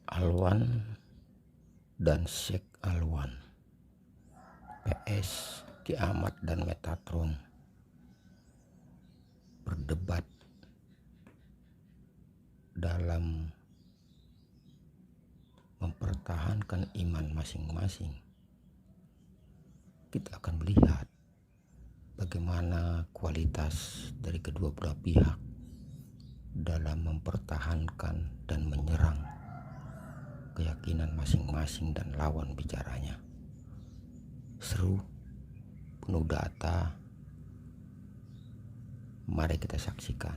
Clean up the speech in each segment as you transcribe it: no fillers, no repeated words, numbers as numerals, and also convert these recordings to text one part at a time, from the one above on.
Alwan dan Sheikh Alwan, PS, Kiamat dan Metatron berdebat dalam mempertahankan iman masing-masing. Kita akan melihat bagaimana kualitas dari kedua belah pihak dalam mempertahankan dan menyerang keyakinan masing-masing dan lawan bicaranya. Seru, penuh data. Mari kita saksikan.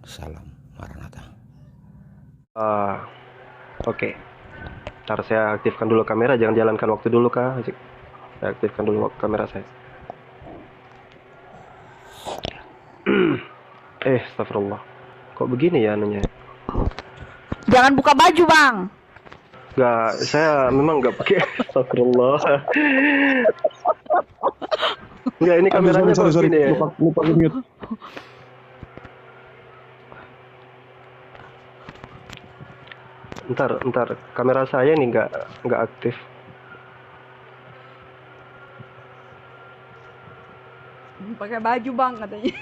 Salam Maranatha. Oke. Ntar saya aktifkan dulu kamera, jangan jalankan waktu dulu Kak. Saya aktifkan dulu kamera saya. Astagfirullah. Kok begini ya anunya? Jangan buka baju, Bang. Gak, saya memang gak pakai. Astagfirullah. Enggak, ini kameranya kok gini ya. Lupa mute. Ntar, kamera saya nih nggak aktif. Pakai baju, Bang, katanya.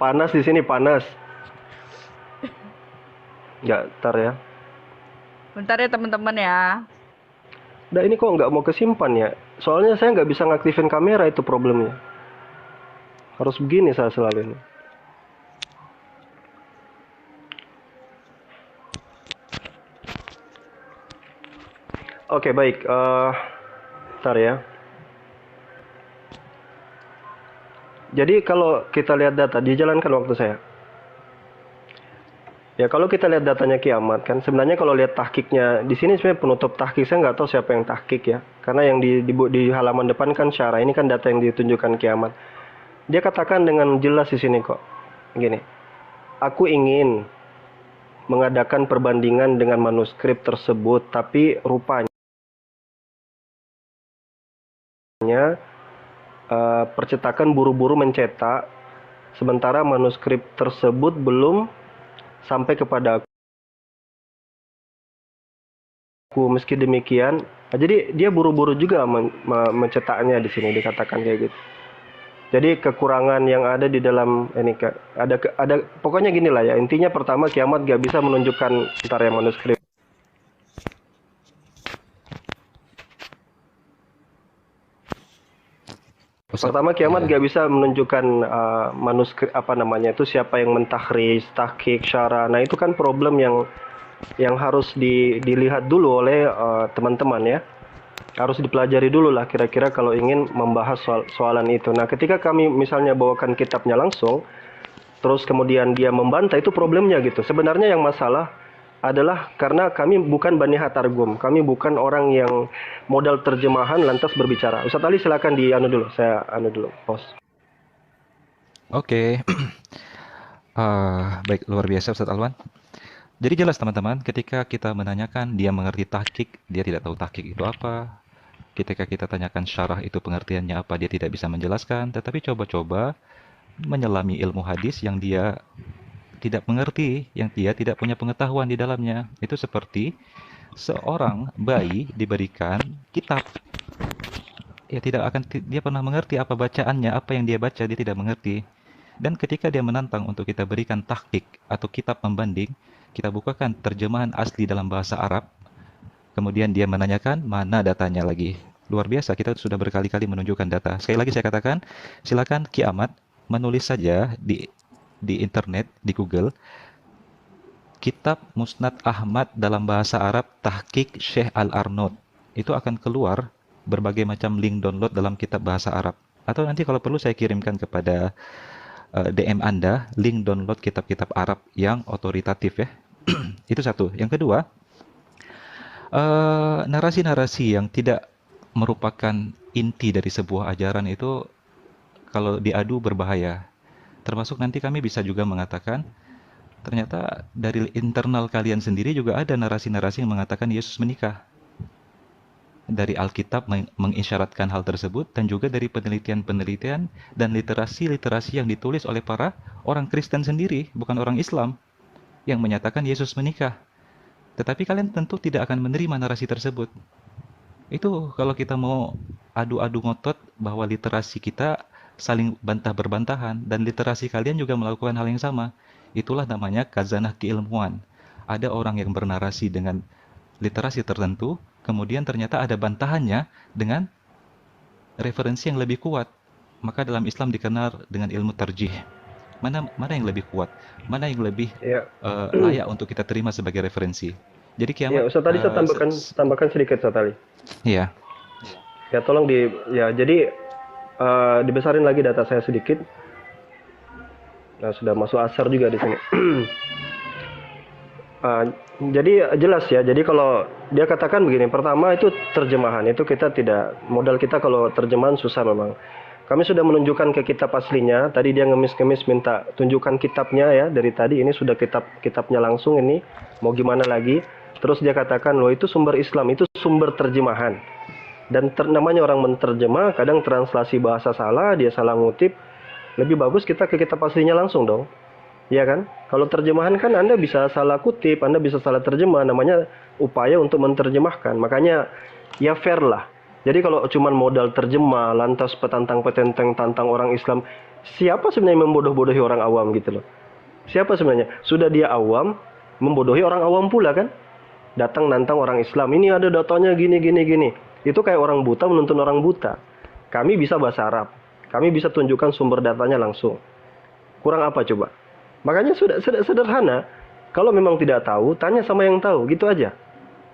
Panas di sini, panas. Nggak, ntar ya. Bentar ya, teman-teman ya. Nah, ini kok nggak mau kesimpan ya? Soalnya saya nggak bisa ngaktifin kamera, itu problemnya. Harus begini saya selalu ini. Oke, baik. Ntar ya. Jadi kalau kita lihat data, dijalankan waktu saya. Ya, kalau kita lihat datanya Kiamat kan, sebenarnya kalau lihat tahkiknya di sini sebenarnya penutup tahkik, saya nggak tahu siapa yang tahkik ya, karena yang di halaman depan kan syarah, ini kan data yang ditunjukkan Kiamat. Dia katakan dengan jelas di sini kok, gini, aku ingin mengadakan perbandingan dengan manuskrip tersebut, tapi rupanya percetakan buru-buru mencetak, sementara manuskrip tersebut belum sampai kepada aku. Meski demikian, jadi dia buru-buru juga mencetaknya di sini, dikatakan kayak gitu. Jadi kekurangan yang ada di dalam ini ada pokoknya gini lah ya, intinya pertama Kiamat gak bisa menunjukkan ntar yang manuskrip. Pertama Kiamat gak bisa menunjukkan manuskrip apa namanya itu, siapa yang mentahris, tahqiq, syarah. Nah itu kan problem yang harus dilihat dulu oleh teman-teman ya. Harus dipelajari dulu lah kira-kira kalau ingin membahas soalan itu. Nah ketika kami misalnya bawakan kitabnya langsung, terus kemudian dia membantah, itu problemnya gitu. Sebenarnya yang masalah adalah karena kami bukan Bani Hatargum, kami bukan orang yang modal terjemahan lantas berbicara. Ustaz Ali silakan saya dulu, pause. Oke. Baik, luar biasa Ustaz Alwan. Jadi jelas teman-teman, ketika kita menanyakan dia mengerti tahqiq, dia tidak tahu tahqiq itu apa. Ketika kita tanyakan syarah itu pengertiannya apa, dia tidak bisa menjelaskan. Tetapi coba-coba menyelami ilmu hadis yang dia tidak mengerti, yang dia tidak punya pengetahuan di dalamnya. Itu seperti seorang bayi diberikan kitab. Ya tidak akan dia pernah mengerti apa bacaannya, apa yang dia baca dia tidak mengerti. Dan ketika dia menantang untuk kita berikan tahqiq atau kitab pembanding, kita bukakan terjemahan asli dalam bahasa Arab, kemudian dia menanyakan mana datanya lagi. Luar biasa, kita sudah berkali-kali menunjukkan data. Sekali lagi saya katakan, silakan Kiamat menulis saja di internet, di Google, kitab Musnad Ahmad dalam bahasa Arab tahqiq Syekh Al-Arnaud. Itu akan keluar berbagai macam link download dalam kitab bahasa Arab. Atau nanti kalau perlu saya kirimkan kepada DM Anda link download kitab-kitab Arab yang otoritatif ya. Itu satu. Yang kedua, narasi-narasi yang tidak merupakan inti dari sebuah ajaran itu kalau diadu berbahaya. Termasuk nanti kami bisa juga mengatakan, ternyata dari internal kalian sendiri juga ada narasi-narasi yang mengatakan Yesus menikah. Dari Alkitab mengisyaratkan hal tersebut, dan juga dari penelitian-penelitian dan literasi-literasi yang ditulis oleh para orang Kristen sendiri, bukan orang Islam, yang menyatakan Yesus menikah. Tetapi kalian tentu tidak akan menerima narasi tersebut. Itu kalau kita mau adu-adu ngotot bahwa literasi kita saling bantah-berbantahan dan literasi kalian juga melakukan hal yang sama. Itulah namanya khazanah keilmuan. Ada orang yang bernarasi dengan literasi tertentu, kemudian ternyata ada bantahannya dengan referensi yang lebih kuat. Maka dalam Islam dikenal dengan ilmu tarjih. Mana yang lebih kuat, mana yang lebih Ya. layak untuk kita terima sebagai referensi. Jadi Ya, kiamat. Ustaz tadi saya tambahkan sedikit Ustaz tadi. Iya. Ya, tolong jadi dibesarin lagi data saya sedikit. Nah, sudah masuk asar juga di sini. Jadi jelas ya. Jadi kalau dia katakan begini, pertama itu terjemahan. Itu kita tidak, modal kita kalau terjemahan susah memang. Kami sudah menunjukkan ke kitab aslinya. Tadi dia ngemis-ngemis minta tunjukkan kitabnya ya. Dari tadi ini sudah kitabnya langsung ini. Mau gimana lagi? Terus dia katakan, loh itu sumber Islam, itu sumber terjemahan. Dan namanya orang menterjemah, kadang translasi bahasa salah, dia salah ngutip. Lebih bagus kita ke kitab aslinya langsung dong. Ya kan? Kalau terjemahan kan Anda bisa salah kutip, Anda bisa salah terjemah. Namanya upaya untuk menterjemahkan. Makanya ya fair lah. Jadi kalau cuma modal terjemah, lantas petantang-petenteng tantang orang Islam, siapa sebenarnya membodoh-bodohi orang awam gitu loh? Siapa sebenarnya? Sudah dia awam, membodohi orang awam pula kan? Datang nantang orang Islam, ini ada datanya gini. Itu kayak orang buta menuntun orang buta. Kami bisa bahasa Arab, kami bisa tunjukkan sumber datanya langsung. Kurang apa coba? Makanya sudah sederhana. Kalau memang tidak tahu, tanya sama yang tahu, gitu aja.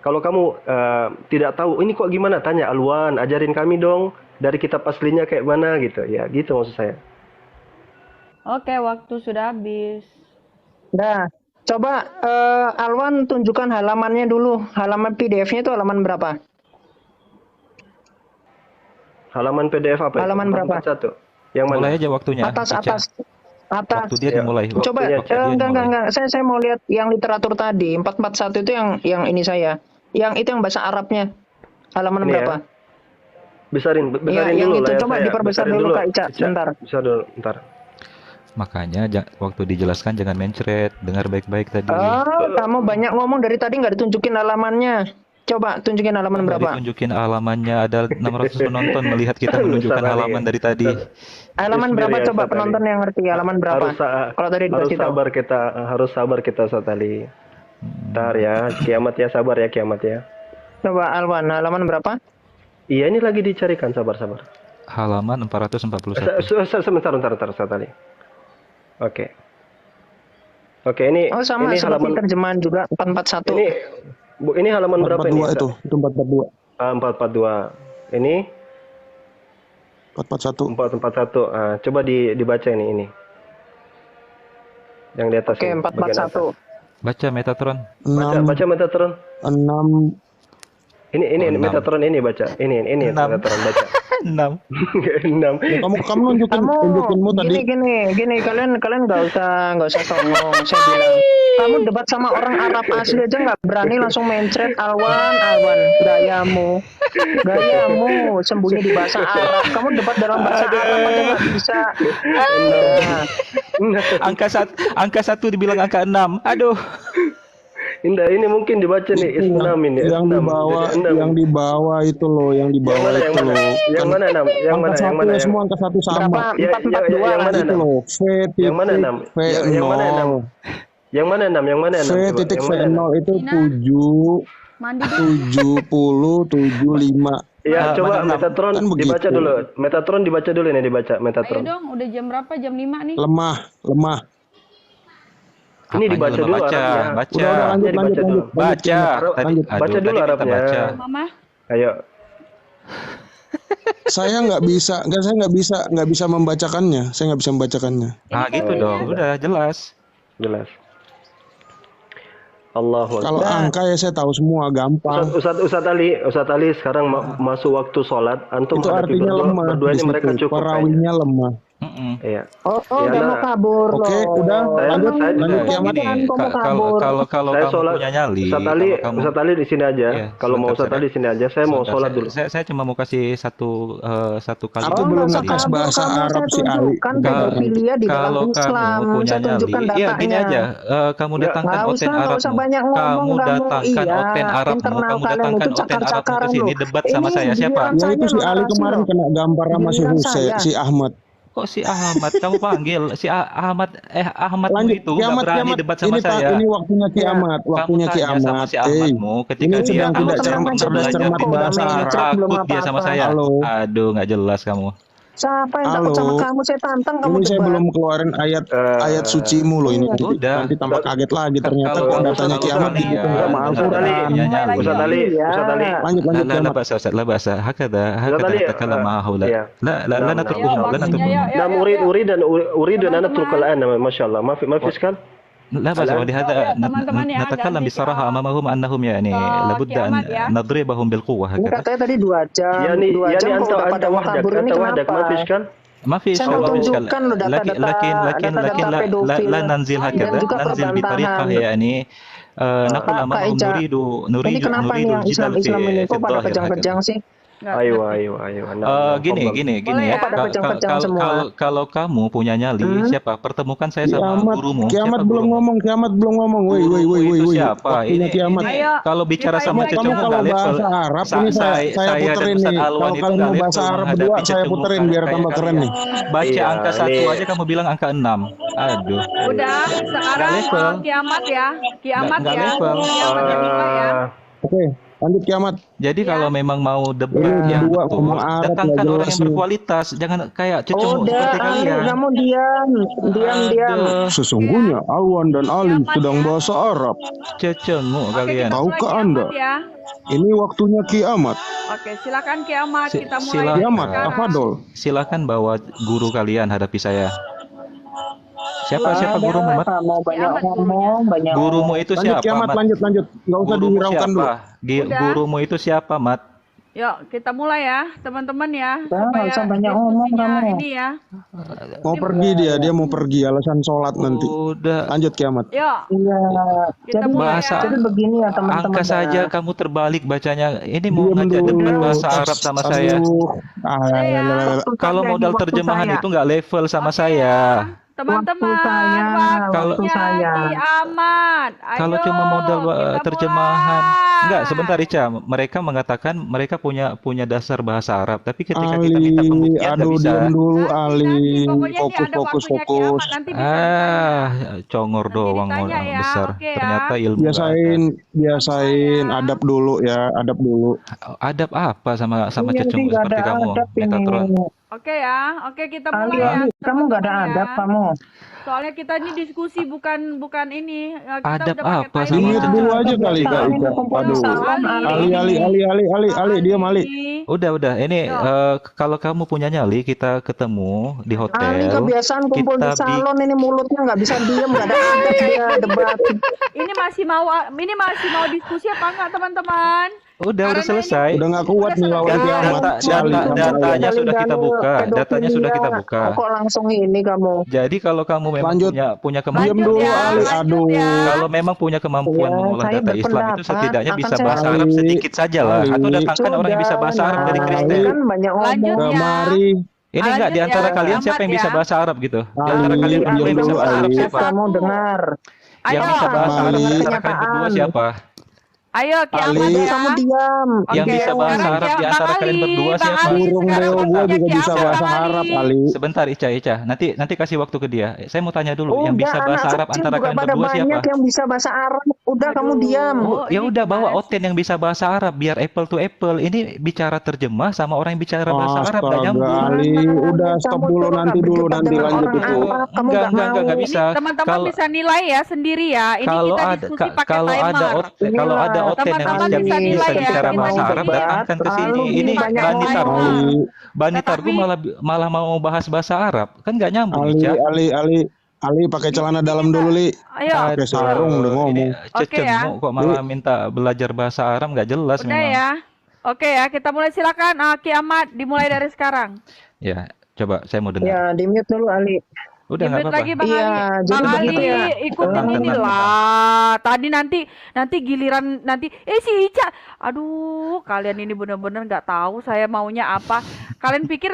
Kalau kamu tidak tahu, ini kok gimana? Tanya Alwan, ajarin kami dong dari kitab aslinya kayak mana gitu. Ya, gitu maksud saya. Oke, waktu sudah habis. Nah, coba Alwan tunjukkan halamannya dulu. Halaman PDF-nya itu halaman berapa? Halaman PDF apa? Halaman berapa? 441. Yang mana? Mulai aja waktunya. Atas. Baca. Atas. Waktu dia Ya. dimulai. Coba Waktunya, enggak. Saya mau lihat yang literatur tadi. 441 itu yang ini saya. Yang itu yang bahasa Arabnya. Halaman Ini berapa? ya. Besarin yang dulu itu layar coba saya. diperbesar Besarin dulu Kak Ica, bentar. Besar dulu, bentar. Makanya waktu dijelaskan jangan mencret, dengar baik-baik tadi. Oh, kamu banyak ngomong dari tadi nggak ditunjukin halamannya. Coba tunjukin halaman Nggak berapa? ditunjukin halamannya, ada 600 penonton melihat kita menunjukkan Besar halaman kali. dari tadi. Halaman berapa Experience coba tadi. penonton yang ngerti halaman berapa? Kalau tadi dikasih tahu. Harus sabar kita saat tadi. Bentar ya, kiamat ya, sabar ya kiamat ya. Coba Alwan, halaman berapa? Iya, ini lagi dicarikan, sabar. Halaman 441. Sebentar saat tadi. Oke, ini Oh sama ini seperti halaman terjemahan juga 441. ini Bu, ini halaman berapa ini? 442 itu 442. 442. Ini 441. 441. Coba dibaca ini. Yang di atas Oke, ini, bagian atas. 441. Baca Metatron. Baca Metatron. 6 Ini Oh, 6. Metatron ini baca. Ini 6. Metatron baca. 6. 6. kamu nunjukinmu tadi. Gini, kalian nggak usah songong. Saya bilang, kamu debat sama orang Arab asli aja nggak berani langsung mencret Alwan, gayamu, sembunyi di bahasa Arab. Kamu debat dalam bahasa Arab aja nggak bisa. Nah, Angka 1 dibilang angka 6. Aduh. Indah, ini mungkin dibaca nih Islam ini. Yang di bawah itu loh, yang di bawah Yang itu mana? loh. Yang mana 6? Yang mana? Angka Yang mana? semua angka 1 sama. berapa? Ya, 442 yang mana? Itu loh, V Yang mana 6? titik V Yang mana 6? 0. Yang mana 6? Yang mana 6? V titik V 0 itu 7 Mandi dulu. 75. Ya, coba mana 6? Metatron Kan begitu. dibaca dulu. Metatron dibaca dulu ini dibaca Ayo Metatron. dong, udah jam berapa? Jam 5 nih. Lemah. Ini Apanya dibaca lu dulu baca, Arabnya. baca. Udah, lanjut. Baca. Tadi, Lanjut. Baca aduh, dulu tadi kita Arabnya. baca. Mama. Ayo. Saya nggak bisa membacakannya. Saya nggak bisa membacakannya. Ah, gitu dong. Udah jelas. Jelas. Allahu Akbar. Kalau angka ya saya tahu semua, gampang. Ustaz Ali sekarang masuk waktu sholat. Antum Itu hadapi artinya lemah. berdua Di ini mereka situ. cukup. Perawinya lemah. Iya. Oh, Ya, udah mau nah, kabur Oke, loh. udah lanjut saya lanjut Udah, kiamat. gini, Kamu kalau kabur. kalau saya kamu sholat. punya nyali, Ustaz Ali, kalau kamu Ustaz Ali di sini aja. ya Kalau mau sebentar Ustaz Ali di sini aja. Saya mau sebentar, sholat dulu. saya cuma mau kasih satu Aku Oh, kalimat nggak belum usah tadi. ngetes kabur bahasa kamu. Arab Saya si Ali. tunjukkan Bentar. pedofilia di dalam Kalau kamu Islam. punya Saya nyali, tunjukkan iya gini datanya. aja, kamu Nggak, datangkan Nggak oten usah Arabmu, banyak ngomong kamu kamu. datangkan Iya, oten Arabmu, internal kamu kalian datangkan itu oten Arabmu ke cakar-cakaran sini loh. debat Ini sama saya. Siapa? giliran Ya saya itu si loh Ali narasi kemarin loh. kena gambar sama si Giliran Huse, saya. si Ahmad. Kok si Ahmad? Kamu panggil si Ahmadmu Lanjut itu nggak kiamat berani kiamat. debat sama Ini Pak, saya. ini waktunya Ya, kiamat, Kamu waktunya tanya sama kiamat. si Ahmadmu ketika Ini dia sedang kamu tidak tenang aja belajar cermat diam kok, nggak bahasa Arab. mencret belum takut dia sama apa-apa. saya. Halo, Aduh, nggak jelas kamu. Siapa yang takut sama halo. kamu? Saya tantang kamu Ini saya debat. belum keluarin ayat Eh, sucimu loh ini. Iya. Udah. Nanti tambah kaget lagi ternyata Kalau kok kalau datanya kalau kiamat kalian dihitung sama Ustaz Ali, Al-Quran. punya nyali, Ustaz Ali, Iya. Ustaz Ali, Lanjut لا lanjut لا لا kiamat. بأس يا أستاذ، لا بأس هكذا Ustaz Ali, نتكلم مع هؤلاء iya. لا Nam, nam. نتركهم Yuk, لا waktunya, نتركهم yuk, yuk, Nam yuk, urid yuk. urid dan urid dan anak Teman-teman. tulkal ana, masyaallah. Ma fi iskal? لا بأس الآن ولهذا Yuk, teman-teman ya, نتكلم ganti بصراحة أمامهم أنهم يعني لابد أن kiamat ya. نضربهم بالقوة Ini هكذا katanya tadi 2 jam. Yani 2 yani jam kok anta udah pada mau wahdak, kabur ini anta wahdak, ma fi kenapa? iskal? ما في Saya إشكال mau ما في إشكال tunjukkan loh لكن data-data لا pedofil ننزل Oh, هكذا dan juga ننزل بطريقة perbantahan. يعني نقول Kak أمامهم Ica, نريد ini نريد kenapa nih نريد yang الجدال Islam ini في kok pada الظاهر kejang-kejang هكذا sih? Nggak Ayo, ngerti. ayo, ayo. Nam, nam, Gini, fadal. gini, Boleh ya? Pada kejang-kejang semua. kalau kamu punya nyali, siapa? Pertemukan saya sama Kiamat, gurumu. kiamat Siapa belum gurumu? ngomong, kiamat belum ngomong. Woi, woi, woi, Gurumu woi, itu woi. siapa? Waktunya kiamat. Ayo, Kalau bicara sama kita Kamu cecemu mulai kalau nggak level. bahasa Arab ini saya Saya dan puterin Ustaz nih. Alwan Kalau itu kalian nggak mau level bahasa Arab menghadapi berdua saya cecemu puterin kayak biar tambah keren kalian. nih. Baca Iya, angka 1 ini- aja kamu bilang angka 6. Aduh. Udah, sekarang level. kiamat ya. Kiamat Nggak ya. level. Kiamat yang dimulai ya. Oke, lanjut kiamat. Jadi kalau memang mau debat Ini yang berdua betul, ngomong Arab datangkan nggak orang jelas yang nih. berkualitas, jangan kayak cecemu Udah, seperti Ali, kalian. kamu diam. Diam. Aduh, Sesungguhnya Alwan dan Ali Kiamat sedang ya. bahasa Arab. cecemu Oke, kalian. kita Tahukah mulai Anda? kiamat ya. Ini waktunya kiamat. Oke, silakan kiamat. Si- Kita mulai silakan. Kiamat, sekarang. Afadol. Silakan bawa guru kalian hadapi saya. Siapa Ada gurumu, Mat? kamu banyak Kiamat ngomong, banyak Gurumu itu Lanjut siapa, kiamat, Mat? lanjut. Nggak usah Gurumu dihiraukan dulu. siapa? Udah. Gurumu itu siapa, Mat? Yuk, kita mulai ya, teman-teman ya. Udah, nggak usah banyak ngomong diskusinya kamu. ini ya. Mau pergi dia mau pergi alasan sholat nanti. Udah. Lanjut kiamat. Yuk, Iya. Kita Jadi mulai Bahasa- ya. jadi begini ya teman-teman. Angka ya. saja kamu terbalik bacanya. Ini mau Diam ngajak dulu. debat bahasa Arab sama saya. Aduh. Kalau modal terjemahan itu nggak level sama Oke saya. ya. Teman-teman, Waktu saya, Kalau- waktunya saya. kiamat. Ayo, Kalau cuma modal kita terjemahan, mulai. enggak sebentar Ica. Mereka mengatakan mereka punya dasar bahasa Arab, tapi ketika kita Ali, minta pembuktian nggak aduh bisa. diam dulu Nanti, Ali. pokoknya ini Fokus, ada fokus, waktunya fokus. kiamat, nanti bisa ditanya. Congor Nanti doang ditanya orang ya, besar. oke ya. Ternyata ilmu nggak Biasain, ya. adab dulu ya, adab dulu. ada. Adab apa sama Iya, cecung nggak seperti ada kamu? adab Metatron. ini. Oke ya, oke kita Ali, mulai ya. Ali, kamu nggak ada teman-teman adab ya. kamu. Soalnya kita ini diskusi bukan ini. Kita Adab udah pakai apa timer. sama Mute dulu aja kali Kak Ini Ika. kumpulan Aduh. salon, Ali, diam Ali. Udah. Ini Yuk. kalau kamu punya nyali, kita ketemu di Ali hotel. kebiasaan kumpul di Kita salon ini mulutnya nggak bisa diem, nggak ada adab dia debat. Ini masih mau diskusi apa enggak teman-teman? Udah Karena selesai. Udah nggak kuat nih lawan Data- kiamat. datanya sudah kita buka. Datanya sudah kita buka. Kok langsung ini kamu? Jadi kalau kamu memang Lanjut. punya Diam kemampuan, dulu ya, Ali. lanjut Aduh. ya. kalau memang punya kemampuan Ya, mengolah saya data Islam itu berpendapat setidaknya akan bisa saya- bahasa Arab Ali. sedikit saja lah. Ali. Atau datangkan orang yang bisa bahasa Arab dari Nah, Kristen. ini kan banyak Lanjut ngomong. ya. Mari. Ini enggak Lanjut di antara ya, kalian siapa selamat yang bisa ya. bahasa Arab gitu? Di Ali, antara kalian diam berdua yang bisa dulu, bahasa Arab Ali. siapa? Kamu dengar. Yang Ayo, bisa bahasa Arab Ali. di antara kalian berdua Kenyataan. siapa? Ayo kiamat Ali. ya. Kamu diam. Yang Oke, bisa bahasa sekarang Arab di Bang antara Ali, kalian berdua Bang siapa? Ali, Burung sekarang beo gua waktunya juga bisa kiamat, bahasa Bang Arab Ali. Ali. Sebentar Ica. Nanti kasih waktu ke dia. Saya mau tanya dulu, yang bisa Udah, bahasa anak Arab kecil antara juga kalian pada berdua siapa? banyak yang bisa bahasa Arab. Udah kamu Aduh. diam. Oh, ya Ini udah bawa gimana Oten yang bisa bahasa Arab biar apple to apple. Ini bicara terjemah sama orang yang bicara bahasa Arab gak Astaga nyambung. Ali, udah stop Kamu dulu tuh nanti nggak dulu berdebat nanti dengan lanjut orang itu. Arab, kamu nggak mau. Enggak bisa. Teman-teman Kalau bisa nilai ya sendiri ya. Ini kalau kita ada diskusi pakai kalau timer. ada kalau ada Oten yang Teman-teman bisa bisa nilai bisa ya, bicara kita bahasa Arab diskusi. datangkan ke sini. Lalu Ini banyak Bani ngomong. Targu. Ali, Bani Tetapi- Targu malah mau bahas bahasa Arab. Kan nggak nyambung, Ica. Ali pakai celana dalam dulu Li. Ayo. Pakai sarung udah ngomong. Ini Oke ya. cecemu kok malah minta belajar bahasa Arab nggak jelas Udah memang. ya. Oke ya, kita mulai silakan. Kiamat dimulai dari sekarang. Ya, Coba, saya mau dengar. Ya, di mute dulu Ali. Udah nggak Di-mute apa-apa. lagi Bang Iya, Ali. jadi Bang Ali begitu ya. ikutin Tenang, ini tenang, lah. Tadi nanti giliran nanti si Ica. Aduh, kalian ini bener-bener nggak tahu saya maunya apa. Kalian pikir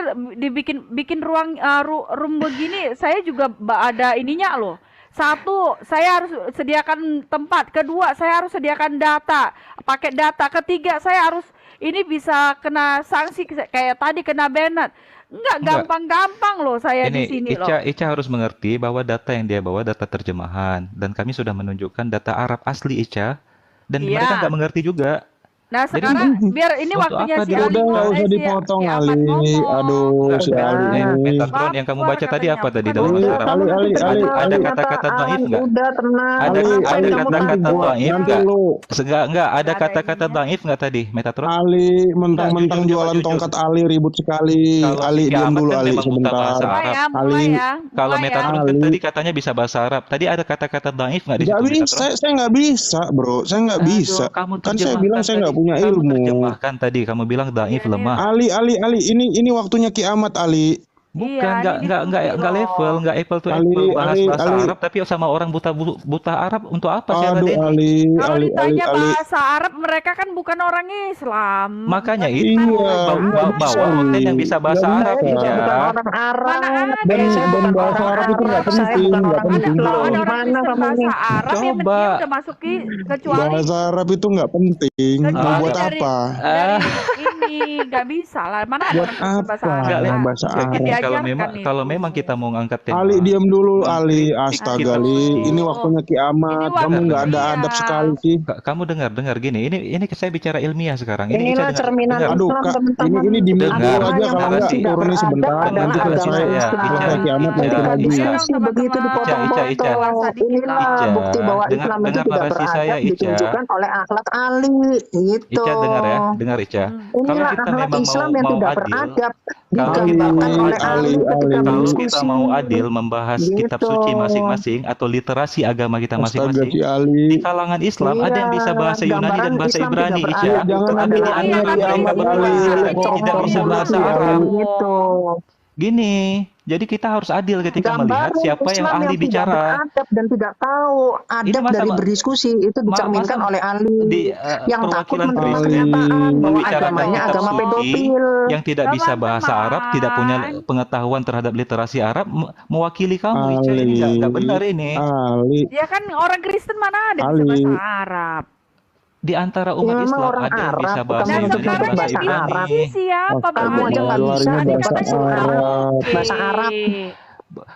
bikin ruang room begini saya juga ada ininya loh. Satu, saya harus sediakan tempat. Kedua, saya harus sediakan data. Pakai data. Ketiga, saya harus ini bisa kena sanksi kayak tadi kena banned. Enggak Enggak. gampang-gampang loh saya di Ini sini loh. Ica harus mengerti bahwa data yang dia bawa data terjemahan dan kami sudah menunjukkan data Arab asli Ica dan Iya. mereka nggak mengerti juga. Nah Jadi, sekarang biar ini untuk waktunya apa si dia- Ali Udah nggak ngomong, usah si dipotong Ahmad Ali. ngomong. Aduh, Enggak, si Ali. Metatron yang kamu baca tadi apa tadi dalam bahasa Arab? Ali, Ada kata-kata dhaif nggak? Udah tenang. Ada Kenapa ada ini kamu kata-kata dibuat? dhaif Nanti nggak? lu Enggak, ada Ada kata-kata ininya. dhaif nggak tadi, Metatron? Ali mentang-mentang Jujur, jualan jujur. tongkat Ali ribut sekali. Kalau Ali si diam Kiamat dulu kan Ali memang buta sebentar. bahasa Mulai Arab. ya, mulai Ali. ya. Kalau mulai ya. Metatron kan Ali. tadi katanya bisa bahasa Arab. Tadi ada kata-kata dhaif nggak di Nggak situ, bisa, Metatron? saya nggak bisa bro, saya nggak Aduh, bisa. kamu Kan saya terjemahkan bilang saya nggak tadi. punya Kamu ilmu. terjemahkan tadi, kamu bilang dhaif Iya, lemah. Ali, ini waktunya kiamat Ali. Bukan, Iya, ini nggak diskusi level, loh. nggak apple to Ali, apple bahas Ali, bahasa Ali. Arab, tapi sama orang buta Arab untuk apa saya Aduh ladeni? Ali, Kalau Ali, ditanya Ali. bahasa Arab mereka kan bukan orang Islam. Makanya Bukan itu Iya, nggak bisa, bawa konten yang bisa bahasa nggak Arab bisa. aja. Bukan orang Arab. Mana ada Dan yang Saya dan bukan bahasa orang Arab itu nggak Arab, saya penting, bukan nggak orang penting. Kalau Islam. ada orang Gimana Kristen kamu bahasa ini? Arab yang Coba. dia udah masuk kecuali Bahasa Arab itu nggak penting. Mau kecuali buat dari apa? ini nggak bisa lah. Mana ada Buat orang Kristen bahasa apa? Arab? Nggak, Le. Bahasa Nggak, Arab. gini, kalau Diajarkan memang itu. kalau memang kita mau ngangkat tema Ali diam dulu Ali, mengkritik astaga kitab Ali, suci. ini waktunya kiamat. Ini Kamu waktu- nggak ada iya. adab sekali sih. Kamu dengar gini. Ini saya bicara ilmiah sekarang. Ini Inilah Ica cerminan dengar. Aduh, Islam, Kak, teman-teman. ini di mute Dengar. dulu aja Agama kalau yang nggak Narasi. tidak turunnya beradab sebentar, adalah nanti agama selesai. Ica, Islam. Selesai kiamat Ica, nanti Ketika lagi. Ica. diskusi begitu Ica. dipotong-potong, inilah Ica, bukti bahwa dengar- Islam itu dengar tidak narasi saya, beradab Ica. ditunjukkan oleh akhlak Ali, gitu. Ica dengar Ica. Kalau Inilah kita akhlak memang Islam mau yang tidak adil, beradab kalau kita digambarkan mau oleh adil, Ali ketika Ali. kalau berdiskusi. kita mau adil membahas kitab Gitu. suci masing-masing atau literasi agama kita Astaga masing-masing, si Ali. di kalangan Islam ada yang bisa bahasa Iya, Yunani dan gambaran bahasa Islam Ibrani, tidak Ica. beradab. Jangan Itu ambil adalah Ali Iya, ayat kan kiamat yang mereka Ali. berdua. benar. Tidak Cokor bisa bahasa gitu, Arab. gitu. Gini, jadi kita harus adil ketika melihat Gambaran siapa yang Islam ahli tidak bicara. beradab dan tidak tahu adab masa- dari berdiskusi itu dicerminkan masa oleh Ali di yang takut perwakilan menerima Kristen kenyataan bahwa membicarakan agamanya kitab agama suci pedofil. yang tidak bisa bahasa Teman-teman. Arab, tidak punya pengetahuan terhadap literasi Arab, mewakili kamu, Ica. Ini nggak benar ini. Ali. Dia kan orang Kristen mana ada bisa Ali. bahasa Arab. Di antara Ya, umat memang Islam orang ada yang Arab, bisa bukan bahasa Dan Saya Yunani dan sekarang bahasa bahasa yang Arab. diskusi siapa Bang Kamu aja Ali? nggak bisa Larinya Tadi bahasa katanya udah Arab. oke. Bahasa Arab.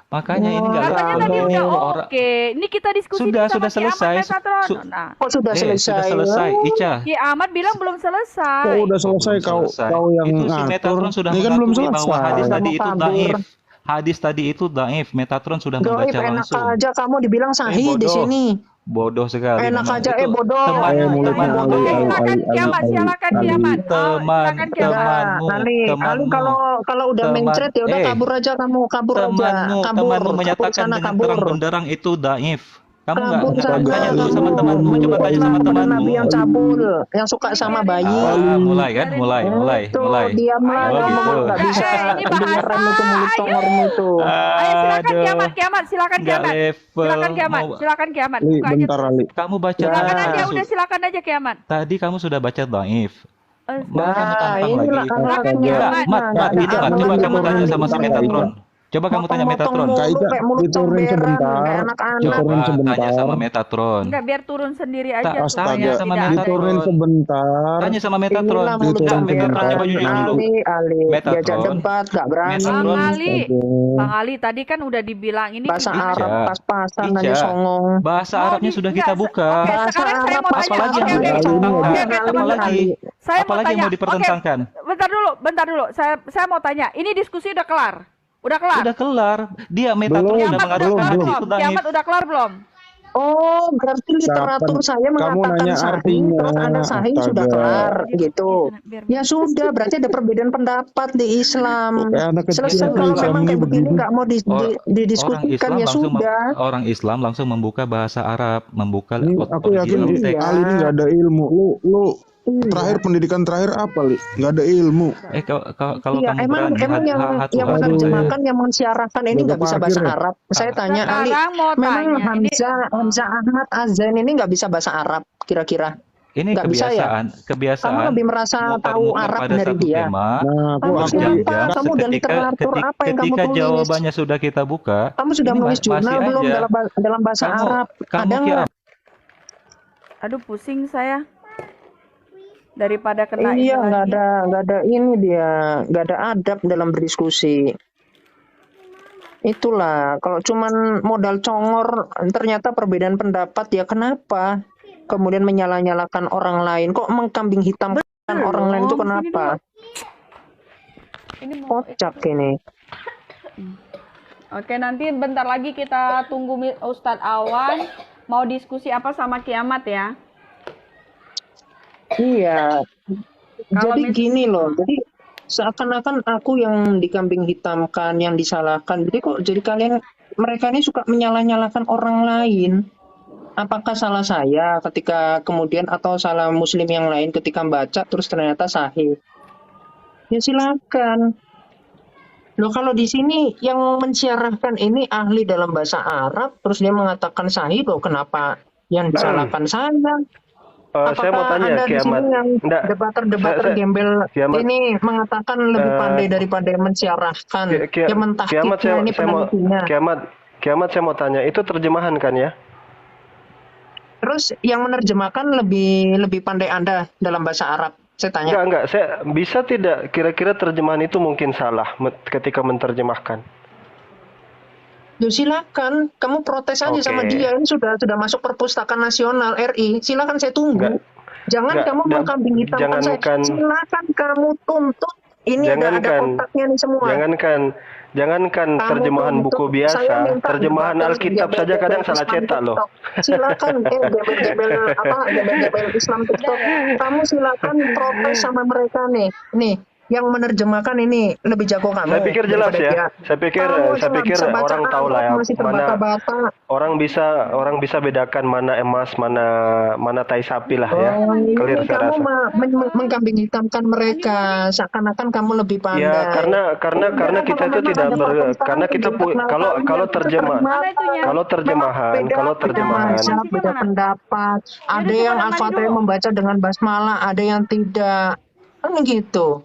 Makanya ini nggak Katanya tadi level. udah Orang oke. Ini kita diskusi Sudah sama Ki Ahmad selesai. Metatron. Su- Nah, Oh sudah sudah selesai. selesai, Ica. Ki Ahmad bilang belum selesai. Kok udah selesai Belum kau selesai. kau yang Itu si ngatur. Metatron sudah Ini kan belum mengakui bahwa selesai. hadis tadi Mau itu kabur. dhaif. Hadis tadi itu dhaif. Metatron sudah Doib membaca enak langsung. aja kamu dibilang sahih di bodoh. sini. Bodoh sekali. Enak memang. aja, Itu bodoh. Temanmu, mulai temanmu. Ali, Oke, Ali, silakan Ali, Kiamat, Ali, silakan Ali. Kiamat. Teman, Silakan Kiamat. temanmu, Ali temanmu. kalau udah Teman- mencret ya udah kabur aja kamu, kabur aja. Temanmu Kabur menyatakan sana, dengan kabur. terang benderang itu dhaif. Kamu nggak Kabur sana, tanya dulu Ali. sama temanmu, coba tanya sama Islam bener temanmu. Nabi yang cabul, yang suka sama bayi. Mulai kan, mulai. Itu mulai. diamlah, Oh, kamu gitu. nggak bisa Ini bahasa. dengerin itu mulut congormu itu. Ayo silakan Aduh. Kiamat, silakan Nggak Kiamat. level. Silakan Kiamat, Mau- silakan Kiamat. Ali, Buka aja. bentar Ali. Kamu baca Silakan tadi. aja, udah silakan aja Kiamat. Tadi kamu sudah baca dhaif. Maka kamu Nah, tantang inilah lagi. anaknya. Enggak, Mat, ini Nggak Mat, coba boleh kamu tanya sama si Bentar, Metatron. Coba kamu tanya Metatron. motong-motong Kak mulu Ica, kayak mulut diturunin comberan, sebentar. kayak anak-anak. Diturunin Coba sebentar. tanya sama Metatron. Enggak, biar turun sendiri aja. Tak, supaya tanya sama tidak ada Diturunin yang- sebentar. Tanya sama Metatron. Inilah mulut Diturunin Metatron, comberan. coba jujur dulu. Ali, Metatron. diajak debat, gak berani. Metatron. Bang Ali, Aduh. Bang Ali tadi kan udah dibilang ini Bahasa gimana? Ica. Arab pas-pasan Ica. aja songong. Bahasa Mau Arabnya di- sudah enggak, kita se- buka. Oke, Bahasa sekarang saya Arab mau tanya. Apalagi yang Oke, mau oke. dipertentangkan? Oke, oke, Apa teman-teman. lagi? Saya mau Apalagi yang tanya. mau dipertentangkan? Oke, bentar dulu. Saya mau tanya. Ini diskusi udah kelar? Udah kelar? Udah kelar. Dia Metatron Belum, sudah Kiamat mengatakan udah kelar hadis belum? itu dhaif. Kiamat udah kelar belum? Oh, berarti literatur Kapan? saya Kamu mengatakan nanya sahih, artinya. terus Anda sahih sudah Astaga. kelar, gitu. Biar- Ya sudah, berarti ada perbedaan pendapat di Islam. Kayak anak kecil Selesai tuh kalau Islam memang ini kayak begini begini. nggak mau didiskusikan ya sudah. Orang Islam langsung membuka bahasa Arab, membuka Ini aku yakin original di teks. Iya. Ali ini nggak ada ilmu. Lu Terakhir pendidikan terakhir apa, Li? Nggak ada ilmu. Kalau Iya, kamu emang berani yang hatu-hatu menerjemahkan, yang mensiarahkan ini nggak bisa bahasa Arab. Saya tanya Ali, Sekarang mau memang tanya, ini Hamzah Ahmad Azan ini nggak bisa bahasa Arab kira-kira? ini Nggak bisa ya? kebiasaan Kamu lebih merasa tahu muter-muter Arab pada dari satu dia. tema Nah, Kamu aku siapa? Kamu dan ketika literatur apa yang kamu ketika tulis? jawabannya sudah kita buka, Kamu sudah ini menulis masih jurnal belum aja. dalam bahasa Kamu Arab? kamu Ada kira nggak? aduh pusing saya daripada kena ini Iya, nggak lagi. ada ini dia, nggak ada adab dalam berdiskusi. Itulah, kalau cuman modal congor, ternyata perbedaan pendapat ya kenapa? Kemudian menyalah-nyalahkan orang lain, kok mengkambing hitamkan orang lain itu Belum, sini kenapa? dulu. Ini mau Kocak ini. Oke, nanti bentar lagi kita tunggu Ustadz Awan mau diskusi apa sama Kiamat ya. Iya. Kalau Jadi gini loh, jadi seakan-akan aku yang dikambing hitamkan, yang disalahkan. Jadi kok jadi mereka ini suka menyalah-nyalahkan orang lain. Apakah salah saya ketika kemudian atau salah muslim yang lain ketika baca terus ternyata sahih? Ya silakan. Loh kalau di sini yang mensiarahkan ini ahli dalam bahasa Arab, terus dia mengatakan sahih, loh kenapa yang disalahkan saya? Saya mau Apakah tanya Anda di sini Kiamat. yang Enggak, debater saya- gembel Kiamat. ini mengatakan lebih pandai daripada yang mensiarahkan, yang mentahkiknya ini penelitinya. Kiamat saya mau tanya, itu terjemahan kan ya? Terus yang menerjemahkan lebih pandai Anda dalam bahasa Arab. Saya tanya. Enggak. Saya bisa tidak kira-kira terjemahan itu mungkin salah ketika menerjemahkan? Loh, silakan, kamu protes aja Oke. sama dia. Ini sudah masuk Perpustakaan Nasional RI. Silakan saya tunggu. Jangan kamu mengkambing hitamkan saya. jangankan- Silakan kamu tuntut. Ini ada kotaknya nih semua. Jangankan Kamu terjemahan tuntut. buku Saya biasa, minta terjemahan debater Alkitab saja gembel-gembel kadang salah Islam cetak loh. TikTok. Silakan gembel-gembel Islam TikTok. Kamu silakan protes sama mereka nih. Nih, yang menerjemahkan ini lebih jago kamu. Saya pikir jelas daripada ya. dia. Saya pikir Kamu aja nggak bisa baca orang tahu lah ya Arab, masih mana terbata-bata. orang bisa bedakan mana emas, mana tai sapi lah ya. Ini Clear saya kamu rasa. mengkambing hitamkan mereka, seakan-akan kamu lebih pandai. Ya karena kita itu tidak karena kita kalau terjemahan beda pendapat. Ada yang Al-Fatihah membaca dengan basmalah, ada yang tidak. Kan gitu.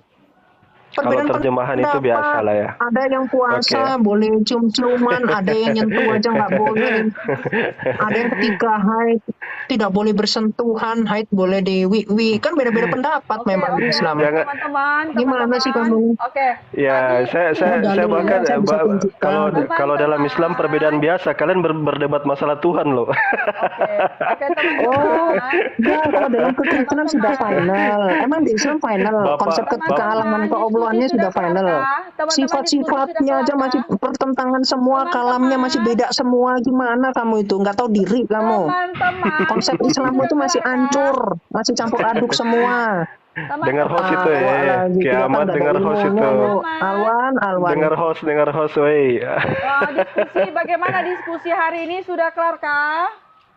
kalau terjemahan itu biasa lah ya. Ada yang puasa boleh cium-ciuman, ada yang nyentuh aja nggak boleh. Ada yang ketika haid tidak boleh bersentuhan, haid boleh diwi-wi. Kan beda-beda pendapat memang di Islam. Teman-teman. Gimana sih kamu? Oke. Ya, saya bahkan saya bisa tunjukkan. kalau dalam Islam perbedaan biasa, kalian berdebat masalah Tuhan loh. Oke, teman-teman. Oh, ya kalau dalam kekristenan sudah final. Emang di Islam final. Konsep kehalangan keobloannya sudah final. Sifat-sifatnya aja masih pertentangan semua, kalamnya masih beda semua. Gimana kamu itu? Nggak tahu diri kamu. Teman-teman. Konsep Islammu itu masih hancur, masih campur aduk semua. Dengar host itu ya. Kiamat dengar host itu. Alwan. Dengar host, woi. Diskusi bagaimana diskusi hari ini sudah kelar kah?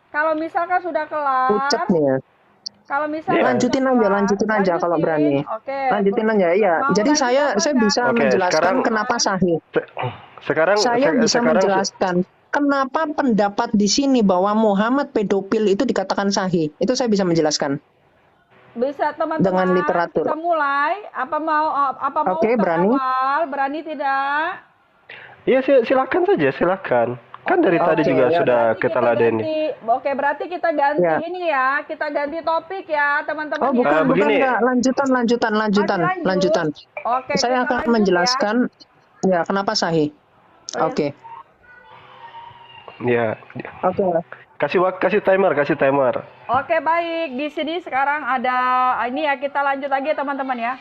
Kalau misalkan sudah kelar, Ucap nih ya. kalau misalkan Lanjutin aja kalau berani. Oke. Lanjutin aja ya. Mau Jadi lanjut saya apa, Kak? bisa Oke, menjelaskan sekarang- kenapa sahih. Sekarang Saya bisa sekarang menjelaskan kenapa pendapat di sini bahwa Muhammad pedofil itu dikatakan sahih. Itu saya bisa menjelaskan. Bisa teman-teman Dengan literatur. kita mulai. Apa mau Oke, berani? awal? Berani tidak? Iya, silakan saja, silakan. Kan dari tadi Oke, juga ya. sudah Berarti kita ladeni. Oke, berarti kita ganti Ya. ini ya. Kita ganti topik ya, teman-teman. Oh, ya. bukan begini. enggak. Lanjutan. Oke, Saya kita akan lanjut menjelaskan ya kenapa sahih. Oh, Oke. Ya. Oke. Kasih timer. Oke, baik. Di sini sekarang ada ini ya, kita lanjut lagi ya, teman-teman ya.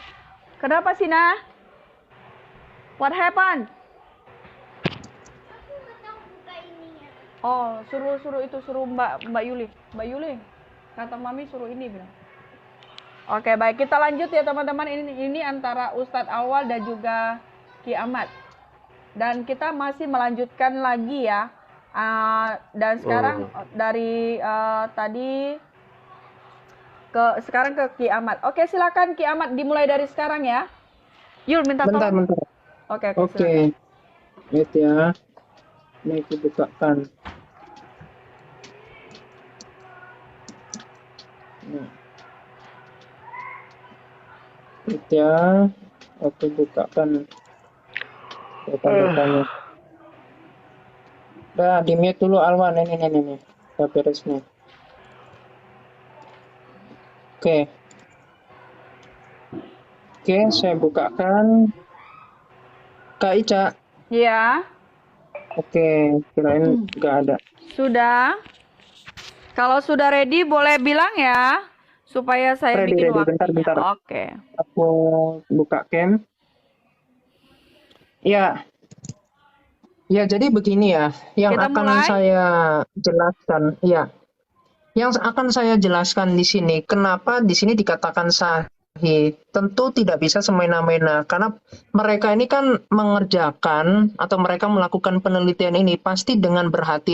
Kenapa sih, Nah? What happened? Oh, suruh Mbak Yuli. Mbak Yuli, kata Mami suruh ini bilang. Oke, baik, kita lanjut ya teman-teman. Ini antara Ustadz Awal dan juga Kiamat. Dan kita masih melanjutkan lagi ya. Dan sekarang dari tadi sekarang ke Ki Ahmad. Oke, silakan Ki Ahmad dimulai dari sekarang ya. Yul minta Bentar, tolong. bentar. Oke, Oke. silakan. Wait ya. Ini aku bukakan. Nah, wait ya. Aku bukakan data-datanya. Udah, di-mute dulu Alwan. Ini. Udah beres nih. Oke. Oke, saya bukakan. Kak Ica. Ya, Oke, kirain nggak ada. sudah. Kalau sudah ready boleh bilang ya, supaya saya Ready, bikin ready. waktunya. Bentar. Oke. Aku buka cam. Ya, ya jadi begini ya. Yang Kita akan mulai. saya jelaskan, ya. Yang akan saya jelaskan di sini, kenapa di sini dikatakan sahih? Tentu tidak bisa semena-mena, karena mereka ini kan mengerjakan atau mereka melakukan penelitian ini pasti dengan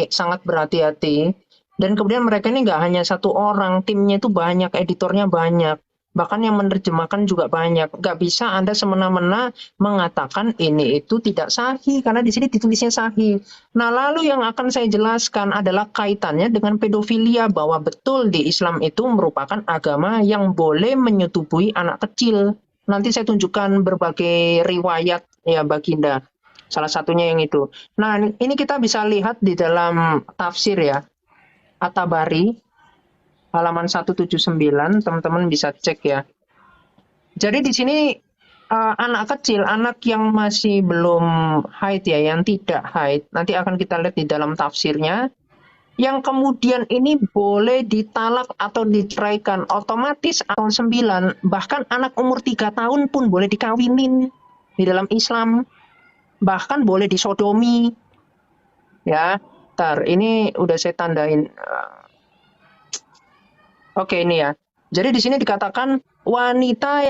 sangat berhati-hati. Dan kemudian mereka ini nggak hanya satu orang, timnya itu banyak, editornya banyak. Bahkan yang menerjemahkan juga banyak. Nggak bisa Anda semena-mena mengatakan ini itu tidak sahih, karena di sini ditulisnya sahih. Nah, lalu yang akan saya jelaskan adalah kaitannya dengan pedofilia, bahwa betul di Islam itu merupakan agama yang boleh menyetubui anak kecil. Nanti saya tunjukkan berbagai riwayat ya Baginda. Salah satunya yang itu. Nah, ini kita bisa lihat di dalam tafsir ya. At-Tabari halaman 179, teman-teman bisa cek ya. Jadi di sini anak kecil, anak yang masih belum haid ya, yang tidak haid, nanti akan kita lihat di dalam tafsirnya, yang kemudian ini boleh ditalak atau diceraikan otomatis atau 9, bahkan anak umur 3 tahun pun boleh dikawinin di dalam Islam, bahkan boleh disodomi. Ya, ntar ini udah saya tandain. Oke, ini ya. Jadi di sini dikatakan wanita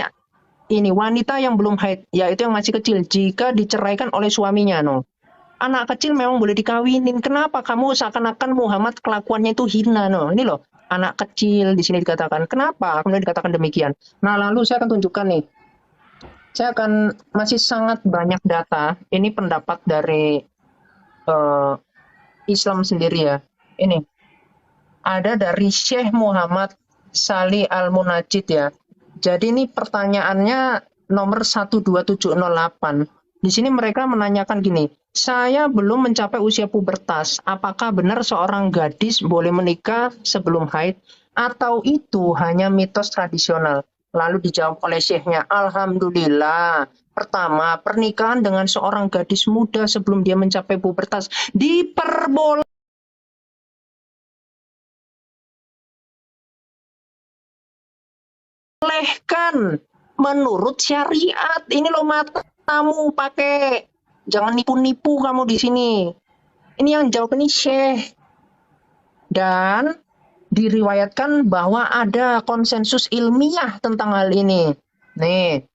yang belum haid, yaitu yang masih kecil, jika diceraikan oleh suaminya, no. Anak kecil memang boleh dikawinin. Kenapa kamu seakan-akan Muhammad kelakuannya itu hina, no? Ini loh, anak kecil di sini dikatakan. Kenapa kemudian dikatakan demikian? Nah, lalu saya akan tunjukkan nih. Saya akan masih sangat banyak data. Ini pendapat dari Islam sendiri ya. Ini ada dari Syekh Muhammad Salih Al-Munajjid ya. Jadi ini pertanyaannya nomor 12708. Di sini mereka menanyakan gini, saya belum mencapai usia pubertas. Apakah benar seorang gadis boleh menikah sebelum haid? Atau itu hanya mitos tradisional? Lalu dijawab oleh syekhnya, alhamdulillah. Pertama, pernikahan dengan seorang gadis muda sebelum dia mencapai pubertas diperbolehkan menurut syariat. Ini loh matamu pakai, jangan nipu-nipu kamu di sini. Ini yang jawab ini Syekh. Dan diriwayatkan bahwa ada konsensus ilmiah tentang hal ini. Nih,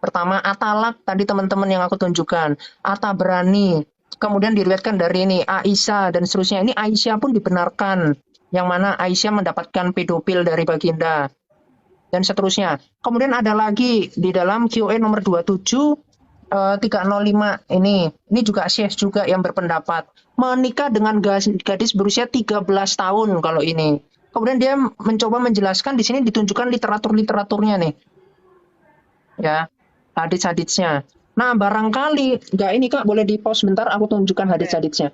pertama Atalak tadi teman-teman yang aku tunjukkan, At-Tabrani. Kemudian diriwayatkan dari ini Aisyah dan seterusnya. Ini Aisyah pun dibenarkan, yang mana Aisyah mendapatkan pedofil dari Baginda dan seterusnya. Kemudian ada lagi di dalam QA nomor 27305 ini juga Syekh juga yang berpendapat menikah dengan gadis berusia 13 tahun kalau ini. Kemudian dia mencoba menjelaskan, di sini ditunjukkan literaturnya nih. Ya, hadis-hadisnya. Nah, barangkali enggak ini Kak, boleh di-pause bentar, aku tunjukkan hadis-hadisnya.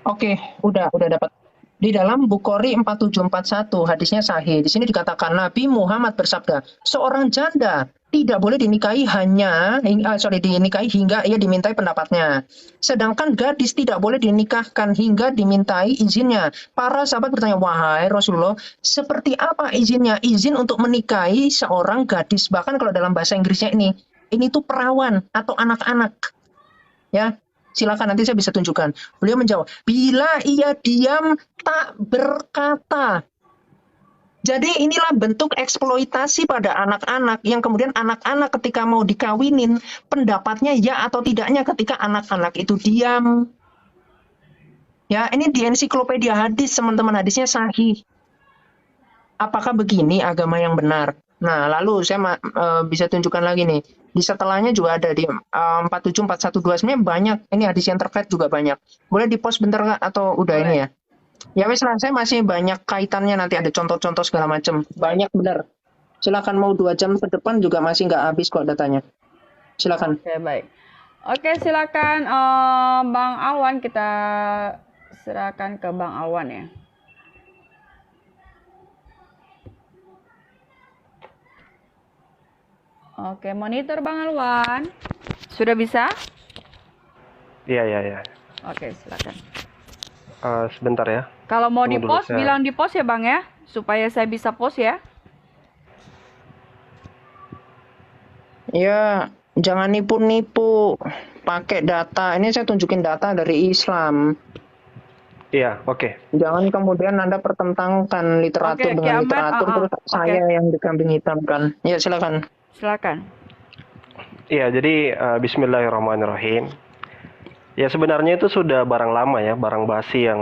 Oke, udah dapat. Di dalam Bukhari 4741 hadisnya sahih. Di sini dikatakan Nabi Muhammad bersabda, seorang janda tidak boleh dinikahi dinikahi hingga ia dimintai pendapatnya. Sedangkan gadis tidak boleh dinikahkan hingga dimintai izinnya. Para sahabat bertanya, wahai Rasulullah, seperti apa izinnya? Izin untuk menikahi seorang gadis. Bahkan kalau dalam bahasa Inggrisnya ini tuh perawan atau anak-anak. Ya. Silakan, nanti saya bisa tunjukkan. Beliau menjawab, bila ia diam tak berkata. Jadi inilah bentuk eksploitasi pada anak-anak, yang kemudian anak-anak ketika mau dikawinin, pendapatnya ya atau tidaknya ketika anak-anak itu diam. Ya, ini di ensiklopedia hadis, teman-teman, hadisnya sahih. apakah begini agama yang benar? Nah, lalu saya bisa tunjukkan lagi nih. Di setelahnya juga ada di 47412 sebenarnya banyak. Ini hadis yang terkait juga banyak. Boleh di-post bentar Kak atau udah ini Boleh. ya? Ya wes lah, saya masih banyak kaitannya nanti ada contoh-contoh segala macam. Banyak benar. Silakan mau 2 jam ke depan juga masih nggak habis kok datanya. Silakan. Oke, baik. Oke, silakan Bang Alwan, kita silakan ke Bang Alwan ya. Oke, monitor Bang Alwan. Sudah bisa? Iya, iya, iya. Oke, silakan. Sebentar ya. Kalau mau Tunggu dulu, di-post, saya- bilang di-post ya Bang ya, supaya saya bisa post ya. Ya, jangan nipu-nipu. Pakai data. Ini saya tunjukin data dari Islam. Iya, oke. Jangan kemudian Anda pertentangkan literatur Oke, dengan Kiamat, literatur terus oke. saya yang dikambing hitamkan. Ya, silakan. Silakan. Iya, jadi Bismillahirrahmanirrahim. Ya sebenarnya itu sudah barang lama ya, barang basi yang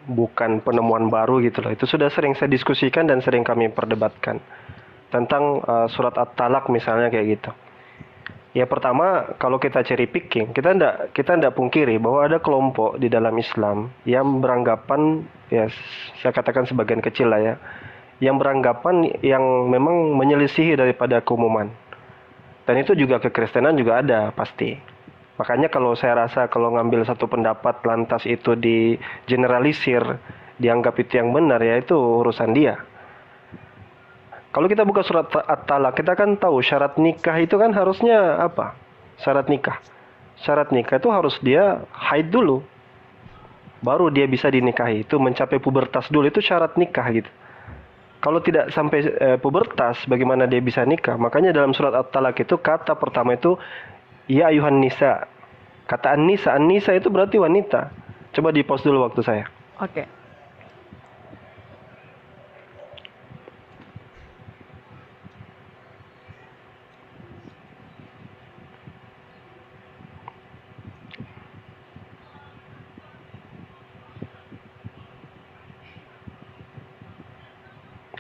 bukan penemuan baru gitu loh. Itu sudah sering saya diskusikan dan sering kami perdebatkan tentang surat At-Talaq misalnya kayak gitu. Ya pertama, kalau kita cherry picking, kita ndak pungkiri bahwa ada kelompok di dalam Islam yang beranggapan, ya saya katakan sebagian kecil lah ya, yang beranggapan yang memang menyelisihi daripada keumuman. Dan itu juga kekristenan juga ada pasti. Makanya kalau saya rasa kalau ngambil satu pendapat lantas itu di generalisir, dianggap itu yang benar, ya itu urusan dia. Kalau kita buka surat At-Talaq, kita kan tahu syarat nikah itu kan harusnya apa? Syarat nikah. Syarat nikah itu harus dia haid dulu. Baru dia bisa dinikahi. Itu mencapai pubertas dulu, itu syarat nikah gitu. Kalau tidak sampai pubertas, bagaimana dia bisa nikah? Makanya dalam surat At-Talaq itu kata pertama itu ya ayuhan nisa. Kata an-nisa, an-nisa itu berarti wanita. Coba di-pause dulu waktu saya. Oke.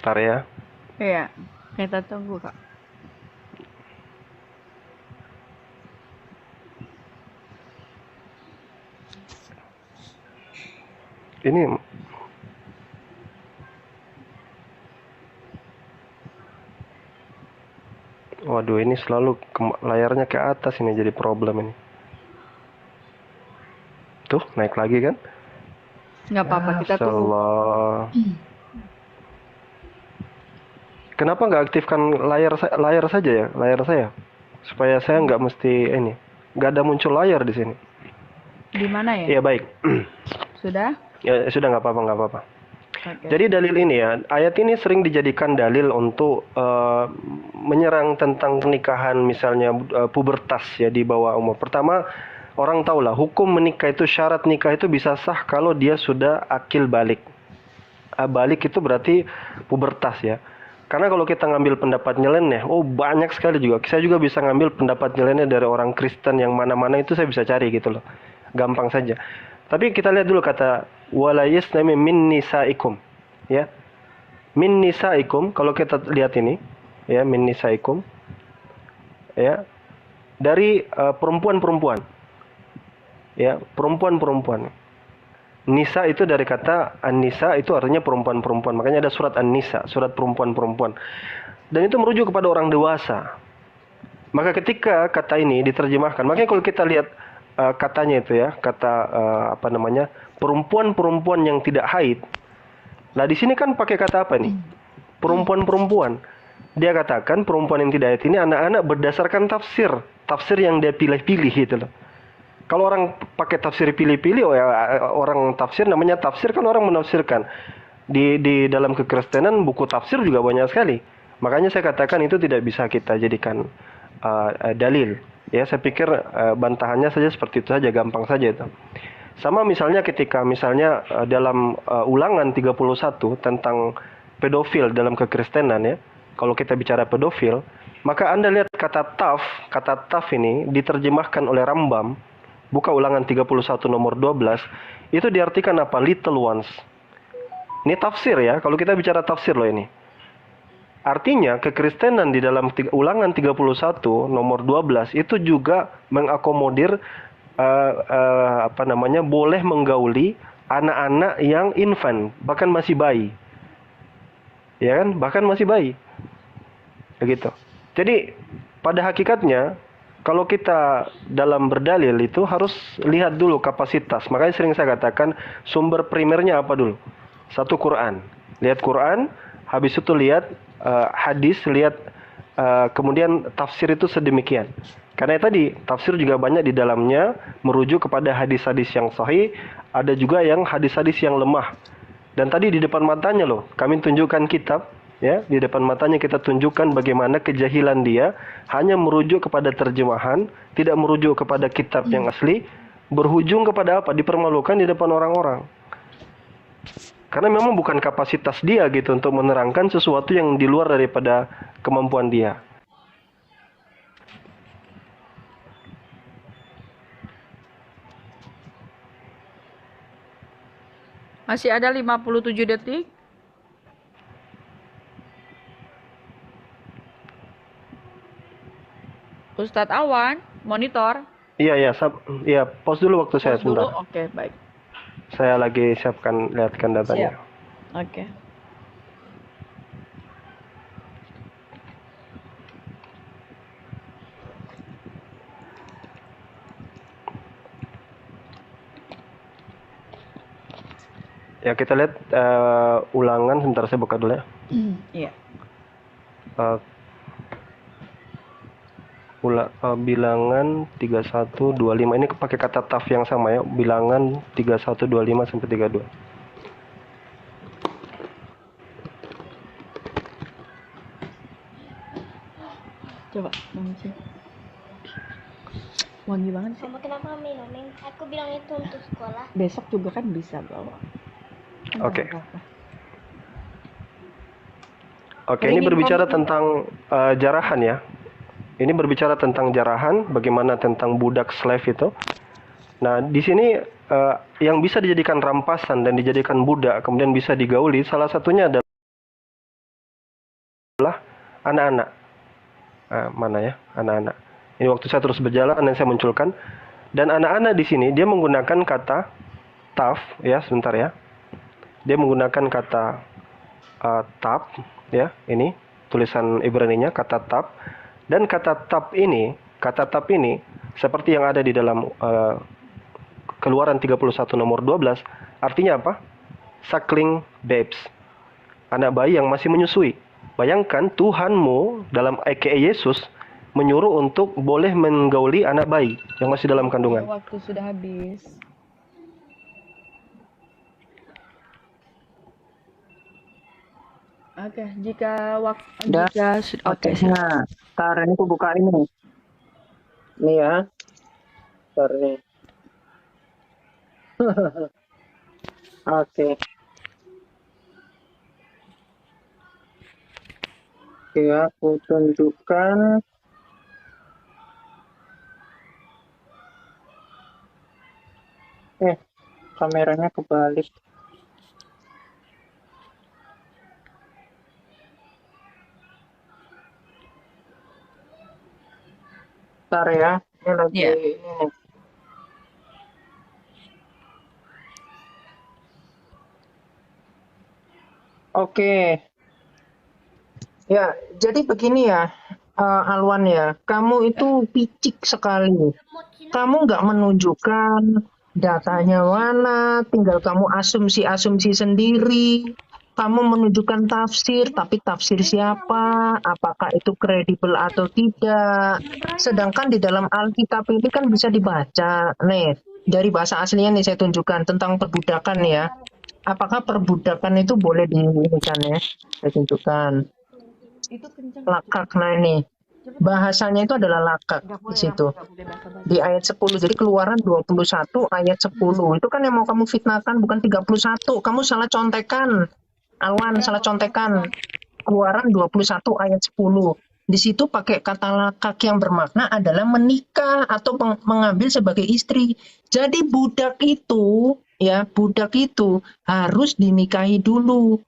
Bentar ya. Iya, kita tunggu Kak. Ini waduh, ini selalu layarnya ke atas, ini jadi problem ini. Tuh, naik lagi kan? Nggak apa-apa, kita tunggu. Allah. Kenapa nggak aktifkan layar saja ya, layar saya, supaya saya nggak mesti ini, nggak ada muncul layar di sini. Di mana ya? Iya baik. Sudah? Ya sudah, nggak apa-apa. Oke. Jadi dalil ini ya, ayat ini sering dijadikan dalil untuk menyerang tentang pernikahan, misalnya pubertas ya di bawah umur. Pertama, orang tahulah hukum menikah itu, syarat nikah itu bisa sah kalau dia sudah akil balik. Balik itu berarti pubertas ya. Karena kalau kita ngambil pendapat nyeleneh, banyak sekali juga. Saya juga bisa ngambil pendapat nyeleneh dari orang Kristen yang mana-mana itu saya bisa cari gitu loh. Gampang saja. Tapi kita lihat dulu kata wala yasnami min nisaikum. Ya. Min nisaikum, kalau kita lihat ini, ya, min nisaikum. Ya. Dari perempuan-perempuan. Ya, perempuan-perempuan. Nisa itu dari kata an-nisa, itu artinya perempuan-perempuan. Makanya ada surat an-nisa, surat perempuan-perempuan. Dan itu merujuk kepada orang dewasa. Maka ketika kata ini diterjemahkan, makanya kalau kita lihat katanya itu ya, kata perempuan-perempuan yang tidak haid. Nah di sini kan pakai kata apa nih? Perempuan-perempuan. Dia katakan perempuan yang tidak haid ini anak-anak berdasarkan tafsir yang dia pilih-pilih gitu loh. Kalau orang pakai tafsir pilih-pilih, orang tafsir namanya tafsir, kan orang menafsirkan. Di dalam kekristenan buku tafsir juga banyak sekali. Makanya saya katakan itu tidak bisa kita jadikan dalil. Ya, saya pikir bantahannya saja seperti itu saja, gampang saja itu. Sama misalnya ketika dalam Ulangan 31 tentang pedofil dalam kekristenan ya. Kalau kita bicara pedofil, maka Anda lihat kata taf ini diterjemahkan oleh Rambam. Buka Ulangan 31 nomor 12, itu diartikan apa? Little ones. Ini tafsir ya, kalau kita bicara tafsir loh ini. Artinya kekristenan di dalam Ulangan 31 nomor 12 itu juga mengakomodir boleh menggauli anak-anak yang infant, bahkan masih bayi. Ya kan? Bahkan masih bayi. Begitu. Jadi pada hakikatnya kalau kita dalam berdalil itu harus lihat dulu kapasitas. Makanya sering saya katakan sumber primernya apa dulu? Satu Quran. Lihat Quran, habis itu lihat hadis, lihat kemudian tafsir itu sedemikian. Karena tadi tafsir juga banyak di dalamnya merujuk kepada hadis-hadis yang sahih, ada juga yang hadis-hadis yang lemah. Dan tadi di depan matanya loh, kami tunjukkan kitab, ya, di depan matanya kita tunjukkan bagaimana kejahilan dia hanya merujuk kepada terjemahan, tidak merujuk kepada kitab yang asli, berujung kepada apa? Dipermalukan di depan orang-orang. Karena memang bukan kapasitas dia gitu untuk menerangkan sesuatu yang di luar daripada kemampuan dia. Masih ada 57 detik. Ustadz Awan, monitor. Iya, pause dulu waktu saya Pause dulu. sebentar. Oke, baik. Saya lagi lihatkan datanya. Siap. Oke. Ya, kita lihat ulangan, sebentar saya buka dulu ya. Iya. Bilangan 3125 ini pakai kata taf yang sama ya, bilangan 3125 sampai 32. Coba, Mami. Wangi banget sih. Mama kenapa minumin? Aku bilang itu untuk sekolah. Besok juga kan bisa bawa. Oke. Nggak apa-apa. Oke, ini Ringin berbicara komik. tentang jarahan ya. Ini berbicara tentang jarahan, bagaimana tentang budak slave itu. Nah, di sini yang bisa dijadikan rampasan dan dijadikan budak, kemudian bisa digauli, salah satunya adalah anak-anak. Mana ya, anak-anak. Ini waktu saya terus berjalan dan saya munculkan. Dan anak-anak di sini dia menggunakan kata taf, ya, sebentar ya. Dia menggunakan kata tab, ya, ini tulisan Ibraninya kata tab. Dan kata tab ini seperti yang ada di dalam Keluaran 31 nomor 12, artinya apa? Suckling babes. Anak bayi yang masih menyusui. Bayangkan Tuhanmu dalam aka Yesus menyuruh untuk boleh menggauli anak bayi yang masih dalam kandungan. Waktu sudah habis. Oke, jika Udah. oke, siap. Nah, ntar ini aku buka ini. Ini ya. Ntar nih. Oke. Oke, aku tunjukkan. Kameranya kebalik. Ntar ya, ini lagi Iya. ini nih. Oke. Ya, jadi begini ya, Alwan ya, kamu itu picik sekali. Kamu nggak menunjukkan datanya mana, tinggal kamu asumsi-asumsi sendiri. Kamu menunjukkan tafsir, tapi tafsir siapa? Apakah itu kredibel atau tidak? Sedangkan di dalam Alkitab ini kan bisa dibaca. Nih, dari bahasa aslinya nih saya tunjukkan tentang perbudakan ya. Apakah perbudakan itu boleh diinikan ya? Saya tunjukkan. Itu kenceng. Lakak, nah ini. Bahasanya itu adalah lakak di situ. Di ayat 10. Jadi Keluaran 21 ayat 10. Itu kan yang mau kamu fitnahkan, bukan 31. Kamu salah contekan. Alwan, salah contekan. Keluaran 21 ayat 10. Di situ pakai kata lakak yang bermakna adalah menikah atau mengambil sebagai istri. Jadi budak itu, ya, budak itu harus dinikahi dulu.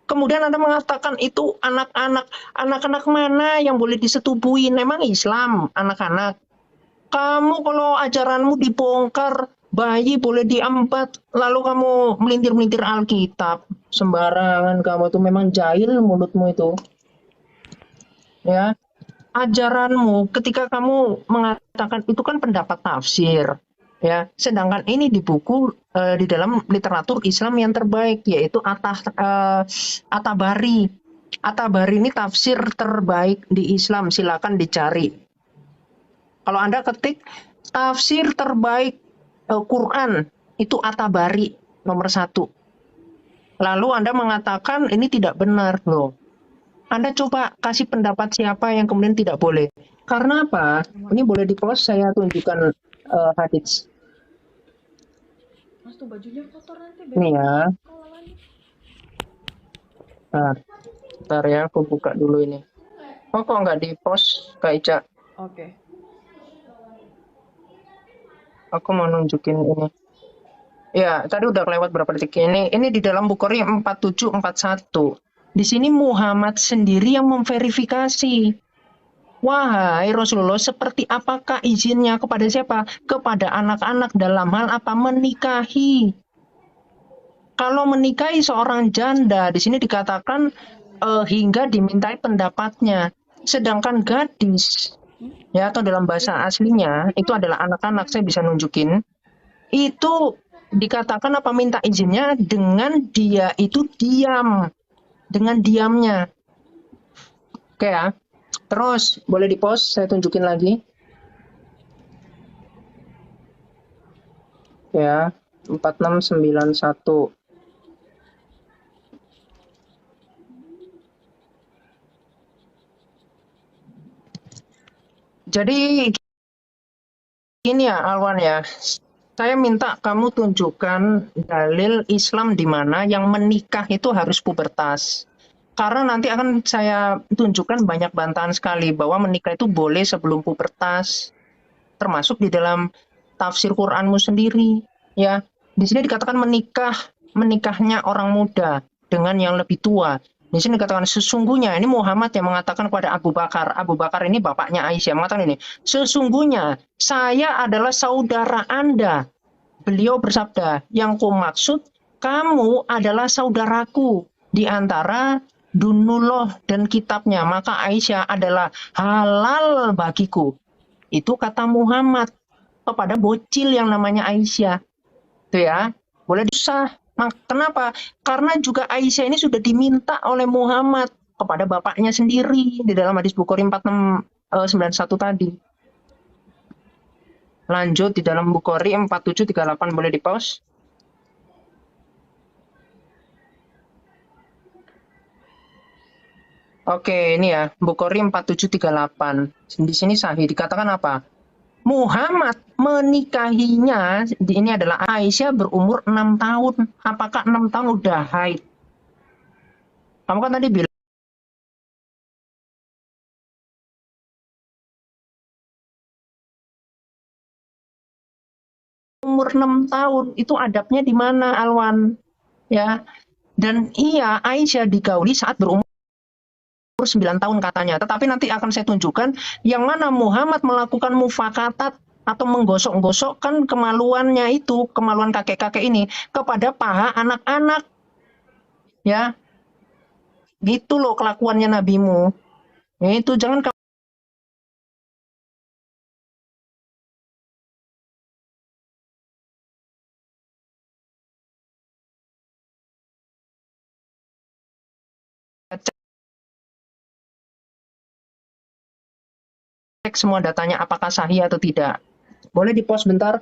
Kemudian Anda mengatakan itu anak-anak. Anak-anak mana yang boleh disetubuhi? Memang Islam, anak-anak. Kamu kalau ajaranmu dibongkar, bayi boleh diembat, lalu kamu melintir-melintir Alkitab. Sembarangan kamu tuh, memang jahil mulutmu itu. Ya, ajaranmu ketika kamu mengatakan itu kan pendapat tafsir. Ya, sedangkan ini di buku di dalam literatur Islam yang terbaik, yaitu At-Tabari. At-Tabari ini tafsir terbaik di Islam, silakan dicari. Kalau Anda ketik tafsir terbaik Quran, itu At-Tabari nomor 1. Lalu Anda mengatakan ini tidak benar loh. Anda coba kasih pendapat siapa yang kemudian tidak boleh. Karena apa? Ini boleh di-post, saya tunjukkan hadits. Mas tuh bajunya kotor nanti. Ini ya. Ntar ya, aku buka dulu ini. Oh, kok nggak di-post, Kak Ica? Oke. Aku mau nunjukin ini. Ya, tadi udah kelewat berapa detik ini. Ini di dalam Bukhari 4741. Di sini Muhammad sendiri yang memverifikasi. Wahai Rasulullah, seperti apakah izinnya kepada siapa? Kepada anak-anak dalam hal apa? Menikahi. Kalau menikahi seorang janda, di sini dikatakan hingga dimintai pendapatnya. Sedangkan gadis, ya, atau dalam bahasa aslinya itu adalah anak-anak, saya bisa nunjukin. Itu dikatakan apa, minta izinnya dengan dia itu diam, dengan diamnya. Oke ya. Terus boleh di-post, saya tunjukin lagi. Ya, 4691. Jadi gini ya Alwan ya, saya minta kamu tunjukkan dalil Islam di mana yang menikah itu harus pubertas. Karena nanti akan saya tunjukkan banyak bantahan sekali bahwa menikah itu boleh sebelum pubertas, termasuk di dalam tafsir Quranmu sendiri. Ya, di sini dikatakan menikahnya orang muda dengan yang lebih tua. Di sini dikatakan sesungguhnya, ini Muhammad yang mengatakan kepada Abu Bakar. Abu Bakar ini bapaknya Aisyah, mengatakan ini, sesungguhnya saya adalah saudara Anda. Beliau bersabda, yang kumaksud kamu adalah saudaraku di antara Dunullah dan kitabnya, maka Aisyah adalah halal bagiku. Itu kata Muhammad kepada bocil yang namanya Aisyah. Itu ya, boleh disah. Kenapa? Karena juga Aisyah ini sudah diminta oleh Muhammad kepada bapaknya sendiri di dalam hadis Bukhari 4691 tadi. Lanjut di dalam Bukhari 4738, boleh di-pause. Oke, ini ya, Bukhari 4738. Di sini sahih, dikatakan apa? Muhammad menikahinya, ini adalah Aisyah berumur 6 tahun. Apakah 6 tahun udah haid? Kamu kan tadi bilang umur 6 tahun, itu adabnya di mana, Alwan? Ya. Dan iya, Aisyah digauli saat berumur 9 tahun katanya. Tetapi nanti akan saya tunjukkan yang mana Muhammad melakukan mufakatat atau menggosok-gosokkan kemaluannya itu, kemaluan kakek-kakek ini kepada paha anak-anak. Ya. Gitu loh kelakuannya nabimu. Itu jangan kamu cek semua datanya apakah sahih atau tidak. Boleh di-pause bentar?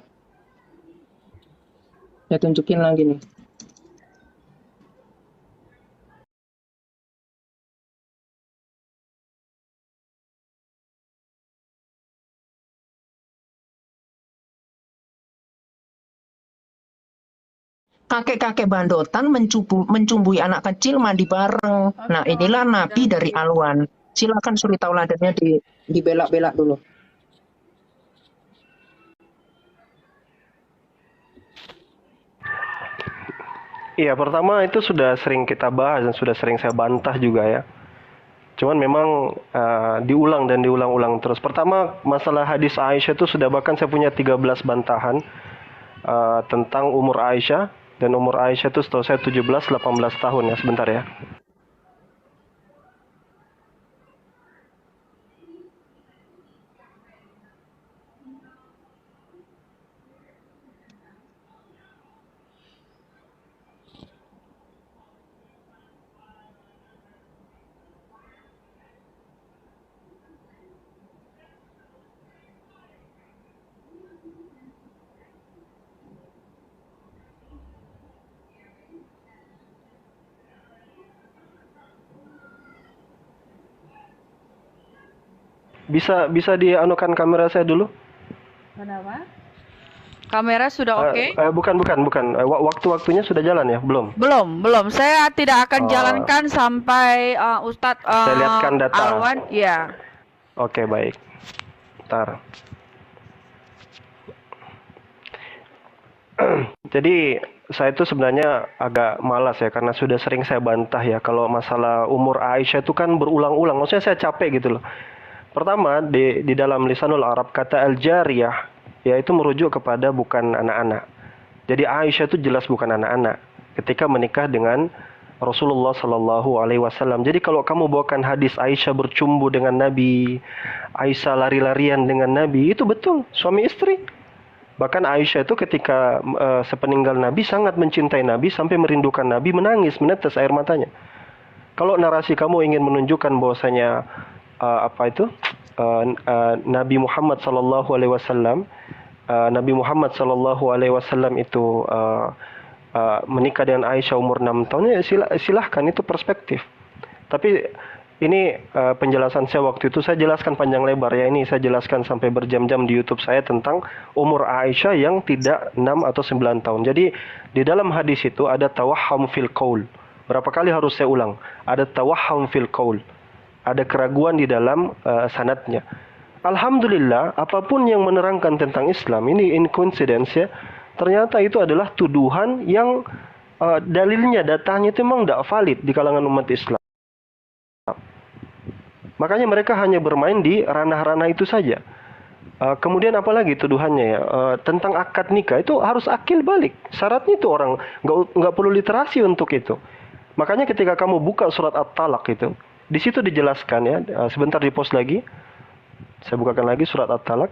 Saya tunjukin lagi nih. Kakek-kakek bandotan mencumbui anak kecil mandi bareng. Nah, inilah Nabi dari Alwan. Silakan suri tauladannya dibelak-belak dulu. Iya, pertama itu sudah sering kita bahas dan sudah sering saya bantah juga ya. Cuman memang diulang dan diulang-ulang terus. Pertama, masalah hadis Aisyah itu sudah bahkan saya punya 13 bantahan tentang umur Aisyah. Dan umur Aisyah itu setahu saya 17-18 tahun ya. Sebentar ya. Bisa dianukan kamera saya dulu? Kenapa? Kamera sudah oke? Bukan. Waktu-waktunya sudah jalan ya? Belum? Belum. Saya tidak akan jalankan sampai Ustadz Saya lihatkan data. Alwan, ya. Oke, baik. Bentar. Jadi saya itu sebenarnya agak malas ya karena sudah sering saya bantah ya kalau masalah umur Aisyah itu kan berulang-ulang. Maksudnya saya capek gitu loh. Pertama di dalam lisanul Arab kata al-jariyah yaitu merujuk kepada bukan anak-anak. Jadi Aisyah itu jelas bukan anak-anak ketika menikah dengan Rasulullah Sallallahu Alaihi Wasallam. Jadi kalau kamu bawakan hadis Aisyah bercumbu dengan Nabi, Aisyah lari-larian dengan Nabi, itu betul suami istri. Bahkan Aisyah itu ketika sepeninggal Nabi sangat mencintai Nabi sampai merindukan Nabi, menangis, menetes air matanya. Kalau narasi kamu ingin menunjukkan bahwasanya Nabi Muhammad Sallallahu Alaihi Wasallam, itu menikah dengan Aisyah umur 6 tahun, ya silahkan, itu perspektif. Tapi ini penjelasan saya waktu itu, saya jelaskan panjang lebar ya, ini saya jelaskan sampai berjam-jam di YouTube saya tentang umur Aisyah yang tidak 6 atau 9 tahun. Jadi di dalam hadis itu ada tawahhum fil qaul. Berapa kali harus saya ulang? Ada tawahhum fil qaul. Ada keraguan di dalam sanadnya. Alhamdulillah, apapun yang menerangkan tentang Islam, ini coincidence ya, ternyata itu adalah tuduhan yang dalilnya, datanya itu memang tidak valid di kalangan umat Islam. Makanya mereka hanya bermain di ranah-ranah itu saja. Kemudian apalagi tuduhannya ya, tentang akad nikah itu harus akil balik. Syaratnya itu orang nggak perlu literasi untuk itu. Makanya ketika kamu buka surat At-Talaq itu, di situ dijelaskan ya, sebentar di post lagi. Saya bukakan lagi surat At-Talaq.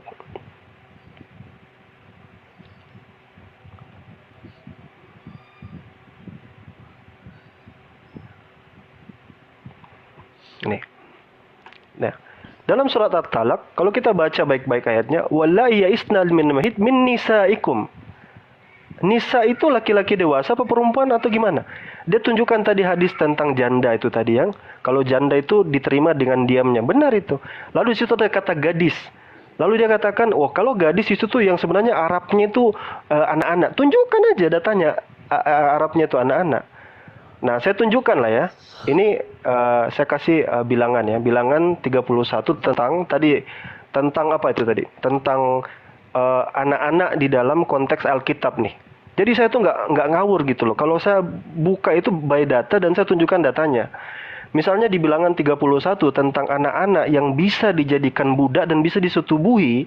Ini. Nah, dalam surat At-Talaq, kalau kita baca baik-baik ayatnya, wallahi ya'isnal min mahid min nisaikum. Nisa itu laki-laki dewasa apa perempuan atau gimana? Dia tunjukkan tadi hadis tentang janda itu tadi, yang kalau janda itu diterima dengan diamnya. Benar itu. Lalu di situ ada kata gadis. Lalu dia katakan, kalau gadis itu tuh yang sebenarnya Arabnya itu anak-anak. Tunjukkan aja datanya Arabnya itu anak-anak. Nah, saya tunjukkan lah ya. Ini saya kasih bilangan ya. Bilangan 31 tentang apa itu tadi? Tentang anak-anak di dalam konteks Alkitab nih. Jadi saya tuh nggak ngawur gitu loh. Kalau saya buka itu by data dan saya tunjukkan datanya. Misalnya di bilangan 31 tentang anak-anak yang bisa dijadikan budak dan bisa disetubuhi,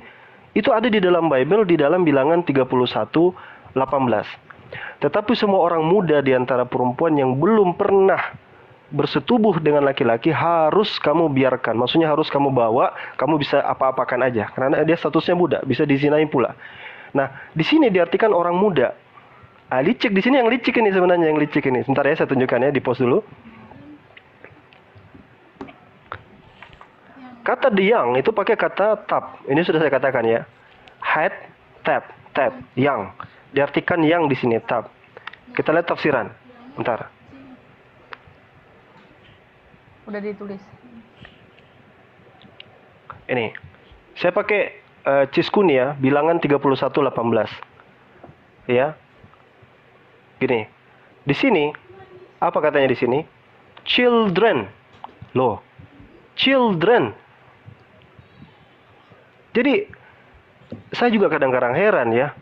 itu ada di dalam Bible di dalam bilangan 31:18. Tetapi semua orang muda di antara perempuan yang belum pernah bersetubuh dengan laki-laki harus kamu biarkan. Maksudnya harus kamu bawa, kamu bisa apa-apakan aja. Karena dia statusnya budak, bisa dizinai pula. Nah, di sini diartikan orang muda. Licik di sini, yang licik ini sebenarnya, yang licik ini. Sebentar ya, saya tunjukkan ya, di post dulu. Kata young itu pakai kata tab. Ini sudah saya katakan ya. Head, tab, young. Diartikan yang di sini, tab. Kita lihat tafsiran. Bentar. Udah ditulis. Ini. Saya pakai Ciskuni ya, bilangan 31:18. Ya. Gini. Di sini apa katanya di sini? Children. Loh. Children. Jadi saya juga kadang-kadang heran ya.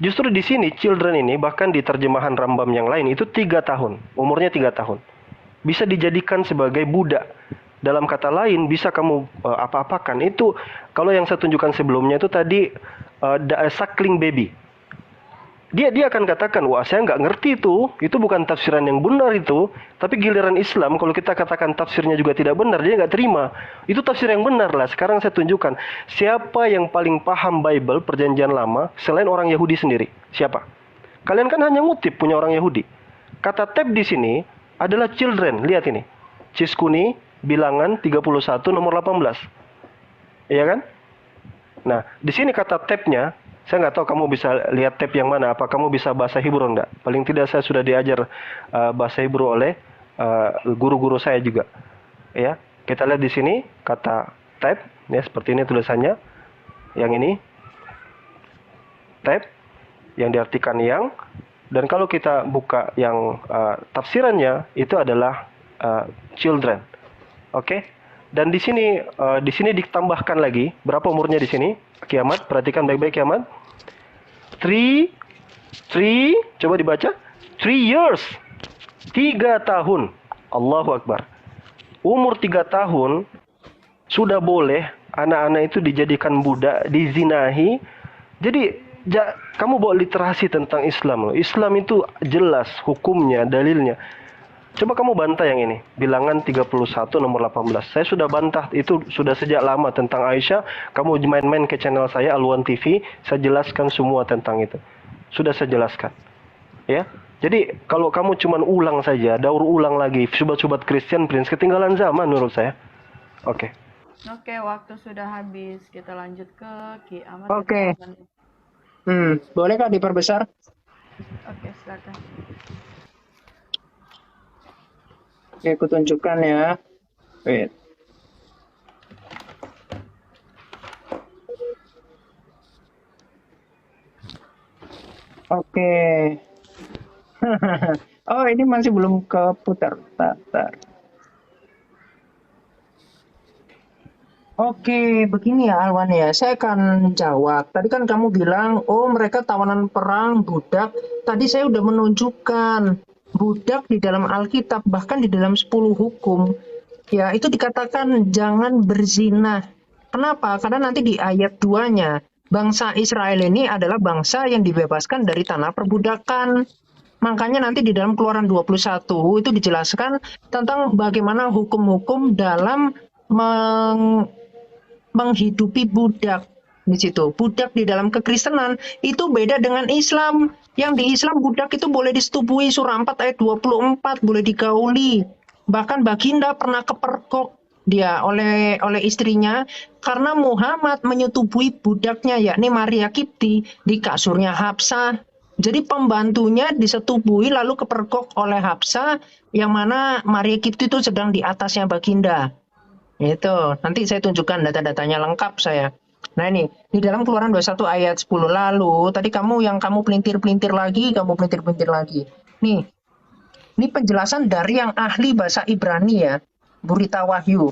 Justru di sini children ini bahkan di terjemahan Rambam yang lain itu 3 tahun, umurnya 3 tahun. Bisa dijadikan sebagai budak. Dalam kata lain bisa kamu apa-apakan. Itu kalau yang saya tunjukkan sebelumnya itu tadi suckling baby. Dia akan katakan, wah saya nggak ngerti itu bukan tafsiran yang benar itu. Tapi giliran Islam, kalau kita katakan tafsirnya juga tidak benar, dia nggak terima. Itu tafsir yang benar lah. Sekarang saya tunjukkan, siapa yang paling paham Bible, perjanjian lama, selain orang Yahudi sendiri? Siapa? Kalian kan hanya ngutip punya orang Yahudi. Kata tab di sini adalah children, lihat ini. Ciskuni, bilangan 31, nomor 18. Iya kan? Nah, di sini kata tabnya, saya nggak tahu kamu bisa lihat tab yang mana. Apa kamu bisa bahasa Hebrew enggak? Paling tidak saya sudah diajar bahasa Hebrew oleh guru-guru saya juga. Ya, kita lihat di sini kata tab, ya seperti ini tulisannya. Yang ini tab, yang diartikan yang. Dan kalau kita buka yang tafsirannya itu adalah children. Oke? Dan di sini ditambahkan lagi berapa umurnya di sini? Kiamat, perhatikan baik-baik kiamat. 3 coba dibaca. 3 years. 3 tahun. Allahu Akbar. Umur 3 tahun sudah boleh anak-anak itu dijadikan budak, dizinahi. Jadi kamu bawa literasi tentang Islam loh. Islam itu jelas hukumnya, dalilnya. Coba kamu bantah yang ini, bilangan 31 nomor 18. Saya sudah bantah itu sudah sejak lama tentang Aisyah. Kamu main-main ke channel saya Alwan TV, saya jelaskan semua tentang itu. Sudah saya jelaskan. Ya. Jadi kalau kamu cuma ulang saja, daur ulang lagi, sobat-sobat Christian Prince, ketinggalan zaman menurut saya. Oke. Oke, waktu sudah habis. Kita lanjut ke Ki Ahmad. Oke. Boleh Kak diperbesar? Oke, silakan. Oke, aku tunjukkan ya. Wait. Oke. Oh, ini masih belum keputar. Bentar. Oke, begini ya Alwan ya. Saya akan jawab. Tadi kan kamu bilang, oh mereka tawanan perang, budak. Tadi saya udah menunjukkan budak di dalam Alkitab, bahkan di dalam 10 hukum. Ya, itu dikatakan jangan berzina. Kenapa? Karena nanti di ayat 2-nya, bangsa Israel ini adalah bangsa yang dibebaskan dari tanah perbudakan. Makanya nanti di dalam Keluaran 21 itu dijelaskan tentang bagaimana hukum-hukum dalam menghidupi budak di situ. Budak di dalam kekristenan itu beda dengan Islam. Yang di Islam budak itu boleh disetubui, surah 4 ayat 24, boleh digauli. Bahkan baginda pernah kepergok dia oleh istrinya karena Muhammad menyetubui budaknya yakni Maria Kipti di kasurnya Hafsah. Jadi pembantunya disetubui lalu kepergok oleh Hafsah, yang mana Maria Kipti itu sedang di atasnya baginda. Itu, nanti saya tunjukkan data-datanya lengkap saya. Nah ini, di dalam Keluaran 21 ayat 10 lalu, tadi kamu pelintir-pelintir lagi, Nih, ini penjelasan dari yang ahli bahasa Ibrani ya, Burita Wahyu.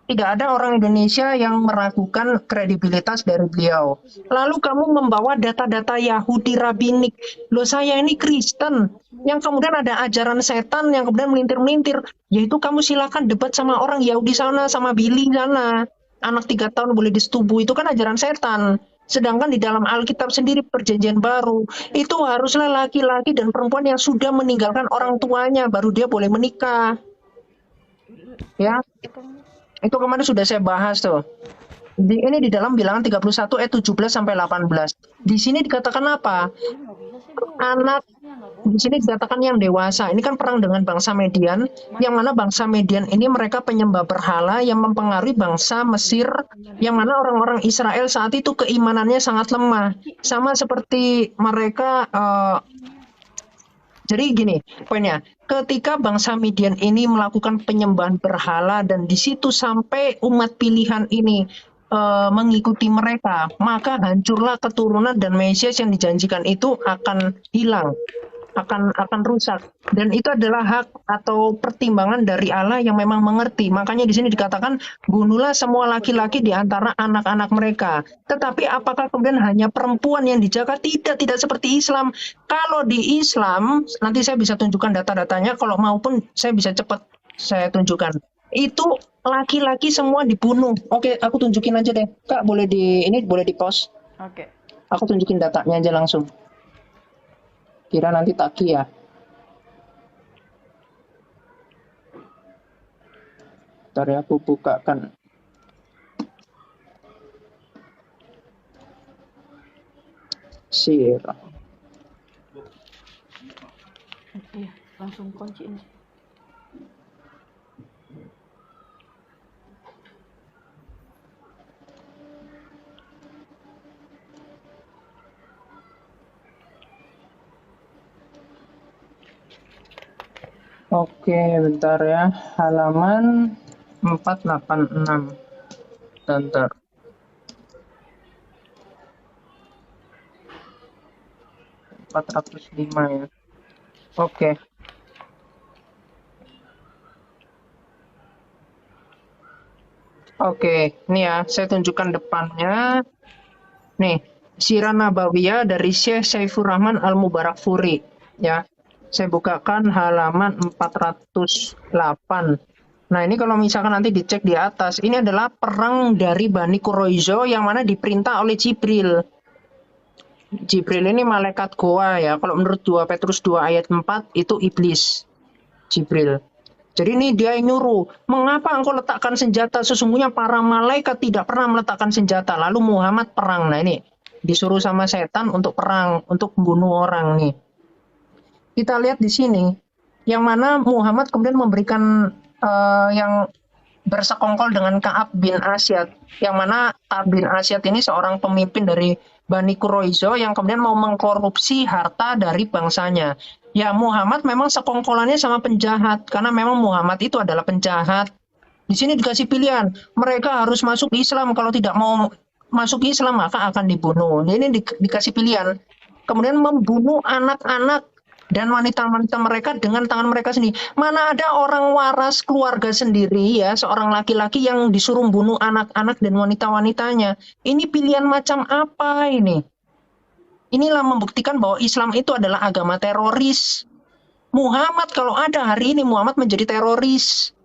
Tidak ada orang Indonesia yang meragukan kredibilitas dari beliau. Lalu kamu membawa data-data Yahudi Rabinik. Loh saya ini Kristen, yang kemudian ada ajaran setan yang kemudian melintir-melintir. Yaitu kamu silakan debat sama orang Yahudi sana, sama Billy sana. Anak 3 tahun boleh disetubui, itu kan ajaran setan. Sedangkan di dalam Alkitab sendiri perjanjian baru, itu haruslah laki-laki dan perempuan yang sudah meninggalkan orang tuanya, baru dia boleh menikah. Ya, itu kemarin sudah saya bahas tuh. Ini di dalam bilangan 31 ayat 17 sampai 18. Di sini dikatakan apa? Anak di sini dikatakan yang dewasa. Ini kan perang dengan bangsa Median, yang mana bangsa Median ini mereka penyembah berhala yang mempengaruhi bangsa Mesir, yang mana orang-orang Israel saat itu keimanannya sangat lemah. Sama seperti mereka jadi gini poinnya, ketika bangsa Midian ini melakukan penyembahan berhala dan di situ sampai umat pilihan ini mengikuti mereka, maka hancurlah keturunan dan Mesias yang dijanjikan itu akan hilang. akan rusak. Dan itu adalah hak atau pertimbangan dari Allah yang memang mengerti. Makanya di sini dikatakan bunuhlah semua laki-laki di antara anak-anak mereka. Tetapi apakah kemudian hanya perempuan yang dijaga? Tidak seperti Islam. Kalau di Islam, nanti saya bisa tunjukkan data-datanya. Kalau maupun saya bisa cepat saya tunjukkan. Itu laki-laki semua dibunuh. Oke, aku tunjukin aja deh. Kak, boleh boleh di post. Oke. Aku tunjukin datanya aja langsung. Kira nanti taki ya. Bentar ya, aku bukakan. Sir. Iya, langsung kunciin. Oke, bentar ya. Halaman 486. Bentar. (405) ya. Oke. Oke, ini ya, saya tunjukkan depannya. Nih, Sirah Nabawiyah dari Syekh Saifur Rahman Al-Mubarakfuri. Ya, saya bukakan halaman 408. Nah, ini kalau misalkan nanti dicek di atas, ini adalah perang dari Bani Quraizo yang mana diperintah oleh Jibril. Jibril ini malaikat goa ya. Kalau menurut 2 Petrus 2 ayat 4 itu iblis. Jibril. Jadi ini dia yang nyuruh, mengapa engkau letakkan senjata? Sesungguhnya para malaikat tidak pernah meletakkan senjata. Lalu Muhammad perang. Nah ini, disuruh sama setan untuk perang, untuk membunuh orang nih. Kita lihat di sini, yang mana Muhammad kemudian memberikan yang bersekongkol dengan Ka'ab bin Asyad. Yang mana Ka'ab bin Asyad ini seorang pemimpin dari Bani Quraizo yang kemudian mau mengkorupsi harta dari bangsanya. Ya, Muhammad memang sekongkolannya sama penjahat, karena memang Muhammad itu adalah penjahat. Di sini dikasih pilihan, mereka harus masuk Islam, kalau tidak mau masuk Islam maka akan dibunuh. Ini dikasih pilihan. Kemudian membunuh anak-anak dan wanita-wanita mereka dengan tangan mereka sendiri. Mana ada orang waras keluarga sendiri ya, seorang laki-laki yang disuruh bunuh anak-anak dan wanita-wanitanya. Ini pilihan macam apa ini? Inilah membuktikan bahwa Islam itu adalah agama teroris. Muhammad kalau ada hari ini Muhammad menjadi teroris.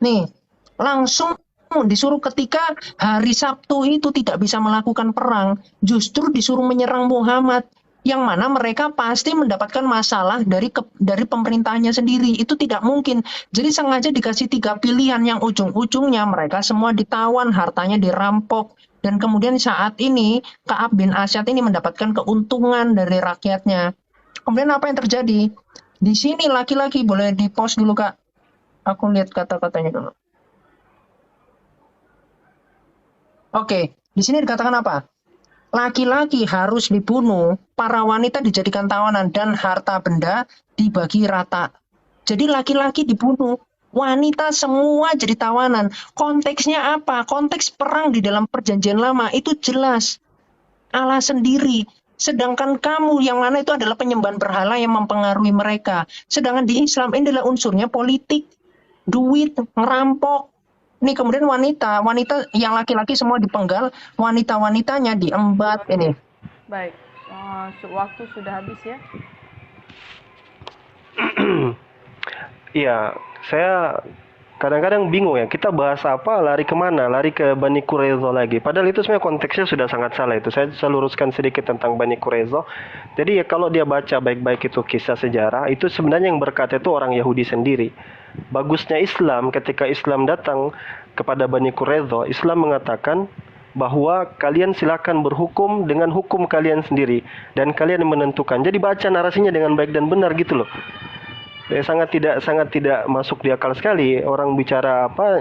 Nih, langsung disuruh ketika hari Sabtu itu tidak bisa melakukan perang, justru disuruh menyerang Muhammad. Yang mana mereka pasti mendapatkan masalah dari pemerintahnya sendiri. Itu tidak mungkin. Jadi sengaja dikasih 3 pilihan yang ujung-ujungnya mereka semua ditawan, hartanya dirampok. Dan kemudian saat ini Ka'ab bin Asyad ini mendapatkan keuntungan dari rakyatnya. Kemudian apa yang terjadi? Di sini laki-laki, boleh di-post dulu Kak. Aku lihat kata-katanya dulu. Oke, di sini dikatakan apa? Laki-laki harus dibunuh, para wanita dijadikan tawanan, dan harta benda dibagi rata. Jadi laki-laki dibunuh, wanita semua jadi tawanan. Konteksnya apa? Konteks perang di dalam perjanjian lama itu jelas. Allah sendiri. Sedangkan kamu yang mana itu adalah penyembahan berhala yang mempengaruhi mereka. Sedangkan di Islam ini adalah unsurnya politik, duit, ngerampok. Ini kemudian wanita yang laki-laki semua dipenggal, wanita-wanitanya diembat ini. Baik. Waktu sudah habis ya. Iya, saya kadang-kadang bingung ya, kita bahas apa, lari kemana, lari ke Bani Quraizo lagi. Padahal itu sebenarnya konteksnya sudah sangat salah itu. Saya luruskan sedikit tentang Bani Quraizo. Jadi ya kalau dia baca baik-baik itu kisah sejarah, itu sebenarnya yang berkata itu orang Yahudi sendiri. Bagusnya Islam, ketika Islam datang kepada Bani Quraizo, Islam mengatakan bahwa kalian silakan berhukum dengan hukum kalian sendiri dan kalian menentukan. Jadi baca narasinya dengan baik dan benar gitu loh. Sangat tidak masuk di akal sekali orang bicara apa,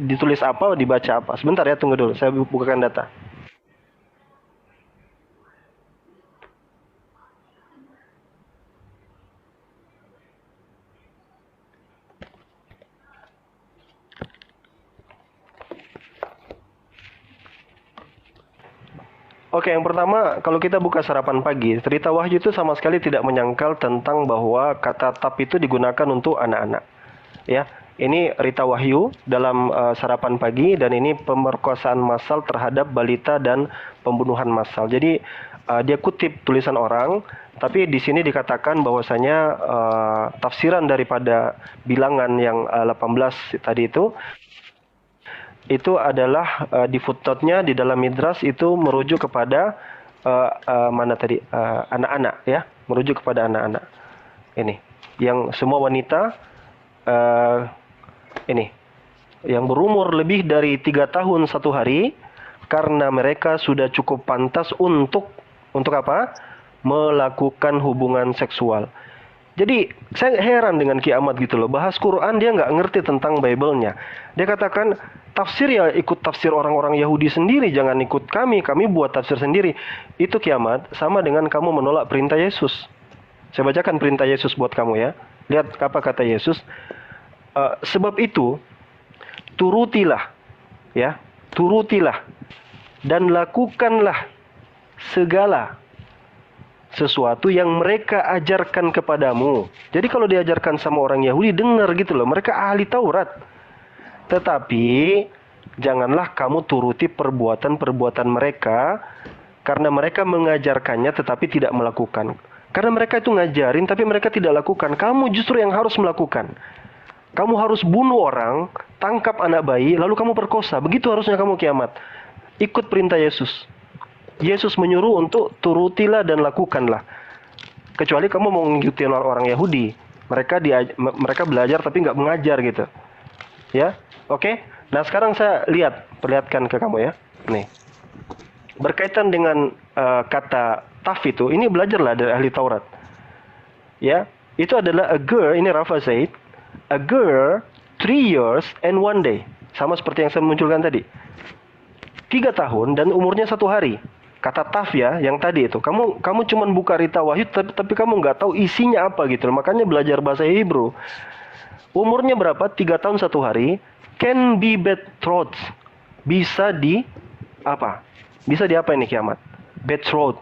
ditulis apa, dibaca apa. Sebentar ya, tunggu dulu, saya bukakan data. Oke, yang pertama, kalau kita buka sarapan pagi, cerita Wahyu itu sama sekali tidak menyangkal tentang bahwa kata tap itu digunakan untuk anak-anak. Ya, ini Rita Wahyu dalam sarapan pagi, dan ini pemerkosaan massal terhadap balita dan pembunuhan massal. Jadi dia kutip tulisan orang, tapi di sini dikatakan bahwasanya tafsiran daripada bilangan yang 18 tadi itu adalah di footnote-nya di dalam Midras itu merujuk kepada mana tadi anak-anak, ya, merujuk kepada anak-anak. Ini yang semua wanita ini yang berumur lebih dari 3 tahun 1 hari, karena mereka sudah cukup pantas untuk apa? Melakukan hubungan seksual. Jadi saya heran dengan Ki Ahmad gitu loh, bahas Quran dia nggak ngerti tentang Bible-nya. Dia katakan tafsir ya ikut tafsir orang-orang Yahudi sendiri, jangan ikut kami buat tafsir sendiri. Itu Ki Ahmad sama dengan kamu menolak perintah Yesus. Saya bacakan perintah Yesus buat kamu ya. Lihat apa kata Yesus. Sebab itu turutilah, ya, turutilah dan lakukanlah segala sesuatu yang mereka ajarkan kepadamu. Jadi kalau diajarkan sama orang Yahudi, dengar gitu loh, mereka ahli Taurat. Tetapi janganlah kamu turuti perbuatan-perbuatan mereka, karena mereka mengajarkannya tetapi tidak melakukan. Karena mereka itu ngajarin tapi mereka tidak lakukan. Kamu justru yang harus melakukan. Kamu harus bunuh orang, tangkap anak bayi, lalu kamu perkosa. Begitu harusnya kamu Kiamat. Ikut perintah Yesus. Yesus menyuruh untuk turutilah dan lakukanlah. Kecuali kamu mau mengikuti orang Yahudi, mereka belajar tapi nggak mengajar gitu, ya. Oke. Nah sekarang saya perlihatkan ke kamu ya. Nih, berkaitan dengan kata taf itu, ini belajarlah dari ahli Taurat. Ya, itu adalah a girl. Ini Rafa Zaid, a girl 3 years and 1 day, sama seperti yang saya munculkan tadi. 3 tahun dan umurnya 1 hari. Kata taf ya, yang tadi itu. Kamu cuma buka Rita Wahyu, tapi kamu nggak tahu isinya apa gitu. Makanya belajar bahasa Hebrew. Umurnya berapa? 3 tahun 1 hari. Can be betrothed. Bisa di apa? Bisa di apa ini Kiamat? Betrothed.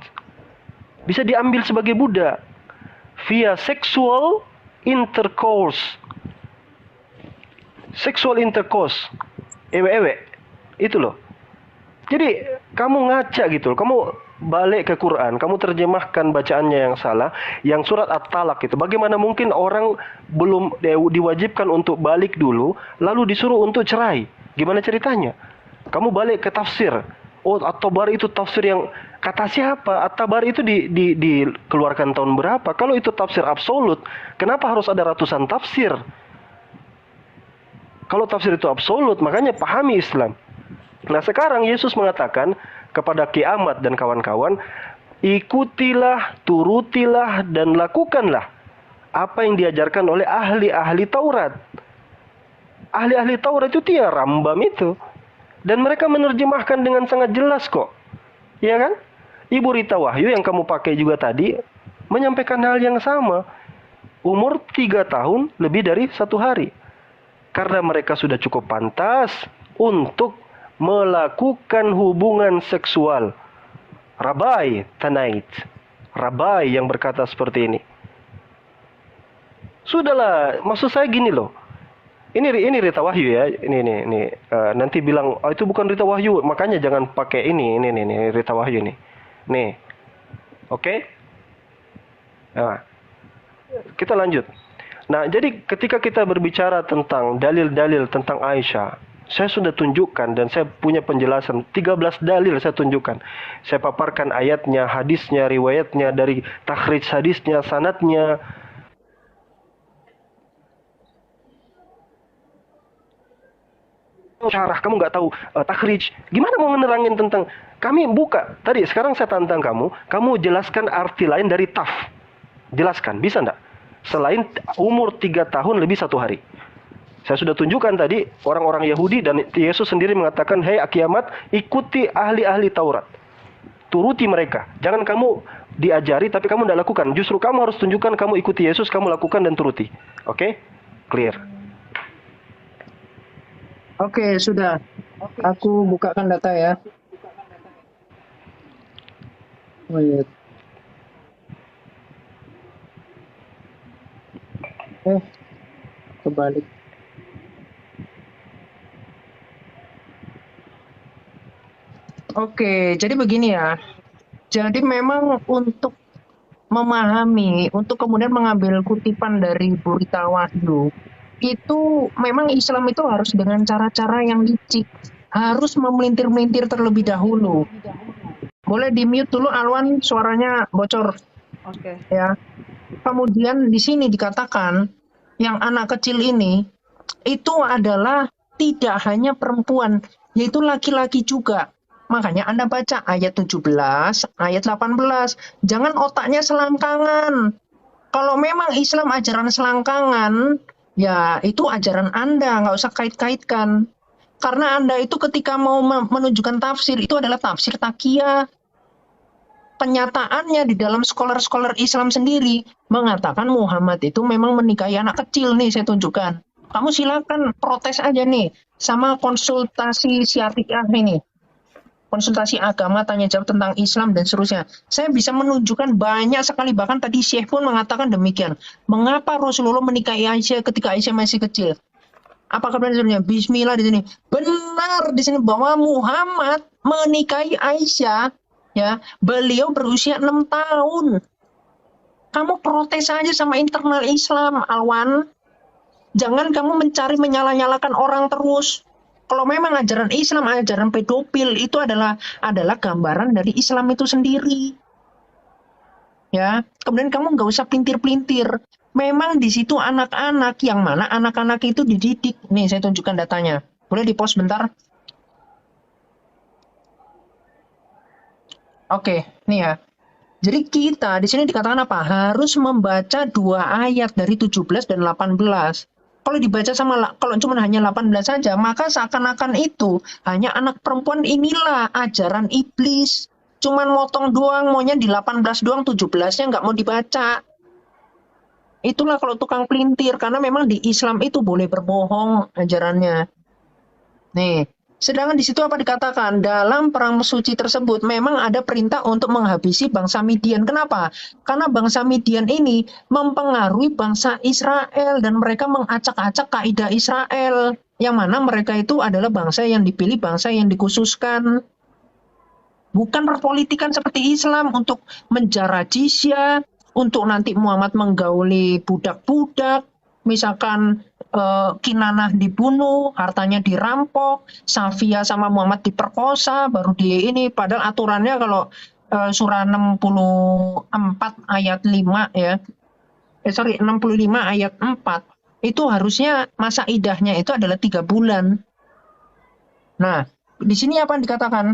Bisa diambil sebagai budak. Via sexual intercourse. Sexual intercourse. Ewe-ewe. Itu loh. Jadi kamu ngaca gitu, kamu balik ke Quran, kamu terjemahkan bacaannya yang salah, yang surat At-Talaq itu. Bagaimana mungkin orang belum diwajibkan untuk balik dulu, lalu disuruh untuk cerai? Gimana ceritanya? Kamu balik ke tafsir. Oh, At-Tabari itu tafsir yang kata siapa? At-Tabari itu dikeluarkan tahun berapa? Kalau itu tafsir absolut, kenapa harus ada ratusan tafsir? Kalau tafsir itu absolut, makanya pahami Islam. Nah sekarang Yesus mengatakan kepada Kiamat dan kawan-kawan, ikutilah, turutilah, dan lakukanlah apa yang diajarkan oleh ahli-ahli Taurat. Ahli-ahli Taurat itu dia Rambam itu. Dan mereka menerjemahkan dengan sangat jelas kok. Ya kan? Ibu Rita Wahyu yang kamu pakai juga tadi, menyampaikan hal yang sama. Umur 3 tahun lebih dari 1 hari. Karena mereka sudah cukup pantas untuk melakukan hubungan seksual. Rabai Tanait, Rabai yang berkata seperti ini. Sudahlah, maksud saya gini loh. Ini Rita Wahyu ya. Ini nanti bilang itu bukan Rita Wahyu, makanya jangan pakai ini Rita Wahyu ini. Nih. Oke? Nah, kita lanjut. Nah, jadi ketika kita berbicara tentang dalil-dalil tentang Aisyah, saya sudah tunjukkan dan saya punya penjelasan 13 dalil saya tunjukkan. Saya paparkan ayatnya, hadisnya, riwayatnya, dari takhrij hadisnya, sanadnya. Syarah kamu nggak tahu takhrij. Gimana mau menerangin tentang kami buka tadi? Sekarang saya tantang kamu jelaskan arti lain dari taf. Jelaskan, bisa enggak? Selain umur 3 tahun lebih 1 hari. Saya sudah tunjukkan tadi orang-orang Yahudi dan Yesus sendiri mengatakan, "Hei Kiamat, ikuti ahli-ahli Taurat. Turuti mereka. Jangan kamu diajari tapi kamu tidak lakukan. Justru kamu harus tunjukkan kamu ikuti Yesus, kamu lakukan dan turuti." Oke? Clear. Oke, sudah. Aku bukakan data ya. Wait. Kebalik. Oke, jadi begini ya. Jadi memang untuk memahami, untuk kemudian mengambil kutipan dari Burita Wahyu, itu memang Islam itu harus dengan cara-cara yang licik, harus memelintir-melintir terlebih dahulu. Boleh di mute dulu Alwan, suaranya bocor Oke. ya. Kemudian di sini dikatakan yang anak kecil ini itu adalah tidak hanya perempuan, yaitu laki-laki juga. Makanya Anda baca ayat 17, ayat 18. Jangan otaknya selangkangan. Kalau memang Islam ajaran selangkangan, ya itu ajaran Anda, nggak usah kait-kaitkan. Karena Anda itu ketika mau menunjukkan tafsir, itu adalah tafsir takiyah. Kenyataannya di dalam scholar-scholar Islam sendiri mengatakan Muhammad itu memang menikahi anak kecil nih, saya tunjukkan. Kamu silakan protes aja nih sama konsultasi syariah ini. Konsultasi agama, tanya jawab tentang Islam dan seterusnya. Saya bisa menunjukkan banyak sekali, bahkan tadi Syekh pun mengatakan demikian. Mengapa Rasulullah menikahi Aisyah ketika Aisyah masih kecil? Apakah benar? Bismillah di sini. Benar di sini bahwa Muhammad menikahi Aisyah, ya, beliau berusia 6 tahun. Kamu protes aja sama internal Islam, Alwan. Jangan kamu mencari menyalah-nyalakan orang terus. Kalau memang ajaran Islam, ajaran pedofil itu adalah gambaran dari Islam itu sendiri. Ya, kemudian kamu nggak usah pelintir-pelintir. Memang di situ anak-anak, yang mana anak-anak itu dididik. Nih, saya tunjukkan datanya. Boleh di-pause bentar? Oke, nih ya. Jadi kita di sini dikatakan apa? Harus membaca 2 ayat dari 17 dan 18. Kalau dibaca kalau cuma hanya 18 saja, maka seakan-akan itu hanya anak perempuan, inilah ajaran iblis. Cuman motong doang, maunya di 18 doang, 17-nya nggak mau dibaca. Itulah kalau tukang pelintir, karena memang di Islam itu boleh berbohong ajarannya. Nih, sedangkan di situ apa dikatakan? Dalam perang suci tersebut memang ada perintah untuk menghabisi bangsa Midian. Kenapa? Karena bangsa Midian ini mempengaruhi bangsa Israel dan mereka mengacak-acak kaidah Israel. Yang mana mereka itu adalah bangsa yang dipilih, bangsa yang dikhususkan. Bukan perpolitikan seperti Islam untuk menjara jizyah, untuk nanti Muhammad menggauli budak-budak, misalkan Kinanah dibunuh, hartanya dirampok, Safia sama Muhammad diperkosa, baru ini padahal aturannya kalau surah 64 ayat 5 ya. 65 ayat 4 itu harusnya masa idahnya itu adalah 3 bulan. Nah, di sini apa yang dikatakan?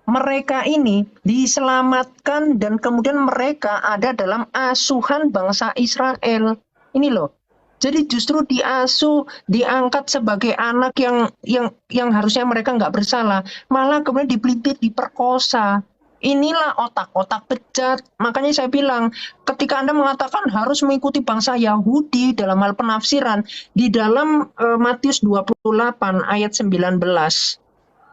Mereka ini diselamatkan dan kemudian mereka ada dalam asuhan bangsa Israel. Ini loh. Jadi justru diasuh, diangkat sebagai anak yang harusnya mereka nggak bersalah, malah kemudian dipelintir, diperkosa. Inilah otak-otak bejat. Makanya saya bilang, ketika Anda mengatakan harus mengikuti bangsa Yahudi dalam hal penafsiran, di dalam Matius 28 ayat 19,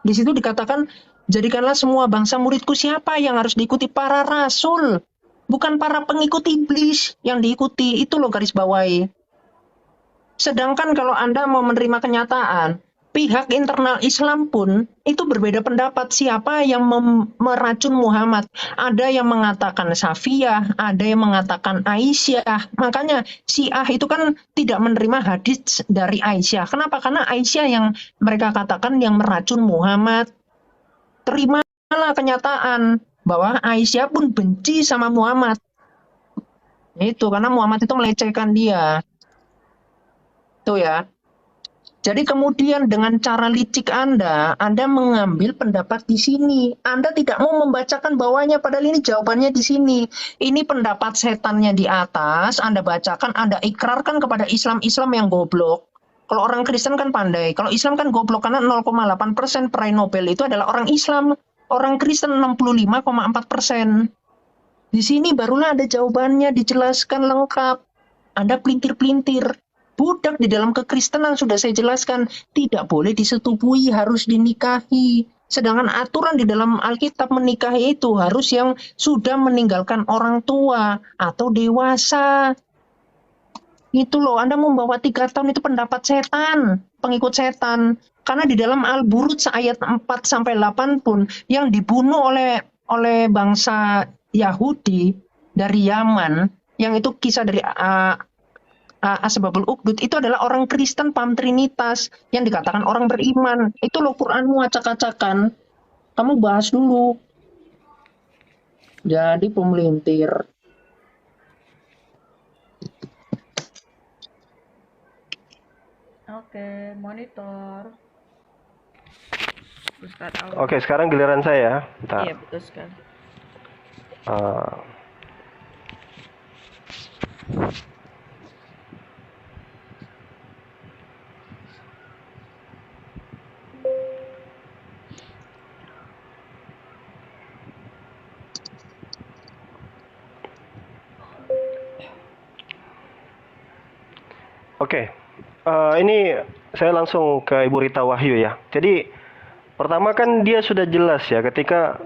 di situ dikatakan, jadikanlah semua bangsa muridku. Siapa yang harus diikuti? Para rasul. Bukan para pengikut iblis yang diikuti. Itu loh garis bawahi. Sedangkan kalau Anda mau menerima kenyataan, pihak internal Islam pun itu berbeda pendapat siapa yang meracun Muhammad. Ada yang mengatakan Safiyah, ada yang mengatakan Aisyah. Makanya Syiah itu kan tidak menerima hadis dari Aisyah. Kenapa? Karena Aisyah yang mereka katakan yang meracun Muhammad. Terimalah kenyataan bahwa Aisyah pun benci sama Muhammad. Itu karena Muhammad itu melecehkan dia. Itu ya. Jadi kemudian dengan cara licik Anda mengambil pendapat di sini. Anda tidak mau membacakan bawahnya, padahal ini jawabannya di sini. Ini pendapat setannya di atas, Anda bacakan, Anda ikrarkan kepada Islam-Islam yang goblok. Kalau orang Kristen kan pandai, kalau Islam kan goblok, karena 0,8% peraih Nobel itu adalah orang Islam. Orang Kristen 65,4%. Di sini barulah ada jawabannya, dijelaskan lengkap. Anda pelintir-pelintir. Budak di dalam kekristenan sudah saya jelaskan, tidak boleh disetubui, harus dinikahi. Sedangkan aturan di dalam Alkitab menikah itu harus yang sudah meninggalkan orang tua atau dewasa. Itu loh, Anda membawa 3 tahun itu pendapat setan, pengikut setan. Karena di dalam Al-Burud ayat 4-8 pun yang dibunuh oleh bangsa Yahudi dari Yaman, yang itu kisah dari Asbabul Ukdud, itu adalah orang Kristen paham Trinitas yang dikatakan orang beriman. Itu loh Quranmu acak-acakan. Kamu bahas dulu. Jadi pemelintir. Oke, monitor. Ustaz Alwan. Oke, sekarang giliran saya. Bentar. Iya, betul sekali. Eh, Oke, ini saya langsung ke Ibu Rita Wahyu ya. Jadi pertama kan dia sudah jelas ya ketika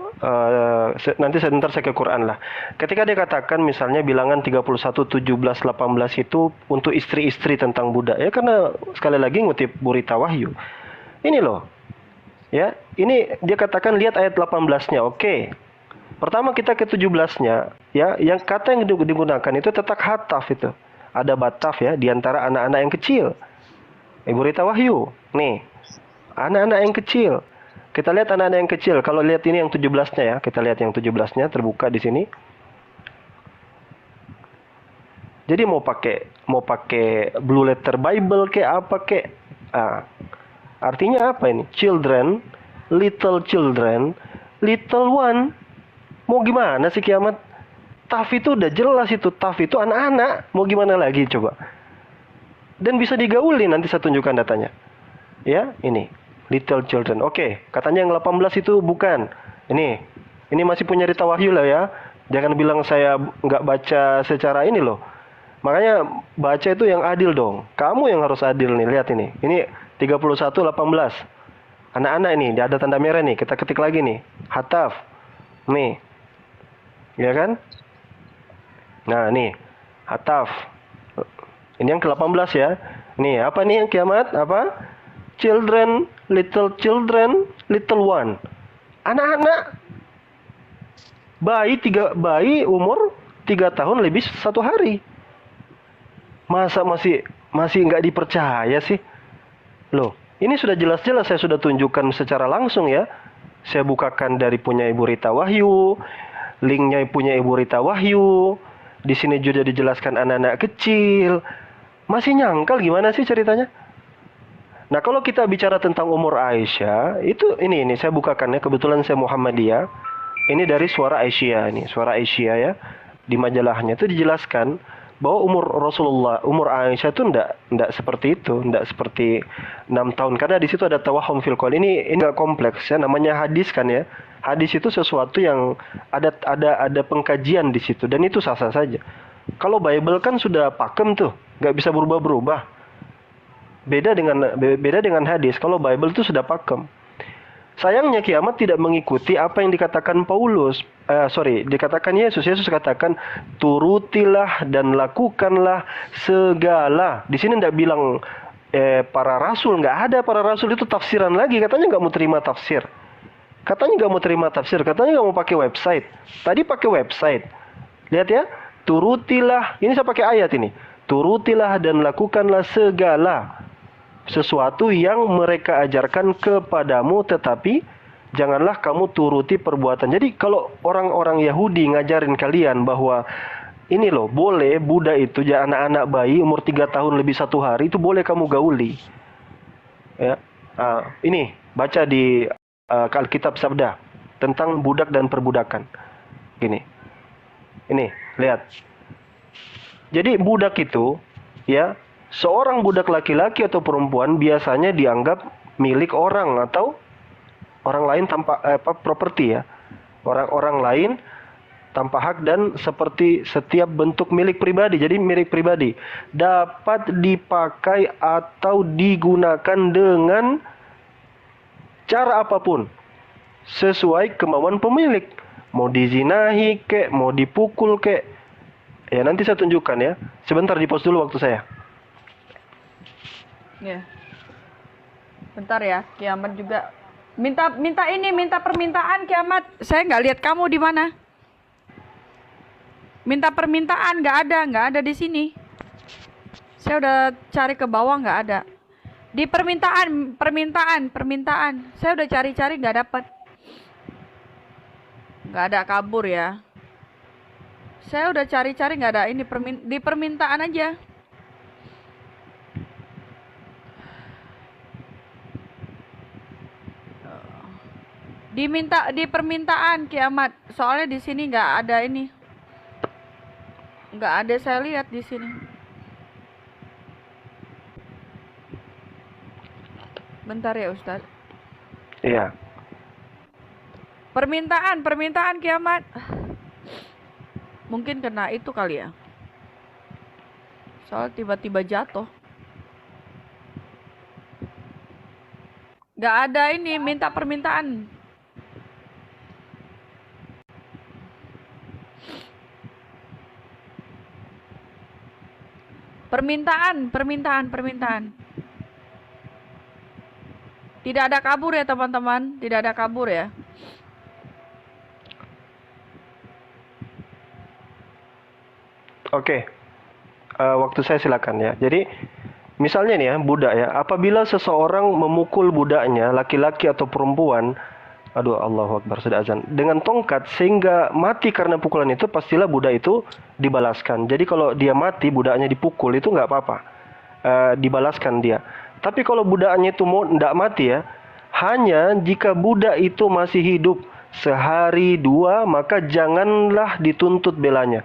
nanti sebentar saya ke Quran lah. Ketika dia katakan misalnya bilangan 31, 17, 18 itu untuk istri-istri tentang budak ya, karena sekali lagi ngutip Bu Rita Wahyu. Ini loh. Ya, ini dia katakan lihat ayat 18-nya. Oke. Pertama kita ke 17-nya ya, yang kata yang digunakan itu tetap hataf itu. Ada bataf ya di antara anak-anak yang kecil. Ibu Rita Wahyu. Nih. Anak-anak yang kecil. Kita lihat anak-anak yang kecil. Kalau lihat ini yang 17-nya ya. Kita lihat yang 17-nya terbuka di sini. Jadi mau pakai Blue Letter Bible kayak apa kayak. Artinya apa ini? Children, little one. Mau gimana sih kiamat? Taf itu udah jelas itu. Taf itu anak-anak. Mau gimana lagi coba? Dan bisa digauli nanti saya tunjukkan datanya. Ya, ini. Little children. Oke, katanya yang 18 itu bukan. Ini masih punya Rita Wahyu lah ya. Jangan bilang saya nggak baca secara ini loh. Makanya baca itu yang adil dong. Kamu yang harus adil nih. Lihat ini. Ini 31, 18. Anak-anak ini. Ada tanda merah nih. Kita ketik lagi nih. Hataf. Nih. Ya kan? Nah, nih. Hataf. Ini yang ke-18 ya. Nih, apa nih yang kiamat? Apa? Children, little one. Anak-anak. Bayi umur 3 tahun lebih 1 hari. Masa masih nggak dipercaya sih? Loh, ini sudah jelas-jelas saya sudah tunjukkan secara langsung ya. Saya bukakan dari punya Ibu Rita Wahyu, linknya punya Ibu Rita Wahyu. Di sini juga dijelaskan anak-anak kecil. Masih nyangkal gimana sih ceritanya? Nah, kalau kita bicara tentang umur Aisyah, itu ini saya bukakan ya. Kebetulan saya Muhammadiyah. Ini dari Suara Aisyah nih, Suara Aisyah ya. Di majalahnya itu dijelaskan bahwa umur Aisyah itu enggak seperti itu, enggak seperti 6 tahun, karena di situ ada tawahum fil qaul. Ini enggak kompleks ya, namanya hadis kan ya. Hadis itu sesuatu yang ada pengkajian di situ dan itu sah-sah saja. Kalau Bible kan sudah pakem tuh, enggak bisa berubah-berubah. Beda dengan hadis. Kalau Bible itu sudah pakem. Sayangnya kiamat tidak mengikuti apa yang dikatakan Paulus. Dikatakan Yesus. Yesus katakan turutilah dan lakukanlah segala. Di sini tidak bilang para rasul, nggak ada para rasul, itu tafsiran lagi. Katanya nggak mau terima tafsir. Katanya nggak mau pakai website. Tadi pakai website. Lihat ya, turutilah. Ini saya pakai ayat ini. Turutilah dan lakukanlah segala sesuatu yang mereka ajarkan kepadamu, tetapi janganlah kamu turuti perbuatan. Jadi kalau orang-orang Yahudi ngajarin kalian bahwa ini loh, boleh budak itu anak-anak bayi umur 3 tahun lebih 1 hari itu boleh kamu gauli. Ya. Ini baca di Alkitab Sabda tentang budak dan perbudakan. Gini. Ini, lihat. Jadi budak itu ya, seorang budak laki-laki atau perempuan biasanya dianggap milik orang atau orang lain tanpa properti ya. Orang lain tanpa hak dan seperti setiap bentuk milik pribadi. Jadi milik pribadi dapat dipakai atau digunakan dengan cara apapun. sesuai kemauan pemilik. Mau dizinahi kek, mau dipukul kek. Ya nanti saya tunjukkan ya. Sebentar, di pause dulu waktu saya. Ya. Bentar ya, Kiamat juga minta permintaan Kiamat. Saya nggak lihat kamu di mana. Minta permintaan nggak ada di sini. Saya udah cari ke bawah nggak ada. Di permintaan. Saya udah cari-cari nggak dapat. Nggak ada, kabur ya. Saya udah cari-cari nggak ada ini di permintaan aja. Di permintaan Kiamat. Soalnya di sini nggak ada ini. Nggak ada, saya lihat di sini. Bentar ya Ustaz. Iya. Permintaan Kiamat. Mungkin kena itu kali ya. Soal tiba-tiba jatuh. Nggak ada ini, minta permintaan. Permintaan. Tidak ada kabur ya teman-teman, tidak ada kabur ya. Oke. Waktu saya silakan ya. Jadi misalnya nih ya, budak ya, apabila seseorang memukul budaknya, laki-laki atau perempuan, aduh Allahu Akbar, sudah azan, dengan tongkat sehingga mati karena pukulan itu, pastilah budak itu dibalaskan. Jadi kalau dia mati, budaknya dipukul itu nggak apa-apa, dibalaskan dia. Tapi kalau budaknya itu mau nggak mati ya, hanya jika budak itu masih hidup sehari dua, maka janganlah dituntut belanya.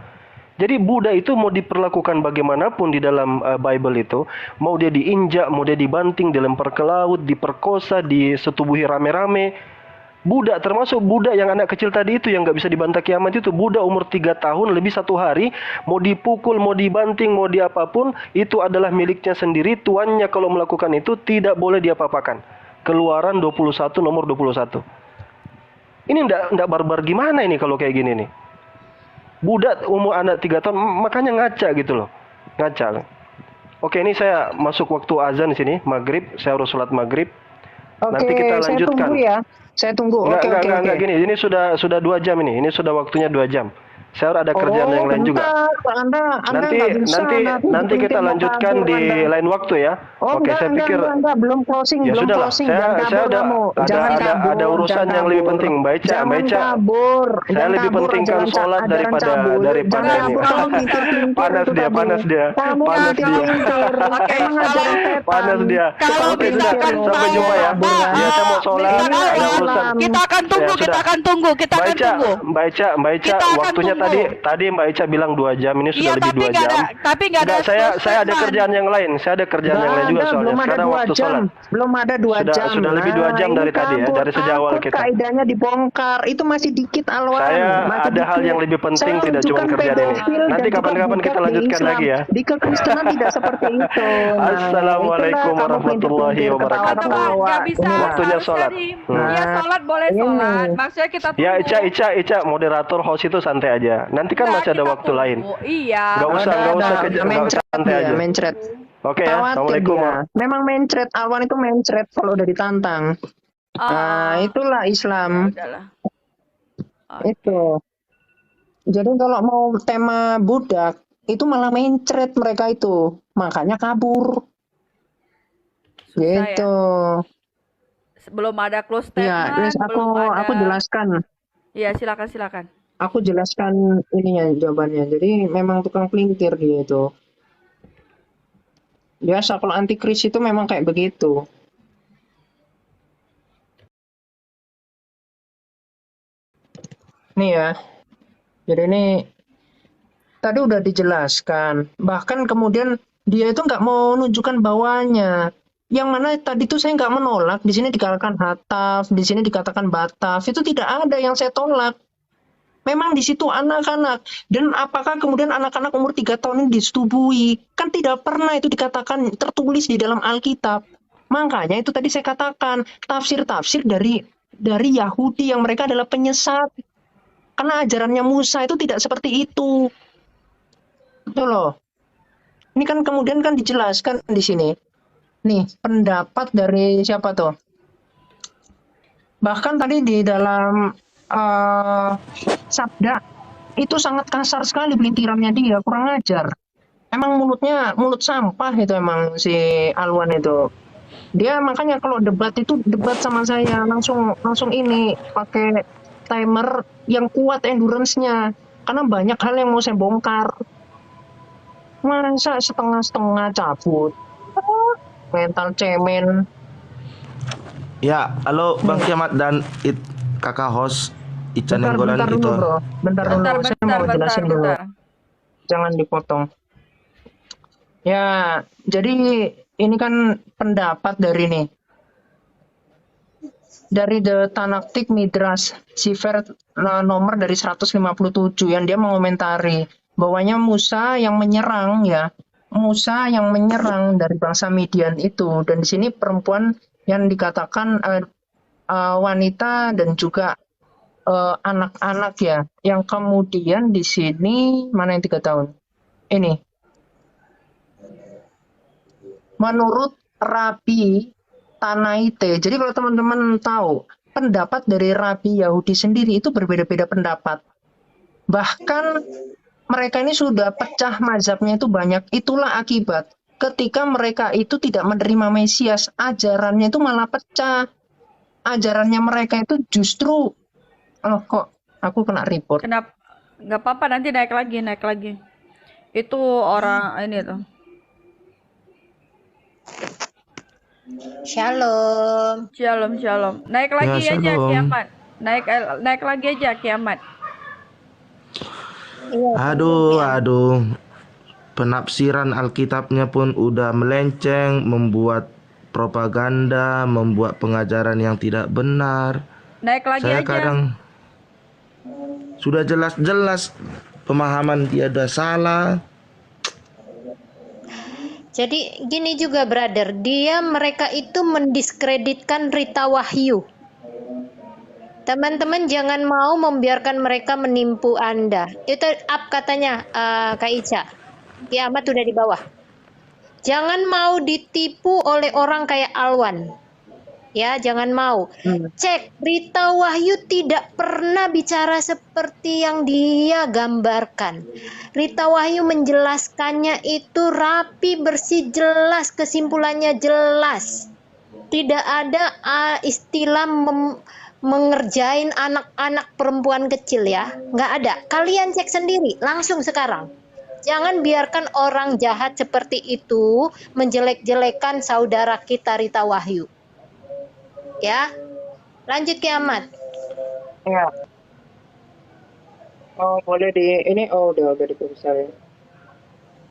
Jadi budak itu mau diperlakukan bagaimanapun di dalam Bible itu, mau dia diinjak, mau dia dibanting, dilempar ke laut, diperkosa, disetubuhi rame-rame. Budak, termasuk budak yang anak kecil tadi itu yang nggak bisa dibantah Kiamat itu, budak umur 3 tahun lebih 1 hari, mau dipukul, mau dibanting, mau diapapun, itu adalah miliknya sendiri. Tuannya kalau melakukan itu tidak boleh diapa-apakan. Keluaran 21 nomor 21. Ini ndak barbar gimana ini kalau kayak gini nih. Budak umur anak 3 tahun, makanya ngaca gitu loh. Ngaca. Oke, ini saya masuk waktu azan di sini, maghrib, saya harus sholat maghrib. Oke, Nanti kita lanjutkan. saya tunggu ya. Saya tunggu. Oke. Enggak gini. Ini sudah 2 jam ini. Ini sudah waktunya 2 jam. Saya ada kerjaan yang lain juga. Anda Nanti kita lanjutkan di lain waktu ya. Oke, saya pikir enggak, belum closing, ya belum sudahlah. closing. Saya ada urusan yang lebih penting. Baca. Saya lebih pentingkan sholat daripada ini. Panas dia. Panas dia. Oke, sudah. Sampai jumpa ya. Ya, saya mau sholat. Ada urusan. Kita akan tunggu. Baca. Waktunya tadi Mbak Ica bilang 2 jam, ini sudah lebih 2 jam. Tapi nggak ada. Saya ada kerjaan yang lain. Saya ada kerjaan yang lain juga soalnya. Sekarang waktu sholat. Belum ada 2 jam. Sudah lebih 2 jam dari tadi ya, dari sejak awal kita. Kaidahnya dibongkar. Itu masih dikit Alwan. Saya ada hal yang lebih penting, tidak cuma kerjaan ini. Nanti kapan-kapan kita lanjutkan lagi ya. Di kekristenan tidak seperti itu. Assalamualaikum warahmatullahi wabarakatuh. Waktunya sholat. Ya sholat boleh sholat. Maksudnya kita tunggu. Ya Ica, moderator host itu santai aja. Nanti kan masih ada waktu lain. Iya. Nggak usah santai aja. Mencret. Oke ya. Assalamualaikum. Memang mencret, Alwan itu mencret kalau udah ditantang. Nah, itulah Islam. Itu. Jadi kalau mau tema budak, itu malah mencret mereka itu. Makanya kabur. Gitu. Belum ada close statement. Ya, terus aku jelaskan. Iya, silakan. Aku jelaskan ininya jawabannya. Jadi memang tukang pelintir dia itu. Biasa kalau antikris itu memang kayak begitu. Nih ya. Jadi ini tadi udah dijelaskan. Bahkan kemudian dia itu nggak mau nunjukkan bawahnya. Yang mana tadi itu saya nggak menolak. Di sini dikatakan hataf, di sini dikatakan bataf. Itu tidak ada yang saya tolak. Memang di situ anak-anak. Dan apakah kemudian anak-anak umur 3 tahun ini disetubui? Kan tidak pernah itu dikatakan tertulis di dalam Alkitab. Makanya itu tadi saya katakan tafsir-tafsir dari dari Yahudi yang mereka adalah penyesat. Karena ajarannya Musa itu tidak seperti itu. Itu loh. Ini kan kemudian kan dijelaskan di sini. Nih, pendapat dari siapa tuh? Bahkan tadi di dalam sabda itu sangat kasar sekali pelintirannya dia, kurang ajar. Emang mulutnya mulut sampah itu emang si Alwan itu. Dia makanya kalau debat itu debat sama saya langsung ini pakai timer yang kuat endurance-nya. Karena banyak hal yang mau saya bongkar. Masa setengah-setengah cabut. Mental cemen. Ya, halo Bang Kiamat dan kakak host Ican Nenggolan Bentar itu. dulu bro. Bentar dulu. Saya mau jelasin dulu. bentar. Jangan dipotong. Ya, jadi ini kan pendapat dari nih. Dari The Tanaktik Midrash Sefer nomor dari 157 yang dia mengomentari bahwanya Musa yang menyerang ya. Musa yang menyerang dari bangsa Midian itu, dan di sini perempuan yang dikatakan wanita dan juga anak-anak ya, yang kemudian di sini mana yang 3 tahun ini menurut Rabi Tanaite. Jadi kalau teman-teman tahu pendapat dari Rabi Yahudi sendiri itu berbeda-beda pendapat, bahkan mereka ini sudah pecah mazhabnya itu banyak. Itulah akibat ketika mereka itu tidak menerima Mesias, ajarannya itu malah pecah. Ajarannya mereka itu justru kok aku kena report. Kenapa? Nggak apa-apa, nanti naik lagi. Itu orang ini tuh. Shalom. Shalom. Naik lagi Ya, aja shalom. Kiamat. Naik lagi aja Kiamat. Aduh. Penafsiran Alkitabnya pun udah melenceng, membuat propaganda, membuat pengajaran yang tidak benar. Naik lagi Saya aja. kadang sudah jelas-jelas pemahaman dia udah salah. Jadi gini juga brother, mereka itu mendiskreditkan Rita Wahyu. Teman-teman jangan mau membiarkan mereka menipu Anda. Itu up katanya Kak Ica. Kiamat udah di bawah. Jangan mau ditipu oleh orang kayak Alwan. Ya, jangan mau. Cek, Rita Wahyu tidak pernah bicara seperti yang dia gambarkan. Rita Wahyu menjelaskannya itu rapi, bersih, jelas, kesimpulannya jelas. Tidak ada istilah mengerjain anak-anak perempuan kecil ya. Nggak ada. Kalian cek sendiri, langsung sekarang. Jangan biarkan orang jahat seperti itu menjelek-jelekan saudara kita Rita Wahyu. Ya, lanjut Kiamat. Ya. Oh, boleh ini udah diperiksa ya.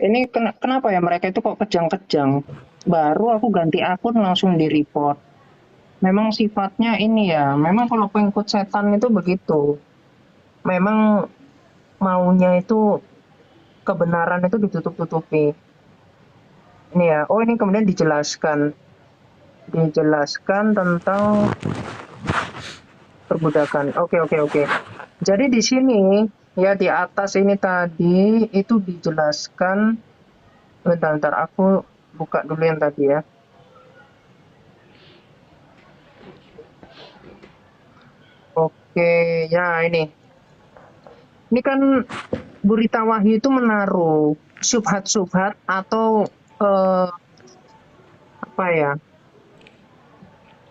Ini kenapa ya mereka itu kok kejang-kejang? Baru aku ganti akun langsung di-report. Memang sifatnya ini ya, memang kalau pengikut setan itu begitu. Memang maunya itu kebenaran itu ditutup-tutupi. Ini ya, ini kemudian dijelaskan tentang perbudakan. Oke. Jadi di sini ya di atas ini tadi itu dijelaskan. Bentar aku buka dulu yang tadi ya. Oke, ya ini kan Bu Rita Wahyu itu menaruh subhat atau apa ya,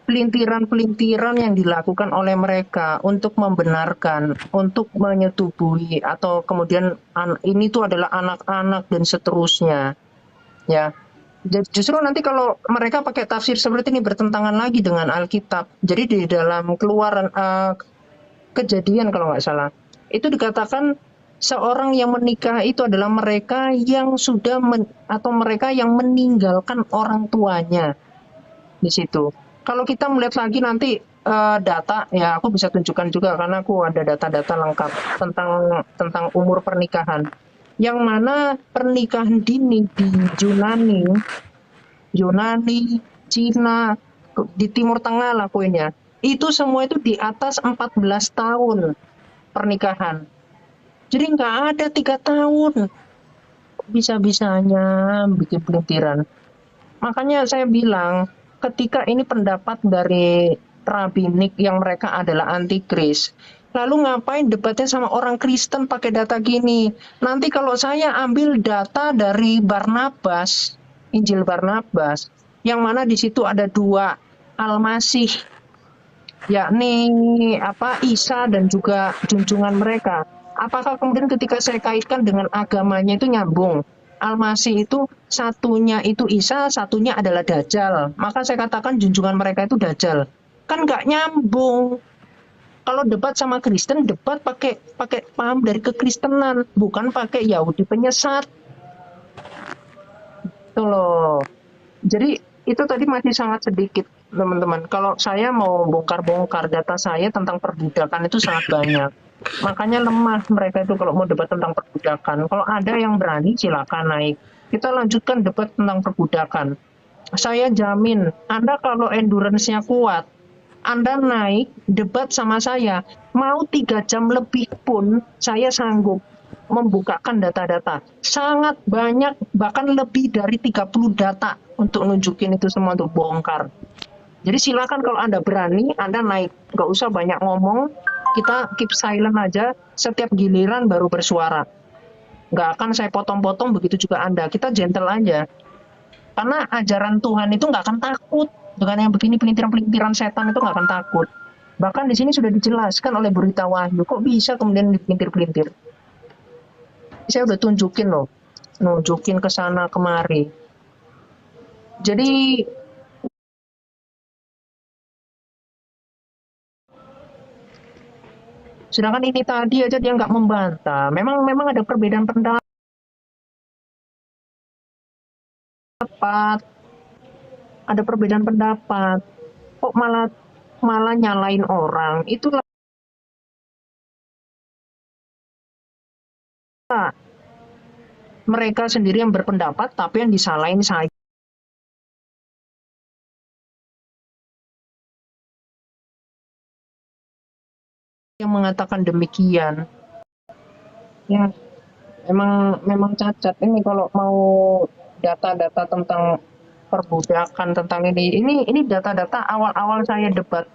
pelintiran yang dilakukan oleh mereka untuk membenarkan, untuk menyetubuhi, atau kemudian ini tuh adalah anak-anak dan seterusnya. Ya, justru nanti kalau mereka pakai tafsir seperti ini bertentangan lagi dengan Alkitab. Jadi di dalam Keluaran Kejadian kalau nggak salah, itu dikatakan seorang yang menikah itu adalah mereka yang sudah atau mereka yang meninggalkan orang tuanya di situ. Kalau kita melihat lagi nanti data ya, aku bisa tunjukkan juga karena aku ada data-data lengkap tentang umur pernikahan. Yang mana pernikahan dini di Yunani, Cina, di Timur Tengah lah poinnya. itu semua itu di atas 14 tahun pernikahan. Jadi nggak ada 3 tahun. Bisa-bisanya bikin pelintiran. Makanya saya bilang, ketika ini pendapat dari rabbinik yang mereka adalah antikris, lalu ngapain debatnya sama orang Kristen pakai data gini? Nanti kalau saya ambil data dari Barnabas, Injil Barnabas, yang mana di situ ada 2 Al-Masih, yakni Isa dan juga junjungan mereka. Apakah kemudian ketika saya kaitkan dengan agamanya itu nyambung? Al-Masih itu satunya itu Isa, satunya adalah Dajjal. Maka saya katakan junjungan mereka itu Dajjal. Kan nggak nyambung. Kalau debat sama Kristen, debat pakai paham dari kekristenan, bukan pakai Yahudi penyesat. Itu loh. Jadi itu tadi masih sangat sedikit, teman-teman. Kalau saya mau bongkar-bongkar data saya tentang perbudakan itu sangat banyak. Makanya lemah mereka itu kalau mau debat tentang perbudakan. Kalau ada yang berani silakan naik. Kita lanjutkan debat tentang perbudakan. Saya jamin, Anda kalau endurance-nya kuat, Anda naik debat sama saya, mau 3 jam lebih pun saya sanggup membukakan data-data. Sangat banyak, bahkan lebih dari 30 data untuk nunjukin itu semua, untuk bongkar. Jadi silakan kalau Anda berani, Anda naik. Nggak usah banyak ngomong, kita keep silent aja, setiap giliran baru bersuara. Nggak akan saya potong-potong, begitu juga Anda. Kita gentle aja. Karena ajaran Tuhan itu nggak akan takut. Dengan yang begini pelintiran-pelintiran setan itu nggak akan takut. Bahkan di sini sudah dijelaskan oleh berita Wahyu. Kok bisa kemudian dipelintir-pelintir? Saya udah tunjukin loh. Nunjukin ke sana kemari. Jadi sedangkan ini tadi aja dia nggak membantah. Memang ada perbedaan pendapat. Ada perbedaan pendapat. Kok malah nyalain orang? Itulah mereka sendiri yang berpendapat, tapi yang disalahin saya. Yang mengatakan demikian. Ya, memang cacat. Ini kalau mau data-data tentang perbudakan, tentang ini data-data awal-awal saya debat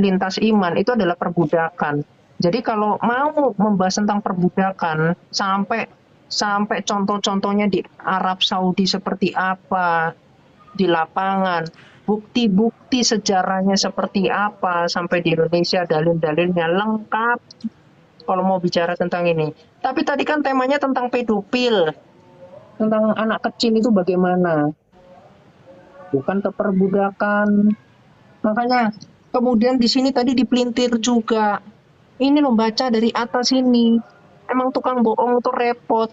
lintas iman itu adalah perbudakan. Jadi kalau mau membahas tentang perbudakan, sampai contoh-contohnya di Arab Saudi seperti apa, di lapangan, bukti-bukti sejarahnya seperti apa, sampai di Indonesia dalil-dalilnya lengkap kalau mau bicara tentang ini. Tapi tadi kan temanya tentang pedofil, tentang anak kecil itu bagaimana, bukan keperbudakan. Makanya kemudian di sini tadi dipelintir juga. Ini lo baca dari atas ini. Emang tukang bohong itu repot.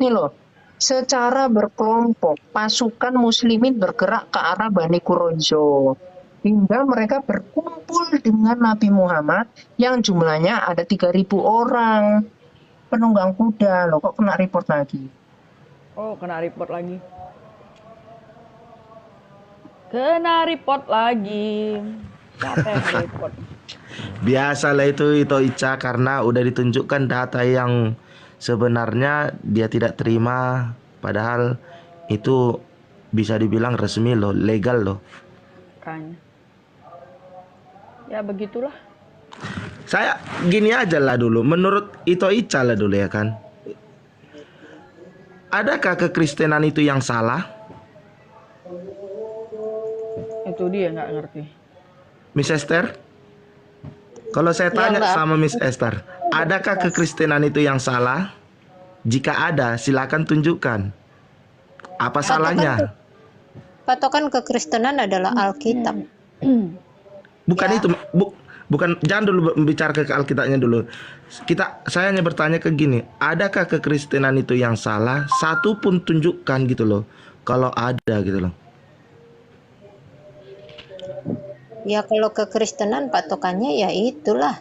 Nih loh, secara berkelompok pasukan muslimin bergerak ke arah Bani Quraizo hingga mereka berkumpul dengan Nabi Muhammad yang jumlahnya ada 3.000 orang. Penunggang kuda, loh kok kena report lagi? Oh, kena report lagi. Kena report lagi. Siapa yang report? Biasalah itu Ica, karena udah ditunjukkan data yang sebenarnya dia tidak terima, padahal itu bisa dibilang resmi loh, legal loh. Makanya. Ya begitulah. Saya gini aja lah dulu, menurut Ica lah dulu ya kan. Adakah kekristenan itu yang salah? Itu dia nggak ngerti. Miss Esther? Kalau saya tanya sama Miss Esther, adakah kekristenan itu yang salah? Jika ada, silakan tunjukkan. Apa salahnya? Patokan kekristenan adalah Alkitab. Bukan itu, bukan, jangan dulu bicara ke Alkitabnya dulu. Saya hanya bertanya ke gini, adakah kekristenan itu yang salah? Satu pun tunjukkan gitu loh. Kalau ada gitu loh. Ya kalau kekristenan patokannya ya itulah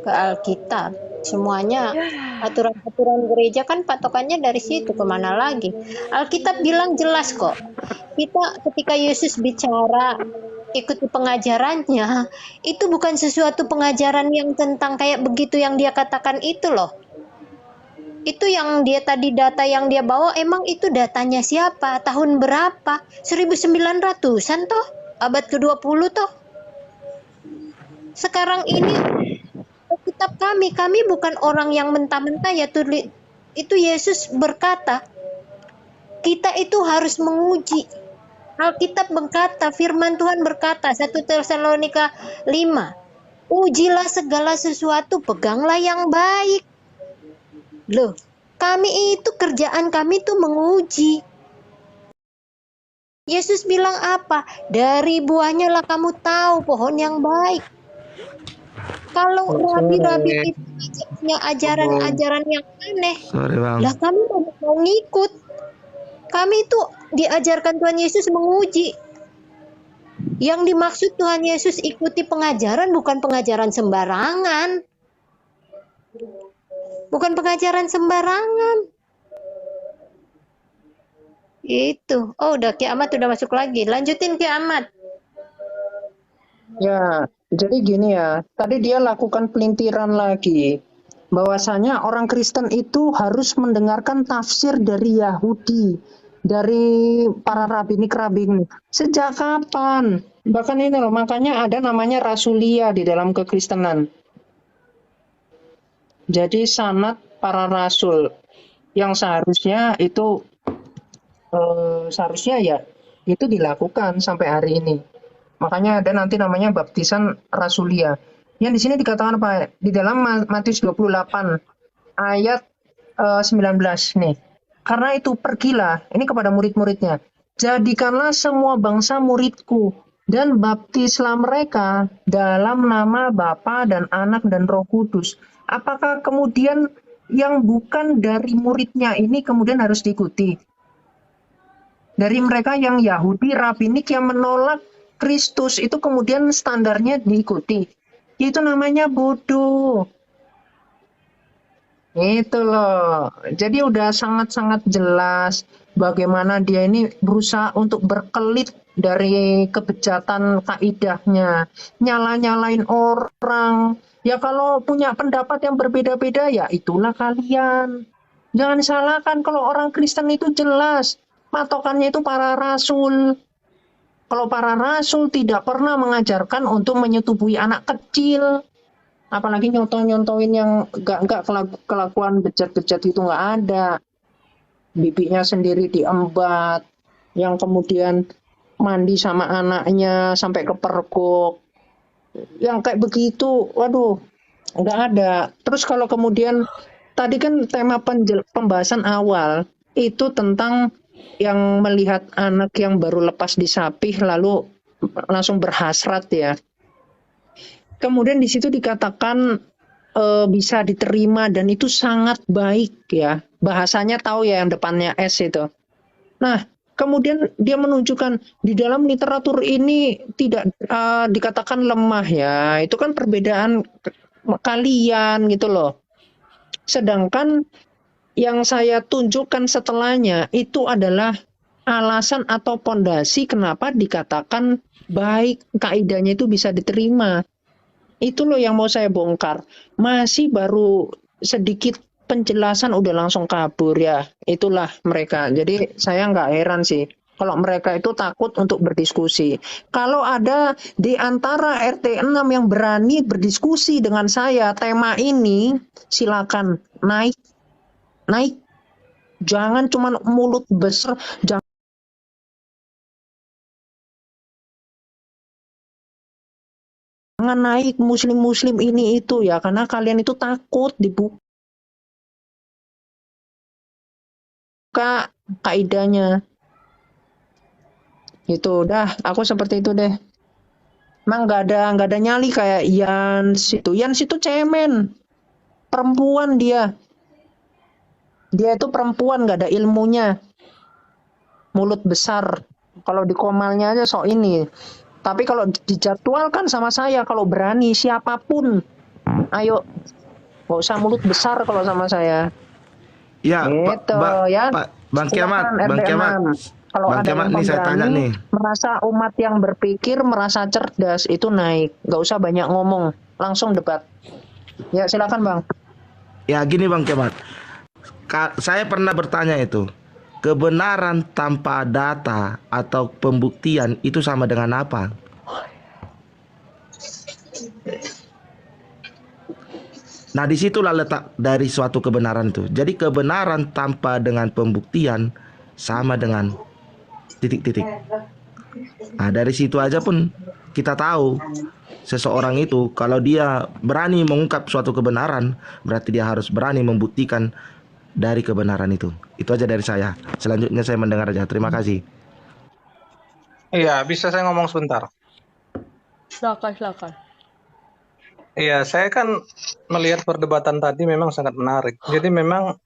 ke Alkitab. Semuanya aturan-aturan gereja kan patokannya dari situ, kemana lagi? Alkitab bilang jelas kok. kita ketika Yesus bicara ikuti pengajarannya, itu bukan sesuatu pengajaran yang tentang kayak begitu yang dia katakan itu loh. Itu yang dia tadi data yang dia bawa emang itu datanya siapa? Tahun berapa? 1900-an toh? Abad ke-20 toh? Sekarang ini kitab kami bukan orang yang mentah-mentah ya itu Yesus berkata, kita itu harus menguji. Alkitab berkata, firman Tuhan berkata, 1 Tesalonika 5, ujilah segala sesuatu, peganglah yang baik. Loh, kami itu kerjaan kami itu menguji. Yesus bilang apa? Dari buahnya lah kamu tahu pohon yang baik. Kalau rabi-rabi itu punya ajaran-ajaran yang aneh, Sorry bang. lah kami mau ngikut. Kami itu diajarkan Tuhan Yesus menguji. Yang dimaksud Tuhan Yesus ikuti pengajaran bukan pengajaran sembarangan. Bukan pengajaran sembarangan. Itu. Oh, udah kiamat udah masuk lagi. Lanjutin kiamat. Ya, jadi gini ya, tadi dia lakukan pelintiran lagi, bahwasanya orang Kristen itu harus mendengarkan tafsir dari Yahudi, dari para rabbinik-rabbinik. Sejak kapan? Bahkan ini loh, makanya ada namanya rasulia di dalam kekristenan. Jadi sanad para rasul yang seharusnya itu seharusnya ya itu dilakukan sampai hari ini. Makanya ada nanti namanya baptisan rasulia. Yang di sini dikatakan apa? Di dalam Matius 28 ayat 19 nih. Karena itu pergilah, ini kepada murid-muridnya. Jadikanlah semua bangsa muridku dan baptislah mereka dalam nama Bapa dan Anak dan Roh Kudus. Apakah kemudian yang bukan dari muridnya ini kemudian harus diikuti? Dari mereka yang Yahudi, rabbinik yang menolak Kristus itu kemudian standarnya diikuti. Itu namanya bodoh. Itu loh. Jadi udah sangat-sangat jelas bagaimana dia ini berusaha untuk berkelit dari kebejatan kaidahnya. Nyala-nyalain orang. Ya kalau punya pendapat yang berbeda-beda ya itulah kalian. Jangan salahkan kalau orang Kristen itu jelas. Patokannya itu para rasul. Kalau para rasul tidak pernah mengajarkan untuk menyetubui anak kecil, apalagi nyontoin yang enggak kelakuan bejat-bejat itu nggak ada. Bibinya sendiri diembat, yang kemudian mandi sama anaknya sampai kepergok, yang kayak begitu, waduh, nggak ada. Terus kalau kemudian tadi kan tema pembahasan awal itu tentang yang melihat anak yang baru lepas disapih lalu langsung berhasrat ya. Kemudian di situ dikatakan bisa diterima dan itu sangat baik ya. Bahasanya tahu ya yang depannya S itu. Nah, kemudian dia menunjukkan di dalam literatur ini tidak dikatakan lemah ya. Itu kan perbedaan kalian gitu loh. Sedangkan yang saya tunjukkan setelahnya itu adalah alasan atau pondasi kenapa dikatakan baik, kaidahnya itu bisa diterima. Itu loh yang mau saya bongkar. Masih baru sedikit penjelasan udah langsung kabur ya. Itulah mereka. Jadi saya nggak heran sih kalau mereka itu takut untuk berdiskusi. Kalau ada di antara RT 6 yang berani berdiskusi dengan saya tema ini, silakan naik. Jangan cuma mulut besar, jangan naik muslim-muslim ini itu ya, karena kalian itu takut dibuka kaidahnya. Itu dah, aku seperti itu deh. Emang nggak ada nyali kayak Yans itu cemen, perempuan dia. Dia itu perempuan, nggak ada ilmunya. Mulut besar. Kalau di komalnya aja sok ini. Tapi kalau dijadwalkan sama saya, kalau berani siapapun, ayo. Nggak usah mulut besar kalau sama saya. Ya, Gitu ya. Bang Kiamat, Bang Kiamat. Kalau Bang ada Kemat yang nih saya tanya pemberani, nih. merasa umat yang berpikir, merasa cerdas, itu naik. Nggak usah banyak ngomong, langsung debat. Ya, silakan Bang. Ya gini Bang Kemat. Saya pernah bertanya itu. Kebenaran tanpa data atau pembuktian itu sama dengan apa? Nah, disitulah letak dari suatu kebenaran itu. Jadi kebenaran tanpa dengan pembuktian sama dengan titik-titik. Nah, dari situ aja pun kita tahu seseorang itu kalau dia berani mengungkap suatu kebenaran, berarti dia harus berani membuktikan dari kebenaran itu. Itu aja dari saya. Selanjutnya saya mendengar aja. Terima kasih. Iya, bisa saya ngomong sebentar? Silakan. Iya, saya kan melihat perdebatan tadi memang sangat menarik. Jadi memang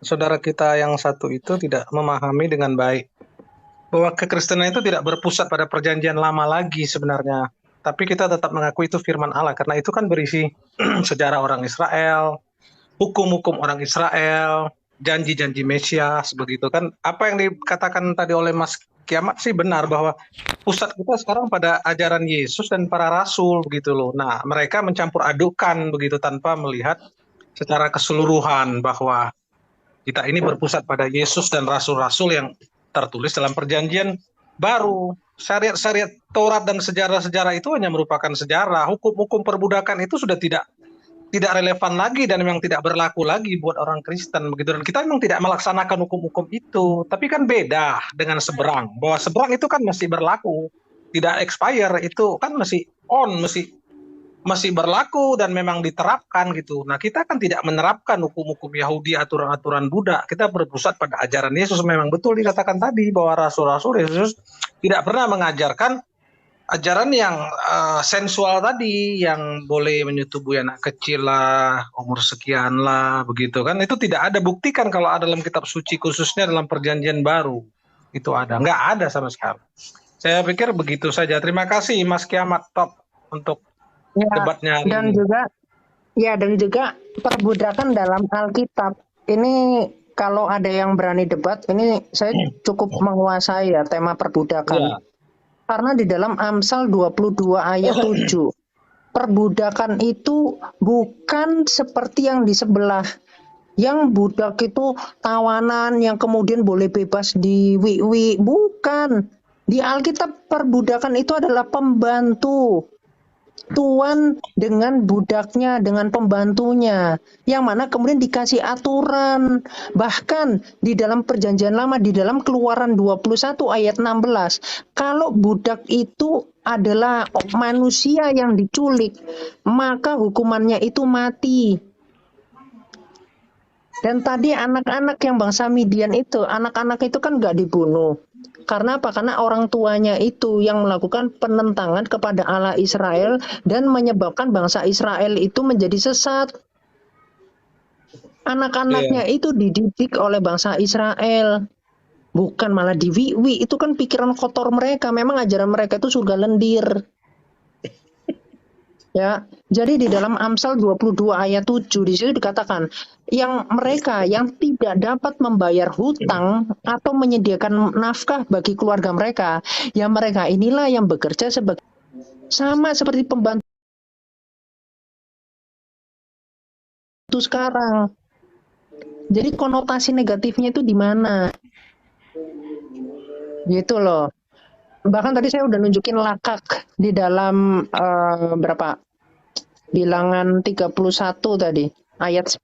saudara kita yang satu itu tidak memahami dengan baik bahwa kekristenan itu tidak berpusat pada perjanjian lama lagi sebenarnya. Tapi kita tetap mengakui itu firman Allah karena itu kan berisi sejarah orang Israel, hukum-hukum orang Israel, janji-janji Mesias begitu kan. Apa yang dikatakan tadi oleh Mas Kiamat sih benar bahwa pusat kita sekarang pada ajaran Yesus dan para rasul begitu loh. Nah, mereka mencampur adukan begitu tanpa melihat secara keseluruhan bahwa kita ini berpusat pada Yesus dan rasul-rasul yang tertulis dalam perjanjian baru. Syariat-syariat Taurat dan sejarah-sejarah itu hanya merupakan sejarah. Hukum-hukum perbudakan itu sudah tidak relevan lagi dan memang tidak berlaku lagi buat orang Kristen begitu, dan kita memang tidak melaksanakan hukum-hukum itu. Tapi kan beda dengan seberang, bahwa seberang itu kan masih berlaku, tidak expire, itu kan masih on, masih berlaku dan memang diterapkan gitu. Nah, kita kan tidak menerapkan hukum-hukum Yahudi, aturan-aturan Buddha. Kita berpusat pada ajaran Yesus. Memang betul dikatakan tadi bahwa rasul-rasul Yesus tidak pernah mengajarkan ajaran yang sensual tadi, yang boleh menyetubui anak kecil lah, umur sekian lah, begitu kan. Itu tidak ada, buktikan kalau ada dalam kitab suci, khususnya dalam perjanjian baru. Itu ada, nggak ada sama sekali. Saya pikir begitu saja. Terima kasih Mas Kiamat, top untuk debatnya hari Dan ini. dan juga perbudakan dalam Alkitab. Ini kalau ada yang berani debat, ini saya cukup menguasai ya tema perbudakan. Ya. Karena di dalam Amsal 22 ayat 7, perbudakan itu bukan seperti yang di sebelah. Yang budak itu tawanan yang kemudian boleh bebas diwiwi. Bukan. Di Alkitab perbudakan itu adalah pembantu. Tuan dengan budaknya, dengan pembantunya, yang mana kemudian dikasih aturan. Bahkan di dalam perjanjian lama, di dalam Keluaran 21 ayat 16, kalau budak itu adalah manusia yang diculik, maka hukumannya itu mati. Dan tadi anak-anak yang bangsa Midian itu, anak-anak itu kan nggak dibunuh. Karena apa? Karena orang tuanya itu yang melakukan penentangan kepada Allah Israel dan menyebabkan bangsa Israel itu menjadi sesat. Anak-anaknya itu dididik oleh bangsa Israel, bukan malah diwiwi. Itu kan pikiran kotor mereka. Memang ajaran mereka itu surga lendir. Ya, jadi di dalam Amsal 22 ayat 7 di situ dikatakan yang mereka yang tidak dapat membayar hutang atau menyediakan nafkah bagi keluarga mereka, ya mereka inilah yang bekerja sebagai sama seperti pembantu sekarang. Jadi konotasi negatifnya itu di mana? Gitu loh. Bahkan tadi saya udah nunjukin lakak di dalam bilangan 31 tadi ayat 10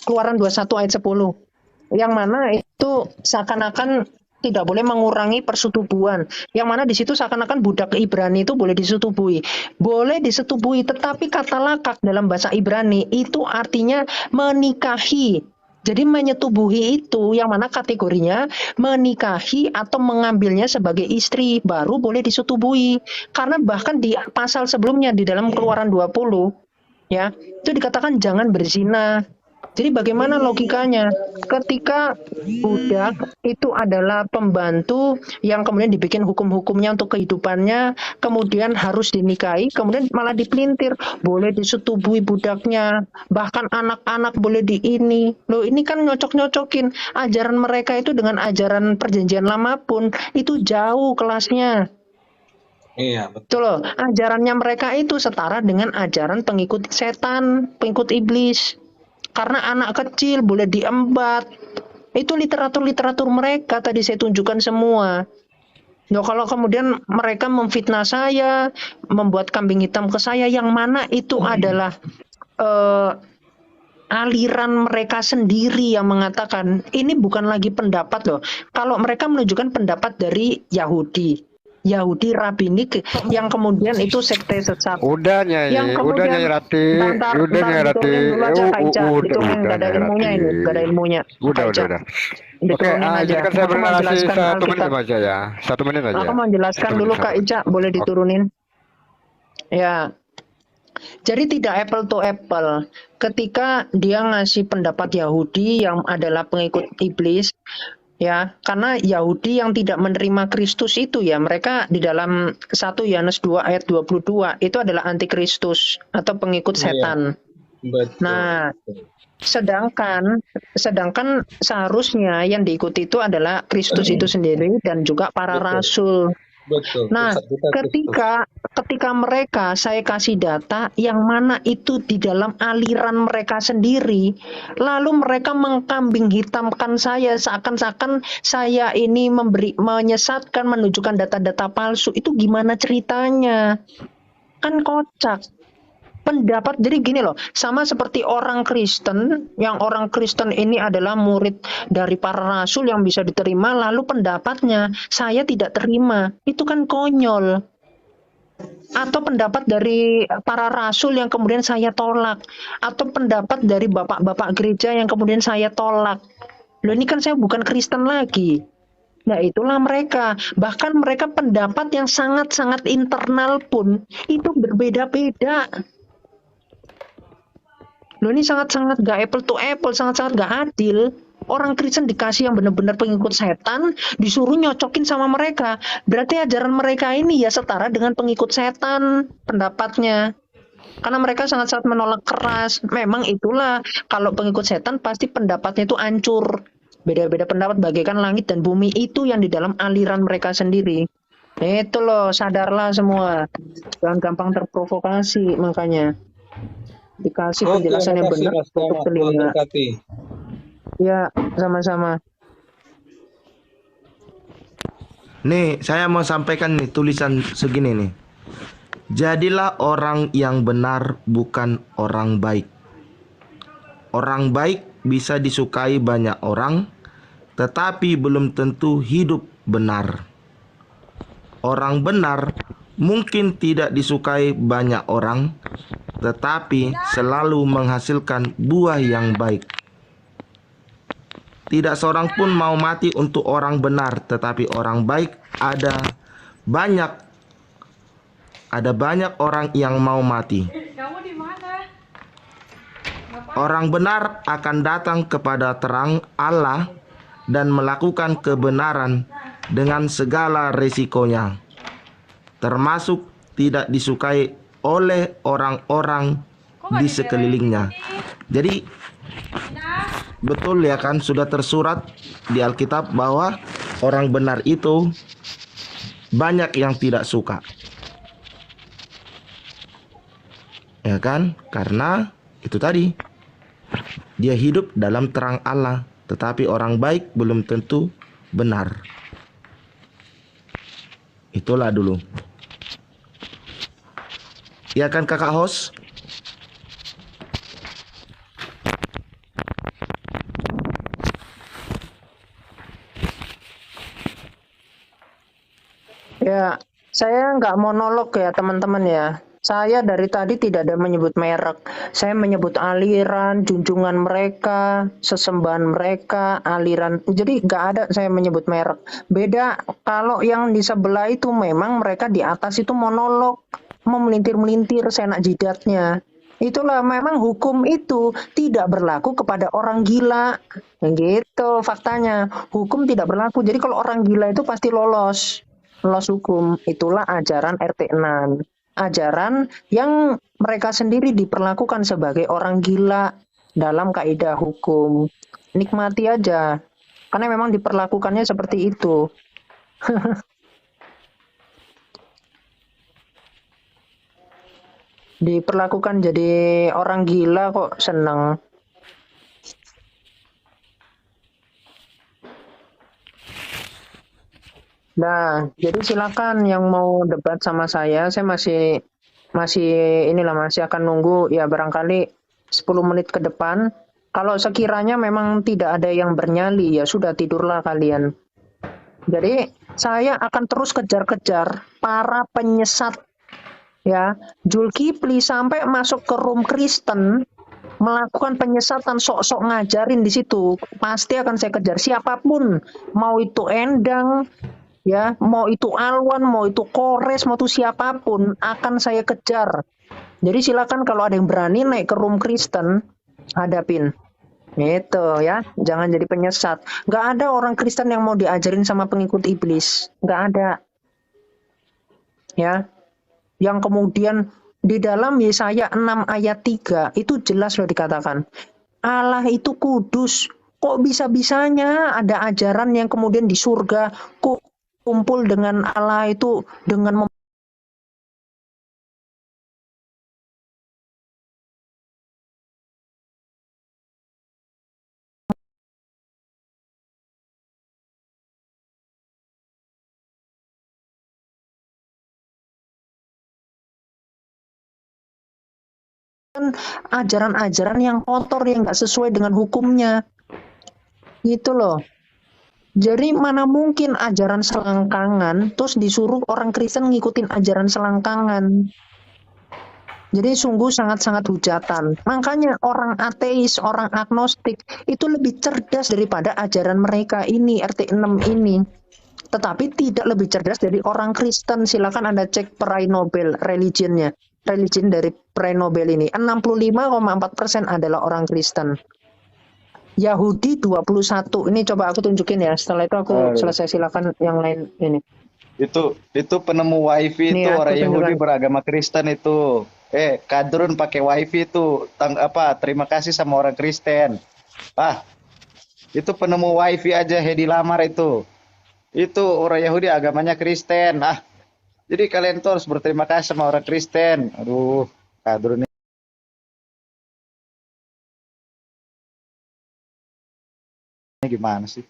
Keluaran 21 ayat 10, yang mana itu seakan-akan tidak boleh mengurangi persetubuhan, yang mana di situ seakan-akan budak Ibrani itu boleh disetubui, tetapi kata lakak dalam bahasa Ibrani itu artinya menikahi. Jadi menyetubuhi itu yang mana kategorinya menikahi atau mengambilnya sebagai istri baru boleh disetubui. Karena bahkan di pasal sebelumnya di dalam Keluaran 20 ya, itu dikatakan jangan berzina. Jadi bagaimana logikanya? Ketika budak itu adalah pembantu yang kemudian dibikin hukum-hukumnya untuk kehidupannya, kemudian harus dinikahi, kemudian malah dipelintir, boleh disetubui budaknya, bahkan anak-anak boleh di ini. Loh, ini kan nyocok-nyocokin ajaran mereka itu dengan ajaran perjanjian lama pun itu jauh kelasnya. Iya, betul. Tuh loh, ajarannya mereka itu setara dengan ajaran pengikut setan, pengikut iblis. Karena anak kecil boleh diembat. Itu literatur-literatur mereka tadi saya tunjukkan semua. Loh, kalau kemudian mereka memfitnah saya, membuat kambing hitam ke saya, yang mana itu adalah aliran mereka sendiri yang mengatakan, ini bukan lagi pendapat loh. Kalau mereka menunjukkan pendapat dari Yahudi rabbinik yang kemudian itu sekte sesat. Udah Nyai, Yang udah Nyai kemudian Rati, udah Nyai Rati. diturunin dulu aja Kak Ica. Diturunin, Udah gak ada Nyai ilmunya Rati. ini, gak ada ilmunya. Udah, Kak Ica, udah. Oke, diturunin aja. izinkan saya Aku mau bernarasi jelaskan 1 menit Alkitab. aja ya. 1 menit aja. Aku mau jelaskan 1 dulu menit, Kak 1 menit. Ica, boleh diturunin? Ya, jadi tidak apple to apple. Ketika dia ngasih pendapat Yahudi yang adalah pengikut iblis, ya, karena Yahudi yang tidak menerima Kristus itu ya, mereka di dalam 1 Yohanes 2 ayat 22 itu adalah antikristus atau pengikut Iya, setan. betul. Nah, sedangkan seharusnya yang diikuti itu adalah Kristus itu sendiri dan juga para Betul, rasul. betul. Nah, Pusat kita Kristus. ketika mereka saya kasih data yang mana itu di dalam aliran mereka sendiri, lalu mereka mengkambing hitamkan saya seakan-akan saya ini menyesatkan, menunjukkan data-data palsu. Itu gimana ceritanya? Kan kocak. Pendapat jadi gini loh, sama seperti orang Kristen, yang orang Kristen ini adalah murid dari para rasul yang bisa diterima, lalu pendapatnya saya tidak terima, itu kan konyol. Atau pendapat dari para rasul yang kemudian saya tolak, atau pendapat dari bapak-bapak gereja yang kemudian saya tolak. Loh, ini kan saya bukan Kristen lagi. Nah, itulah mereka. Bahkan mereka pendapat yang sangat-sangat internal pun itu berbeda-beda. Loh, ini sangat-sangat gak apple to apple, sangat-sangat gak adil. Orang Kristen dikasih yang benar-benar pengikut setan, disuruh nyocokin sama mereka. Berarti ajaran mereka ini ya setara dengan pengikut setan pendapatnya. Karena mereka sangat-sangat menolak keras. Memang itulah, kalau pengikut setan pasti pendapatnya itu hancur. Beda-beda pendapat bagaikan langit dan bumi, itu yang di dalam aliran mereka sendiri. Itu loh, sadarlah semua. Jangan gampang terprovokasi makanya. Dikasih Oke, penjelasan yang makasih benar Mas untuk Tama. Tuhan telinga. berkati. Ya, sama-sama. Nih, saya mau sampaikan nih tulisan segini nih. Jadilah orang yang benar, bukan orang baik. Orang baik bisa disukai banyak orang, tetapi belum tentu hidup benar. Orang benar mungkin tidak disukai banyak orang, tetapi selalu menghasilkan buah yang baik. Tidak seorang pun mau mati untuk orang benar, tetapi orang baik ada banyak orang yang mau mati. Kamu di mana? Orang benar akan datang kepada terang Allah dan melakukan kebenaran dengan segala resikonya, termasuk tidak disukai oleh orang-orang di sekelilingnya. Jadi betul ya kan, sudah tersurat di Alkitab bahwa orang benar itu banyak yang tidak suka. Ya kan? Karena itu tadi, dia hidup dalam terang Allah, tetapi orang baik belum tentu benar. Itulah dulu. Ya kan kakak host? Ya, saya nggak monolog ya teman-teman ya. Saya dari tadi tidak ada menyebut merek. Saya menyebut aliran, junjungan mereka, sesembahan mereka, aliran. Jadi nggak ada saya menyebut merek. Beda kalau yang di sebelah itu memang mereka di atas itu monolog, mau melintir-melintir senak jidatnya. Itulah memang hukum itu tidak berlaku kepada orang gila. Gitu faktanya. Hukum tidak berlaku. Jadi kalau orang gila itu pasti lolos hukum. Itulah ajaran RT 6. Ajaran yang mereka sendiri diperlakukan sebagai orang gila dalam kaidah hukum. Nikmati aja. Karena memang diperlakukannya seperti itu. Diperlakukan jadi orang gila kok seneng. Nah, jadi silakan yang mau debat sama saya masih inilah masih akan nunggu ya barangkali 10 menit ke depan. Kalau sekiranya memang tidak ada yang bernyali ya sudah tidurlah kalian. Jadi saya akan terus kejar-kejar para penyesat ya. Zulkifli sampai masuk ke room Kristen melakukan penyesatan sok-sok ngajarin di situ. Pasti akan saya kejar siapapun, mau itu Endang ya, mau itu Alwan, mau itu Kores, mau itu siapapun akan saya kejar. Jadi silakan kalau ada yang berani naik ke room Kristen, hadapin. Itu ya, jangan jadi penyesat. Nggak ada orang Kristen yang mau diajarin sama pengikut iblis. Nggak ada. Ya, yang kemudian di dalam Yesaya 6 ayat 3 itu jelas loh dikatakan. Allah itu kudus. Kok bisa-bisanya ada ajaran yang kemudian di surga kok kumpul dengan Allah itu dengan ajaran-ajaran yang kotor yang nggak sesuai dengan hukumnya gitu loh. Jadi mana mungkin ajaran selangkangan terus disuruh orang Kristen ngikutin ajaran selangkangan. Jadi sungguh sangat-sangat hujatan. Makanya orang ateis, orang agnostik itu lebih cerdas daripada ajaran mereka ini RT 6 ini. Tetapi tidak lebih cerdas dari orang Kristen. Silakan Anda cek Prize Nobel religionnya. Religion dari Prize Nobel ini 65,4% adalah orang Kristen. Yahudi 21. Ini coba aku tunjukin ya. Setelah itu aku selesai, silakan yang lain ini. Itu penemu wifi Nih, itu aku orang Yahudi tunjukkan. beragama Kristen itu. Kadrun pakai wifi itu. Terima kasih sama orang Kristen. Itu penemu wifi aja Hedi Lamar itu. Itu orang Yahudi agamanya Kristen. Jadi kalian tuh harus berterima kasih sama orang Kristen. Aduh, Kadrun ini. Gimana sih?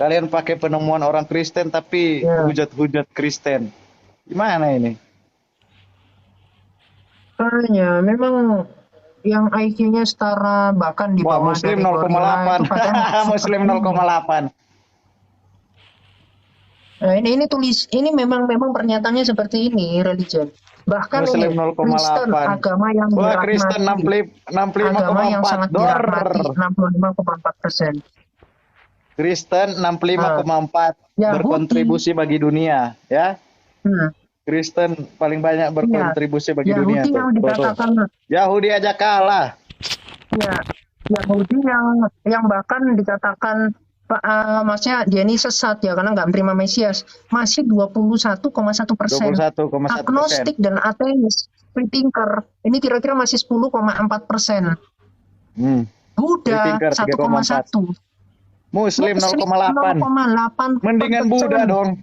Kalian pakai penemuan orang Kristen tapi hujat-hujat Kristen. Gimana ini? Makanya memang yang IQ-nya setara bahkan di bawah Muslim dari gorila 0,8. itu kadang Muslim 0,8. Nah, ini memang pernyataannya seperti ini religion. Bahkan Muslim ini 0,8. Kristen agama yang Wah, Kristen dirahmati, agama yang sangat 65,4. dirahmati 65,4%. Kristen 65,4 berkontribusi bagi dunia, ya. Kristen paling banyak berkontribusi bagi dunia. Yahudi yang dikatakan Yahudi aja kalah. Ya, Yahudi yang bahkan dikatakan maksudnya dia ini sesat ya karena nggak menerima Mesias masih 21,1%. 21,1%. Agnostik dan ateis, free thinker ini kira-kira masih 10,4%. Buddha 1,1. Muslim 0,8. Mendingan Buddha dong.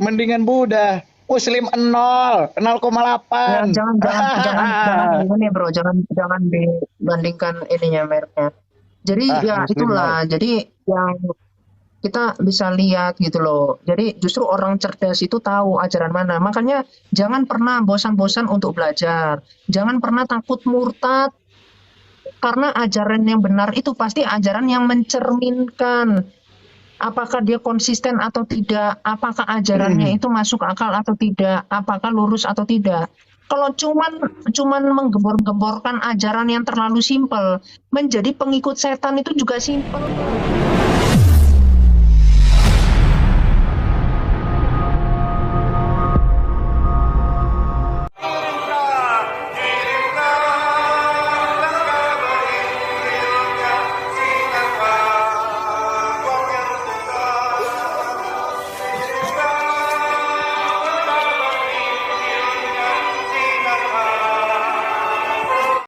Mendingan Buddha. Muslim 0,8. Ya, jangan ini bro, jangan dibandingkan ininya mereknya. Jadi itulah. Jadi yang kita bisa lihat gitu loh. Jadi justru orang cerdas itu tahu ajaran mana. Makanya jangan pernah bosan-bosan untuk belajar. Jangan pernah takut murtad. Karena ajaran yang benar itu pasti ajaran yang mencerminkan apakah dia konsisten atau tidak, apakah ajarannya itu masuk akal atau tidak, apakah lurus atau tidak. Kalau cuman menggembor-gemborkan ajaran yang terlalu simpel, menjadi pengikut setan itu juga simpel.